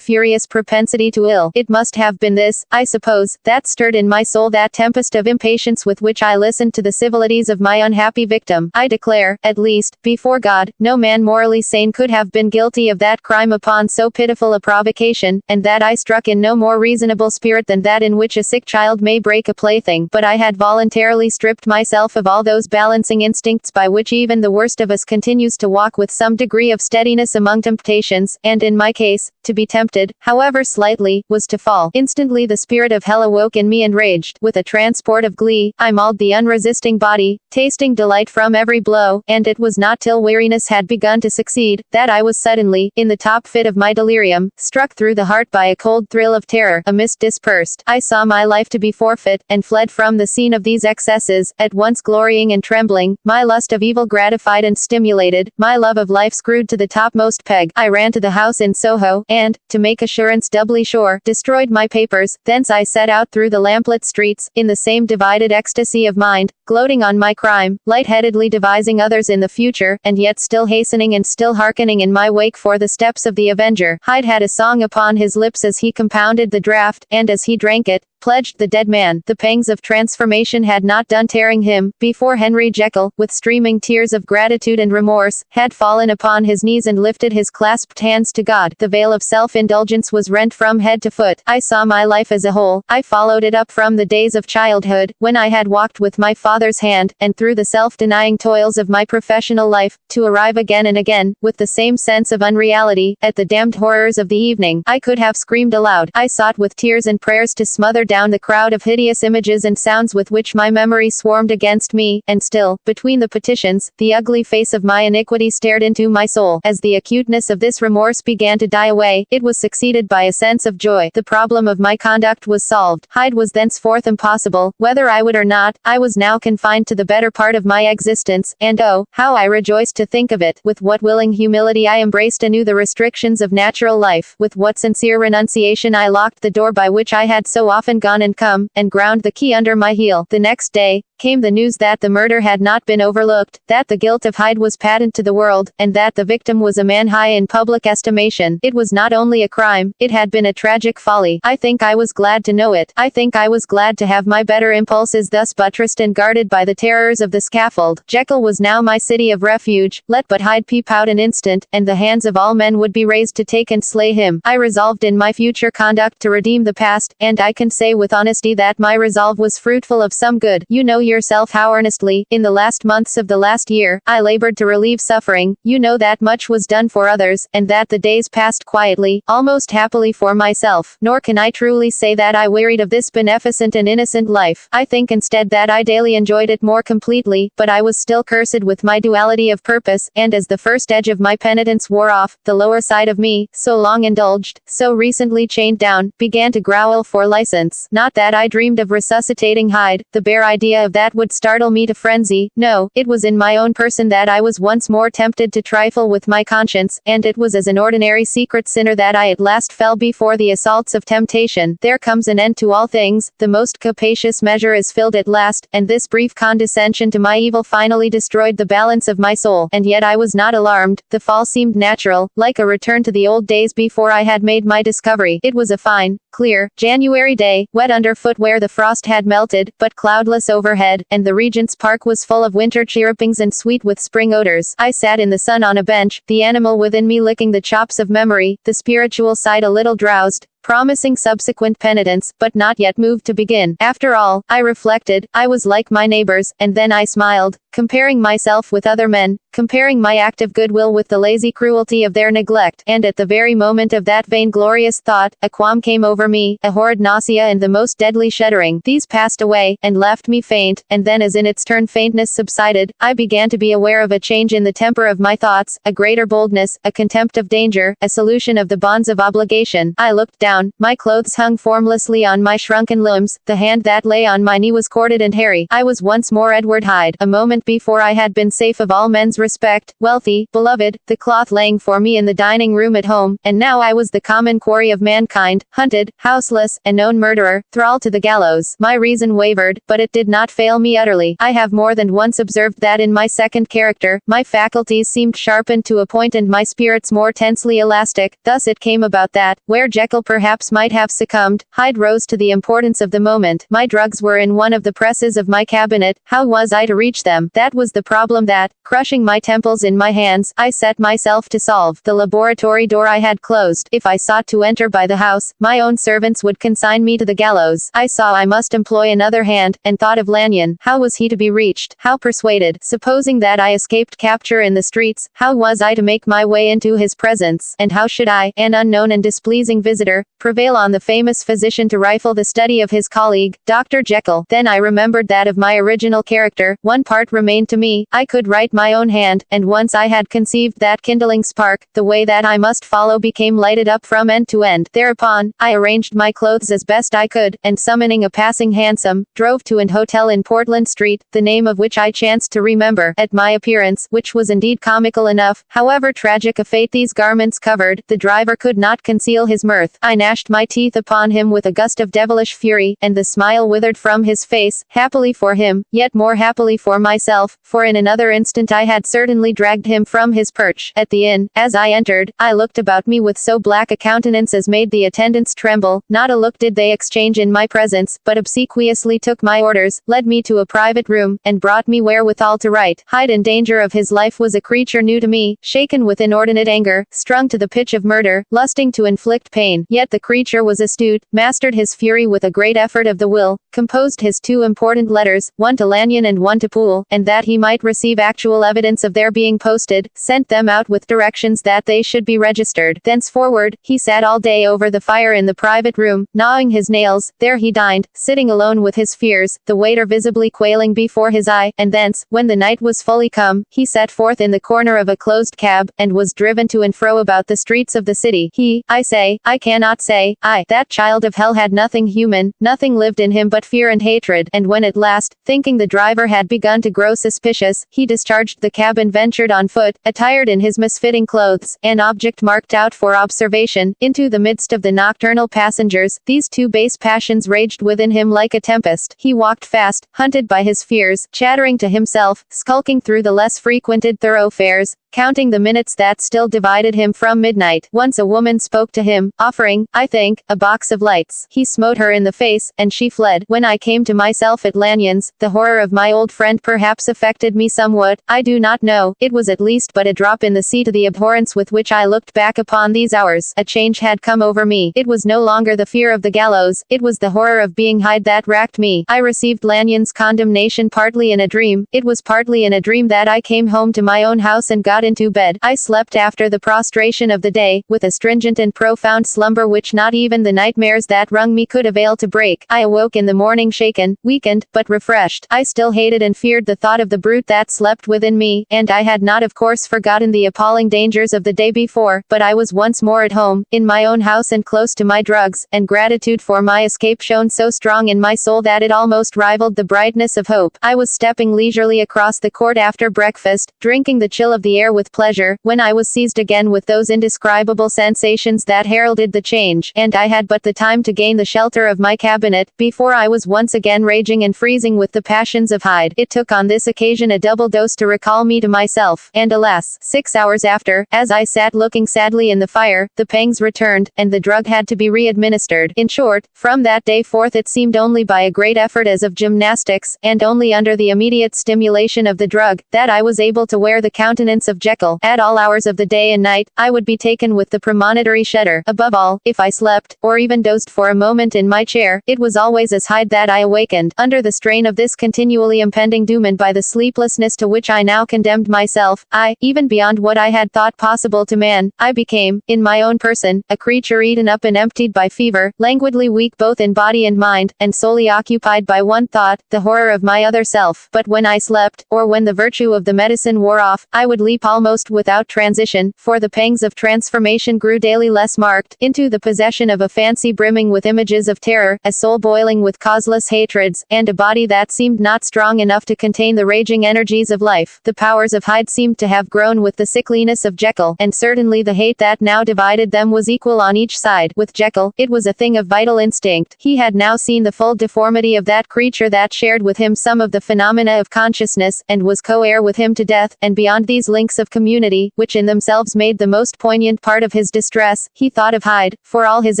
furious propensity to ill. It must have been this, I suppose, that stirred in my soul that tempest of impatience with which I listened to the civilities of my unhappy victim. I declare, at least, before God, no man morally sane could have been guilty of that crime upon so pitiful a provocation, and that I struck in no more reasonable spirit than that in which a sick child may break a plaything, but I had voluntarily stripped myself of all those balancing instincts by which even the worst of us continues to walk with some degree of steadiness among temptations, and in my case, to be tempted, however slightly, was to fall. Instantly the spirit of hell awoke in me and raged. With a transport of glee, I mauled the unresisting body, tasting delight from every blow, and it was not till weariness had begun to succeed, that I was suddenly, in the top fit of my delirium, struck through the heart by a cold thrill of terror. A mist dispersed. I saw my life to be forfeit, and fled from the scene of these excesses, at once glorying and trembling, my lust of evil gratified and stimulated, my love of life screwed to the topmost peg. I ran to the house in Soho, and, to make assurance doubly sure, destroyed my papers. Thence I set out through the lamplit streets, in the same divided ecstasy of mind, gloating on my crime, light-headedly devising others in the future, and yet still hastening and still hearkening in my wake for the steps of the avenger. Hyde had a song upon his lips as he compounded the draught, and as he drank it, pledged the dead man. The pangs of transformation had not done tearing him, before Henry Jekyll, with streaming tears of gratitude and remorse, had fallen upon his knees and lifted his clasped hands to God. The veil of self-indulgence was rent from head to foot. I saw my life as a whole. I followed it up from the days of childhood, when I had walked with my father's hand, and through the self-denying toils of my professional life, to arrive again and again, with the same sense of unreality, at the damned horrors of the evening. I could have screamed aloud. I sought with tears and prayers to smother down the crowd of hideous images and sounds with which my memory swarmed against me, and still, between the petitions, the ugly face of my iniquity stared into my soul. As the acuteness of this remorse began to die away, it was succeeded by a sense of joy. The problem of my conduct was solved. Hyde was thenceforth impossible, whether I would or not. I was now confined to the better part of my existence, and oh, how I rejoiced to think of it! With what willing humility I embraced anew the restrictions of natural life! With what sincere renunciation I locked the door by which I had so often gone and come, and ground the key under my heel. The next day, came the news that the murder had not been overlooked, that the guilt of Hyde was patent to the world, and that the victim was a man high in public estimation. It was not only a crime, it had been a tragic folly. I think I was glad to know it. I think I was glad to have my better impulses thus buttressed and guarded by the terrors of the scaffold. Jekyll was now my city of refuge. Let but Hyde peep out an instant, and the hands of all men would be raised to take and slay him. I resolved in my future conduct to redeem the past, and I can say with honesty that my resolve was fruitful of some good. You know yourself how earnestly, in the last months of the last year, I labored to relieve suffering. You know that much was done for others, and that the days passed quietly, almost happily for myself. Nor can I truly say that I wearied of this beneficent and innocent life. I think instead that I daily enjoyed it more completely, but I was still cursed with my duality of purpose, and as the first edge of my penitence wore off, the lower side of me, so long indulged, so recently chained down, began to growl for license. Not that I dreamed of resuscitating Hyde. The bare idea of that would startle me to frenzy. No, it was in my own person that I was once more tempted to trifle with my conscience, and it was as an ordinary secret sinner that I at last fell before the assaults of temptation. There comes an end to all things, the most capacious measure is filled at last, and this brief condescension to my evil finally destroyed the balance of my soul. And yet I was not alarmed. The fall seemed natural, like a return to the old days before I had made my discovery. It was a fine, clear, January day, wet underfoot where the frost had melted, but cloudless overhead, and the Regent's Park was full of winter chirrupings and sweet with spring odors. I sat in the sun on a bench, the animal within me licking the chops of memory, the spiritual side a little drowsed, promising subsequent penitence, but not yet moved to begin. After all, I reflected, I was like my neighbors, and then I smiled, comparing myself with other men, comparing my active goodwill with the lazy cruelty of their neglect, and at the very moment of that vainglorious thought, a qualm came over me, a horrid nausea and the most deadly shuddering. These passed away, and left me faint, and then as in its turn faintness subsided, I began to be aware of a change in the temper of my thoughts, a greater boldness, a contempt of danger, a solution of the bonds of obligation. I looked down. My clothes hung formlessly on my shrunken limbs, the hand that lay on my knee was corded and hairy. I was once more Edward Hyde. A moment before I had been safe of all men's respect, wealthy, beloved, the cloth laying for me in the dining room at home, and now I was the common quarry of mankind, hunted, houseless, a known murderer, thrall to the gallows. My reason wavered, but it did not fail me utterly. I have more than once observed that in my second character, my faculties seemed sharpened to a point and my spirits more tensely elastic. Thus it came about that, where Jekyll perhaps perhaps might have succumbed. Hyde rose to the importance of the moment. My drugs were in one of the presses of my cabinet. How was I to reach them? That was the problem that, crushing my temples in my hands, I set myself to solve. The laboratory door I had closed. If I sought to enter by the house, my own servants would consign me to the gallows. I saw I must employ another hand, and thought of Lanyon. How was he to be reached? How persuaded? Supposing that I escaped capture in the streets, how was I to make my way into his presence? And how should I, an unknown and displeasing visitor, prevail on the famous physician to rifle the study of his colleague, Dr. Jekyll? Then I remembered that of my original character, one part remained to me. I could write my own hand, and once I had conceived that kindling spark, the way that I must follow became lighted up from end to end. Thereupon, I arranged my clothes as best I could, and summoning a passing hansom, drove to an hotel in Portland Street, the name of which I chanced to remember. At my appearance, which was indeed comical enough, however tragic a fate these garments covered, the driver could not conceal his mirth. I gnashed my teeth upon him with a gust of devilish fury, and the smile withered from his face, happily for him, yet more happily for myself, for in another instant I had certainly dragged him from his perch. At the inn, as I entered, I looked about me with so black a countenance as made the attendants tremble. Not a look did they exchange in my presence, but obsequiously took my orders, led me to a private room, and brought me wherewithal to write. Hyde in danger of his life was a creature new to me, shaken with inordinate anger, strung to the pitch of murder, lusting to inflict pain. Yet the creature was astute, mastered his fury with a great effort of the will, composed his two important letters, one to Lanyon and one to Poole, and that he might receive actual evidence of their being posted, sent them out with directions that they should be registered. Thenceforward, he sat all day over the fire in the private room, gnawing his nails. There he dined, sitting alone with his fears, the waiter visibly quailing before his eye, and thence, when the night was fully come, he set forth in the corner of a closed cab, and was driven to and fro about the streets of the city. I cannot say, that child of hell had nothing human, nothing lived in him but fear and hatred, and when at last, thinking the driver had begun to grow suspicious, he discharged the cab and ventured on foot, attired in his misfitting clothes, an object marked out for observation, into the midst of the nocturnal passengers. These two base passions raged within him like a tempest. He walked fast, hunted by his fears, chattering to himself, skulking through the less frequented thoroughfares, counting the minutes that still divided him from midnight. Once a woman spoke to him, offering, I think, a box of lights. He smote her in the face, and she fled. When I came to myself at Lanyon's, the horror of my old friend perhaps affected me somewhat. I do not know. It was at least but a drop in the sea to the abhorrence with which I looked back upon these hours. A change had come over me. It was no longer the fear of the gallows. It was the horror of being Hyde that racked me. I received Lanyon's condemnation partly in a dream. It was partly in a dream that I came home to my own house and got into bed. I slept after the prostration of the day, with a stringent and profound slumber which not even the nightmares that wrung me could avail to break. I awoke in the morning shaken, weakened, but refreshed. I still hated and feared the thought of the brute that slept within me, and I had not of course forgotten the appalling dangers of the day before, but I was once more at home, in my own house and close to my drugs, and gratitude for my escape shone so strong in my soul that it almost rivaled the brightness of hope. I was stepping leisurely across the court after breakfast, drinking the chill of the air with pleasure, when I was seized again with those indescribable sensations that heralded the change, and I had but the time to gain the shelter of my cabinet, before I was once again raging and freezing with the passions of Hyde. It took on this occasion a double dose to recall me to myself, and alas, 6 hours after, as I sat looking sadly in the fire, the pangs returned, and the drug had to be re-administered. In short, from that day forth it seemed only by a great effort as of gymnastics, and only under the immediate stimulation of the drug, that I was able to wear the countenance of Jekyll. At all hours of the day and night, I would be taken with the premonitory shudder. Above all, if I slept, or even dozed for a moment in my chair, it was always as Hyde that I awakened. Under the strain of this continually impending doom and by the sleeplessness to which I now condemned myself, even beyond what I had thought possible to man, I became, in my own person, a creature eaten up and emptied by fever, languidly weak both in body and mind, and solely occupied by one thought, the horror of my other self. But when I slept, or when the virtue of the medicine wore off, I would leap almost without transition, for the pangs of transformation grew daily less marked, into the possession of a fancy brimming with images of terror, a soul boiling with causeless hatreds, and a body that seemed not strong enough to contain the raging energies of life. The powers of Hyde seemed to have grown with the sickliness of Jekyll, and certainly the hate that now divided them was equal on each side. With Jekyll, it was a thing of vital instinct. He had now seen the full deformity of that creature that shared with him some of the phenomena of consciousness, and was co-heir with him to death, and beyond these links of community, which in themselves made the most poignant part of his distress. He thought of Hyde, for all his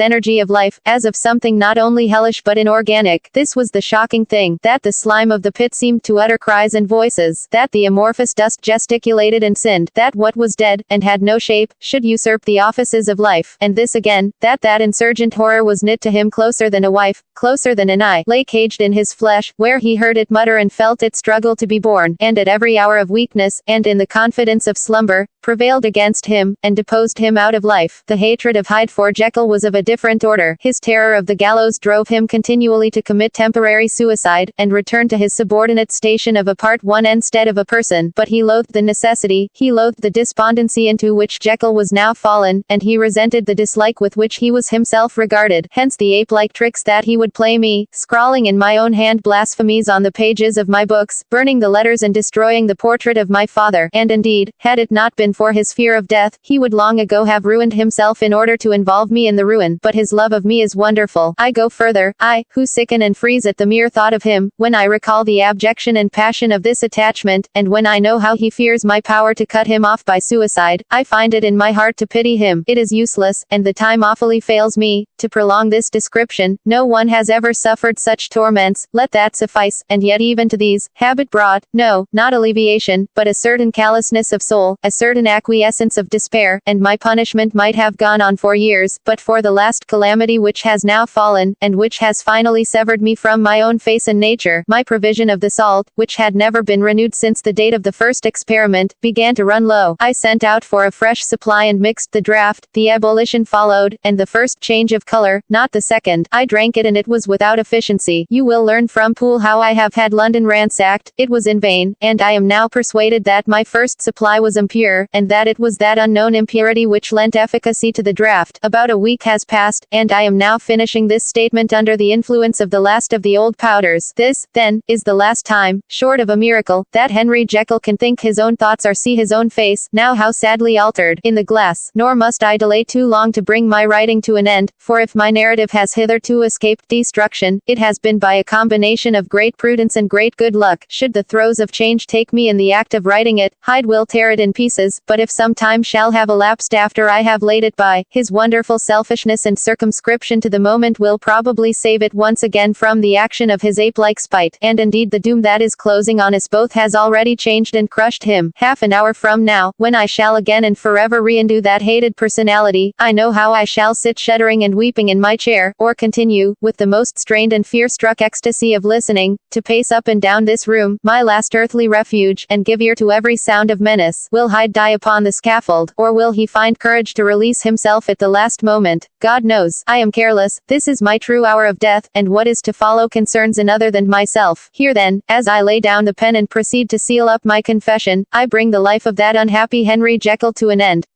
energy of life, as of something not only hellish but inorganic. This was the shocking thing, that the slime of the pit seemed to utter cries and voices, that the amorphous dust gesticulated and sinned, that what was dead, and had no shape, should usurp the offices of life, and this again, that that insurgent horror was knit to him closer than a wife, closer than an eye, lay caged in his flesh, where he heard it mutter and felt it struggle to be born, and at every hour of weakness, and in the confidence of slumber, prevailed against him, and deposed him out of life. The hatred of Hyde for Jekyll was of a different order. His terror of the gallows drove him continually to commit temporary suicide, and return to his subordinate station of a part one instead of a person. But he loathed the necessity, he loathed the despondency into which Jekyll was now fallen, and he resented the dislike with which he was himself regarded. Hence the ape-like tricks that he would play me, scrawling in my own hand blasphemies on the pages of my books, burning the letters and destroying the portrait of my father. And indeed, had it not been for his fear of death, he would long ago have ruined himself in order to involve me in the ruin. But his love of me is wonderful. I go further, I, who sicken and freeze at the mere thought of him, when I recall the abjection and passion of this attachment, and when I know how he fears my power to cut him off by suicide, I find it in my heart to pity him. It is useless, and the time awfully fails me, to prolong this description. No one has ever suffered such torments, let that suffice, and yet even to these, habit brought, no, not alleviation, but a certain callousness of soul, a certain acquiescence of despair, and my punishment might have gone on for years, but for the last calamity which has now fallen, and which has finally severed me from my own face and nature. My provision of the salt, which had never been renewed since the date of the first experiment, began to run low. I sent out for a fresh supply and mixed the draught. The ebullition followed, and the first change of color, not the second. I drank it and it was without efficiency. You will learn from Poole how I have had London ransacked. It was in vain, and I am now persuaded that my first supply was impure, and that it was that unknown impurity which lent efficacy to the draught. About a week has passed, and I am now finishing this statement under the influence of the last of the old powders. This, then, is the last time, short of a miracle, that Henry Jekyll can think his own thoughts or see his own face, now how sadly altered, in the glass. Nor must I delay too long to bring my writing to an end, for if my narrative has hitherto escaped destruction, it has been by a combination of great prudence and great good luck. Should the throes of change take me in the act of writing it, Hyde will tear it in pieces, but if some time shall have elapsed after I have laid it by, his wonderful selfishness and circumscription to the moment will probably save it once again from the action of his ape-like spite. And indeed the doom that is closing on us both has already changed and crushed him. Half an hour from now, when I shall again and forever re-undo that hated personality, I know how I shall sit shuddering and weeping in my chair, or continue, with the most strained and fear-struck ecstasy of listening, to pace up and down this room, my last earthly refuge, and give ear to every sound of menace. Will Hyde die upon the scaffold, or will he find courage to release himself at the last moment? God knows. I am careless. This is my true hour of death, and what is to follow concerns another than myself. Here then, as I lay down the pen and proceed to seal up my confession, I bring the life of that unhappy Henry Jekyll to an end.